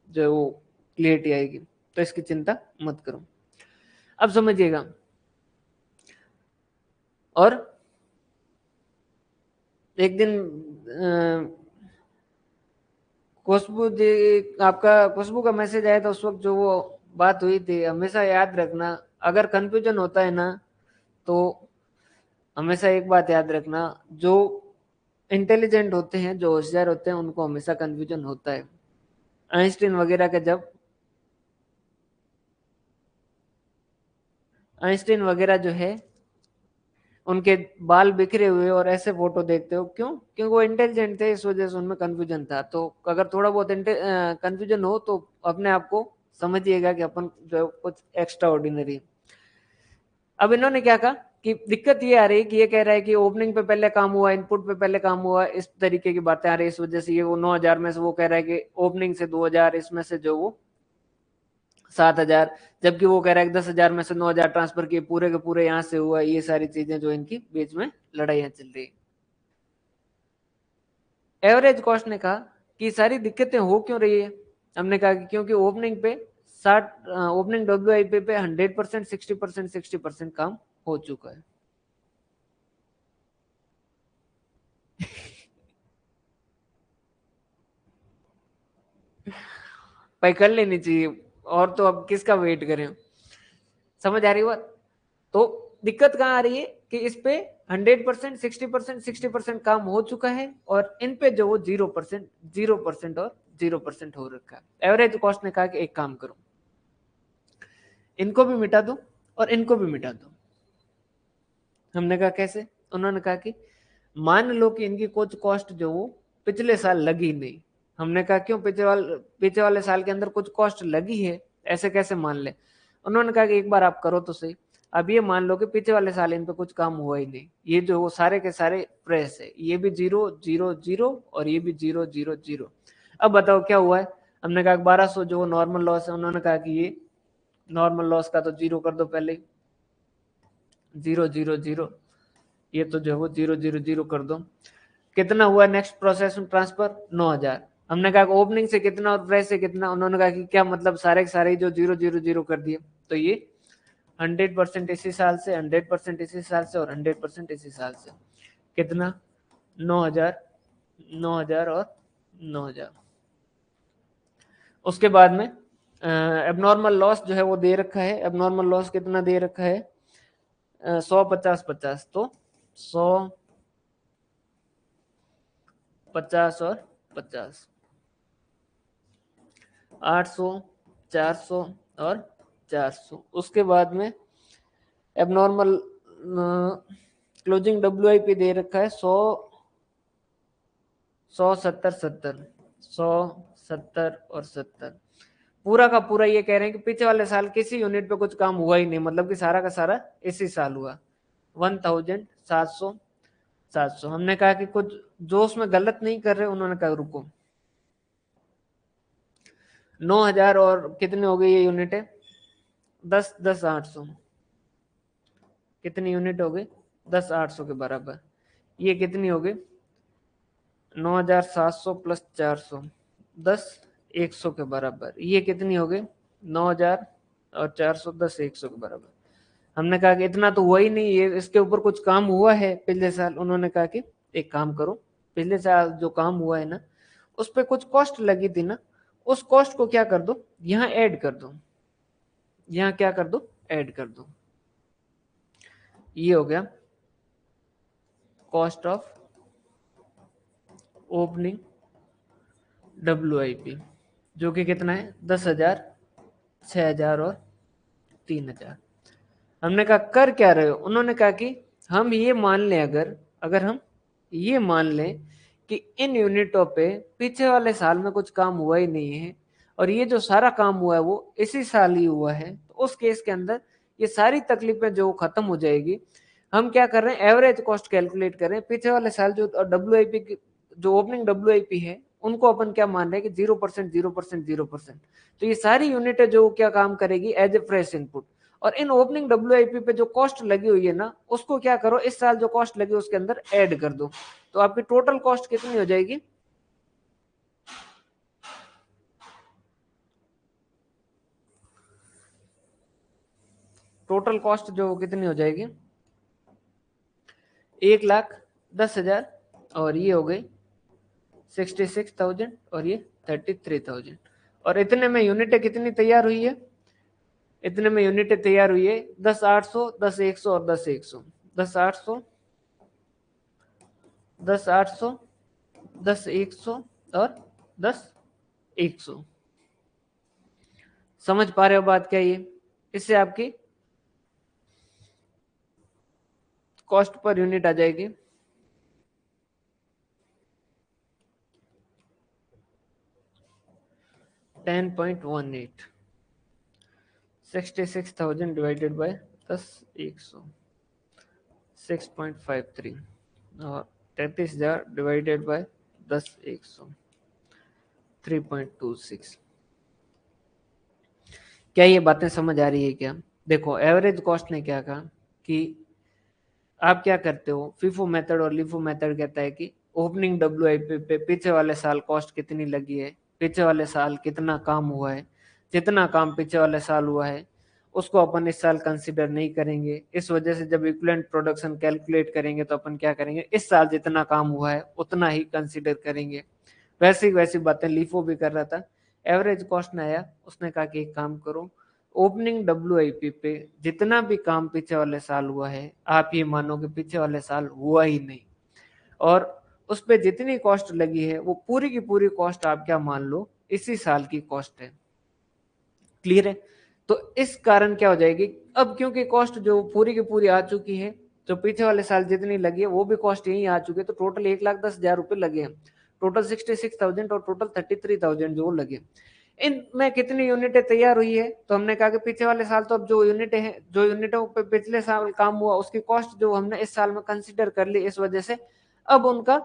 जो है वो क्लियरिटी आएगी, तो इसकी चिंता मत करो। अब समझिएगा, और एक दिन खुशबू जी, आपका खुशबू का मैसेज आया था उस वक्त जो वो बात हुई थी, हमेशा याद रखना अगर कंफ्यूजन होता है ना, तो हमेशा एक बात याद रखना, जो इंटेलिजेंट होते हैं जो होशियार होते हैं उनको हमेशा कंफ्यूजन होता है। आइंस्टीन वगैरह के जब आइंस्टीन वगैरह जो है उनके बाल बिखरे हुए और ऐसे फोटो देखते हो क्यों, क्योंकि वो इंटेलिजेंट थे, इस वजह से उनमें कंफ्यूजन था। तो अगर थोड़ा बहुत कंफ्यूजन हो तो अपने आप को समझिएगा कि अपन जो है कुछ एक्स्ट्रा ऑर्डिनरी। अब इन्होंने क्या कहा कि दिक्कत ये आ रही है कि ये कह रहा है कि ओपनिंग पे पहले काम हुआ, इनपुट पे पहले काम हुआ, इस तरीके की बातें आ रही है, इस वजह से ये वो 9000 में से वो कह रहा है कि ओपनिंग से 2000, इसमें से जो वो 7000, जबकि वो कह रहा है कि 10,000 में से 9000 ट्रांसफर किए, पूरे के पूरे यहाँ से हुआ। ये सारी चीजें जो इनकी बीच में लड़ाइयाँ चल रही है। एवरेज कॉस्ट ने कहा कि सारी दिक्कतें हो क्यों रही है। हमने कहा कि क्योंकि ओपनिंग पे 60, ओपनिंग डब्ल्यूआईपी पे 100%, 60%, 60% काम हो चुका है। भाई कर लेनी चाहिए, और तो अब किसका वेट करें। समझ आ रही बात। तो दिक्कत कहाँ आ रही है कि इस पे 100%, 60%, 60% काम हो चुका है, और इन पे जो वो 0%, 0% और 0% हो रखा है। एवरेज कॉस्ट ने कहा कि एक काम करो, इनको भी मिटा दो और इनको भी मिटा दो। हमने कहा कैसे। उन्होंने कहा कि मान लो कि इनकी कुछ कॉस्ट जो वो पिछले साल लगी नहीं। हमने कहा क्यों, पिछले वाले साल के अंदर कुछ कॉस्ट लगी है, ऐसे कैसे मान ले। उन्होंने कहा कि एक बार आप करो तो सही। अब ये मान लो कि पिछले वाले साल इन पे कुछ काम हुआ ही नहीं, ये जो वो सारे के सारे फ्रेश है, ये भी 0, 0, 0 और ये भी 0, 0, 0। अब बताओ क्या हुआ है। हमने कहा 1200 जो नॉर्मल लॉस है, उन्होंने कहा कि ये नॉर्मल लॉस का तो 0 कर दो पहले, 0, 0, 0, ये तो जो है वो 0, 0, 0 कर दो। कितना हुआ नेक्स्ट प्रोसेस में ट्रांसफर, 9000। हमने कहा ओपनिंग से कितना और फ्रेश से कितना। उन्होंने कहा कि क्या मतलब सारे के सारे जो 0, 0, 0 कर दिए। तो ये 100% इसी साल से, 100% इसी साल से और 100% इसी साल से, कितना 9000, 9000 और 9000। उसके बाद में एबनॉर्मल लॉस जो है वो दे रखा है। एबनॉर्मल लॉस कितना दे रखा है, 100, 50, 50। तो 100, 50 और 50, 800, 400 और 400। उसके बाद में एबनॉर्मल क्लोजिंग WIP दे रखा है 100 170 70 170 और 70। पूरा का पूरा ये कह रहे हैं कि पीछे वाले साल किसी यूनिट पे कुछ काम हुआ ही नहीं, मतलब कि सारा का सारा इसी साल हुआ। 1700 700। हमने कहा कि कुछ जो उसमें गलत नहीं कर रहे, उन्होंने कहा रुको 9000 और कितने हो गए ये यूनिट है 10 10 800। कितनी यूनिट हो गई 10 800 के बराबर। ये कितनी हो गई 9700 प्लस 400 10 100 के बराबर। ये कितनी हो गई 9000 और 400 10 100 के बराबर। हमने कहा कि इतना तो हुआ ही नहीं, ये इसके ऊपर कुछ काम हुआ है पिछले साल। उन्होंने कहा कि एक काम करो, पिछले साल जो काम हुआ है ना उस पर कुछ कॉस्ट लगी थी ना, उस कॉस्ट को क्या कर दो यहाँ ऐड कर दो, यहाँ क्या कर दो ऐड कर दो। ये हो गया कॉस्ट ऑफ ओपनिंग WIP, जो कि कितना है 10,000 6,000 और 3,000। हमने कहा कर क्या रहे हो, उन्होंने कहा कि हम ये मान लें, अगर अगर हम ये मान लें कि इन यूनिटों पे पीछे वाले साल में कुछ काम हुआ ही नहीं है और ये जो सारा काम हुआ है वो इसी साल ही हुआ है, तो उस केस के अंदर ये सारी तकलीफें जो खत्म हो जाएगी। हम क्या कर रहे हैं एवरेज कॉस्ट कैलकुलेट कर रहे हैं, पीछे वाले साल जो WIP की जो ओपनिंग WIP है उनको अपन क्या मान रहे हैं कि 0% 0% 0%। तो ये सारी यूनिटें जो क्या काम करेगी एज ए फ्रेश इनपुट, और इन ओपनिंग WIP पे जो कॉस्ट लगी हुई है ना उसको क्या करो इस साल जो कॉस्ट लगी उसके अंदर ऐड कर दो, तो आपकी टोटल कॉस्ट कितनी हो जाएगी टोटल कॉस्ट जो कितनी हो जाएगी 1,10,000 और ये हो गई 66,000 और ये 33,000। और इतने में यूनिटें कितनी तैयार हुई है, इतने में यूनिटें तैयार हुई है 10,800 10,100 और 10,100। 10,800 10,800 10,100 और 10,100। समझ पा रहे हो बात क्या ये, इससे आपकी कॉस्ट पर यूनिट आ जाएगी 10.18। 66,000 डिवाइडेड बाय 10,100 6.53 और 33,000 डिवाइडेड बाय 10,100 3.26। क्या ये बातें समझ आ रही है क्या। देखो एवरेज कॉस्ट ने क्या कहा कि आप क्या करते हो, फीफो मेथड और लिफो मेथड कहता है कि ओपनिंग WIP पे पीछे वाले साल कॉस्ट कितनी लगी है, पीछे वाले साल कितना काम हुआ है, जितना काम पीछे वाले साल हुआ है उसको अपन इस साल कंसीडर नहीं करेंगे। इस वजह से जब इक्विवेलेंट प्रोडक्शन कैलकुलेट करेंगे तो अपन क्या करेंगे इस साल जितना काम हुआ है उतना ही कंसीडर करेंगे। वैसी बातें लिफो भी कर रहा था। एवरेज कॉस्ट में आया, उसने कहा कि एक काम करो ओपनिंग WIP पे जितना भी काम पीछे वाले साल हुआ है आप ये मानो कि पीछे वाले साल हुआ ही नहीं, और उस पे जितनी कॉस्ट लगी है वो पूरी की पूरी कॉस्ट आप क्या मान लो इसी साल की कॉस्ट है। क्लियर है। तो इस कारण क्या हो जाएगी अब, क्योंकि कॉस्ट जो पूरी की पूरी आ चुकी है, जो पीछे वाले साल जितनी लगी है वो भी कॉस्ट यही आ चुकी है, तो टोटल 1,10,000 रुपए लगे हैं। टोटल 66,000 और टोटल 33,000 जो लगे। इनमें कितनी यूनिटें तैयार हुई है, तो हमने कहा कि पीछे वाले साल तो अब जो यूनिटें हैं, जो यूनिटों पे पिछले साल काम हुआ उसकी कॉस्ट जो हमने इस साल में कंसीडर कर ली, इस वजह से अब उनका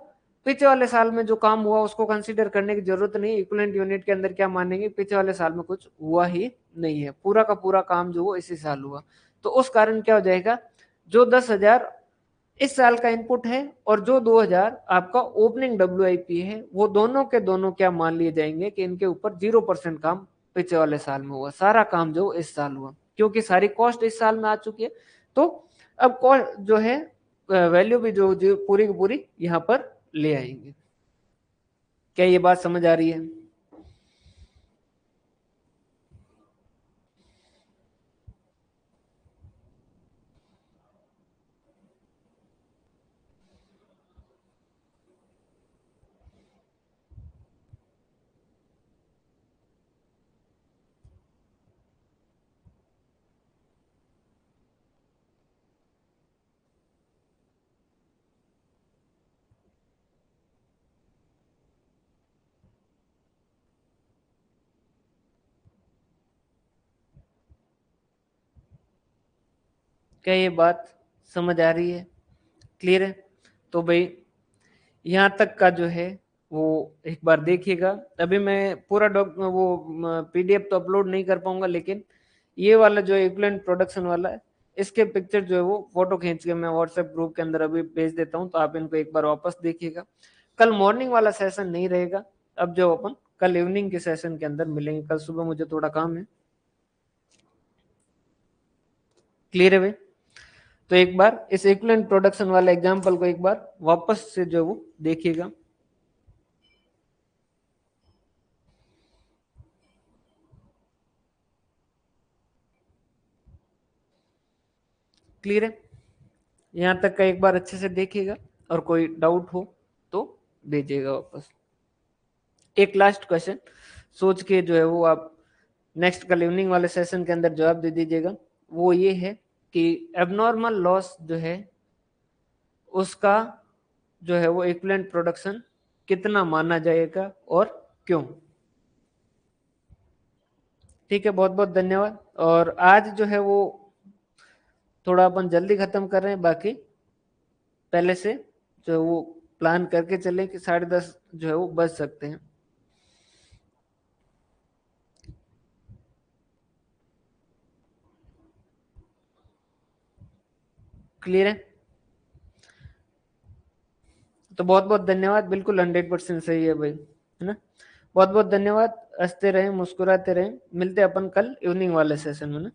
पीछे वाले साल में जो काम हुआ उसको कंसीडर करने की जरूरत नहीं। इक्विवेलेंट यूनिट के अंदर क्या मानेंगे पीछे वाले साल में कुछ हुआ ही नहीं है, पूरा का पूरा काम जो वो इसी साल हुआ। तो उस कारण क्या हो जाएगा जो 10,000 इस साल का इनपुट है और जो 2,000 आपका ओपनिंग WIP है वो दोनों के दोनों क्या मान लिए जाएंगे कि इनके ऊपर 0% काम पीछे वाले साल में हुआ, सारा काम जो इस साल हुआ, क्योंकि सारी कॉस्ट इस साल में आ चुकी है। तो अब कॉस्ट जो है वैल्यू भी जो पूरी की पूरी यहाँ पर ले आएंगे। क्या ये बात समझ आ रही है। क्या ये बात समझ आ रही है? क्लियर है? तो भाई यहाँ तक का जो है वो एक बार देखिएगा। अभी मैं पूरा वो पीडीएफ तो अपलोड नहीं कर पाऊंगा, लेकिन ये वाला जो इक्विवेलेंट प्रोडक्शन वाला है, इसके पिक्चर जो है वो फोटो खींच के मैं व्हाट्सएप ग्रुप के अंदर अभी भेज देता हूँ, तो आप इनको एक बार वापस देखिएगा। कल मॉर्निंग वाला सेशन नहीं रहेगा, अब जो अपन कल इवनिंग के सेशन के अंदर मिलेंगे। कल सुबह मुझे थोड़ा काम है। क्लियर है भाई? तो एक बार इस इक्विवेलेंट प्रोडक्शन वाले एग्जांपल को एक बार वापस से जो वो देखिएगा। क्लियर है? यहाँ तक का एक बार अच्छे से देखिएगा, और कोई डाउट हो तो भेजिएगा वापस। एक लास्ट क्वेश्चन सोच के जो है वो आप नेक्स्ट कल इवनिंग वाले सेशन के अंदर जवाब दे दीजिएगा। वो ये है कि एबनॉर्मल लॉस जो है उसका जो है वो इक्विवेलेंट प्रोडक्शन कितना माना जाएगा और क्यों? ठीक है, बहुत बहुत धन्यवाद। और आज जो है वो थोड़ा अपन जल्दी खत्म कर रहे हैं, बाकी पहले से जो है वो प्लान करके चलें कि 10:30 जो है वो बच सकते हैं। क्लियर है? तो बहुत बहुत धन्यवाद। बिल्कुल 100% सही है भाई, है ना? बहुत बहुत धन्यवाद। हंसते रहें, मुस्कुराते रहें। मिलते हैं अपन कल इवनिंग वाले सेशन में ना।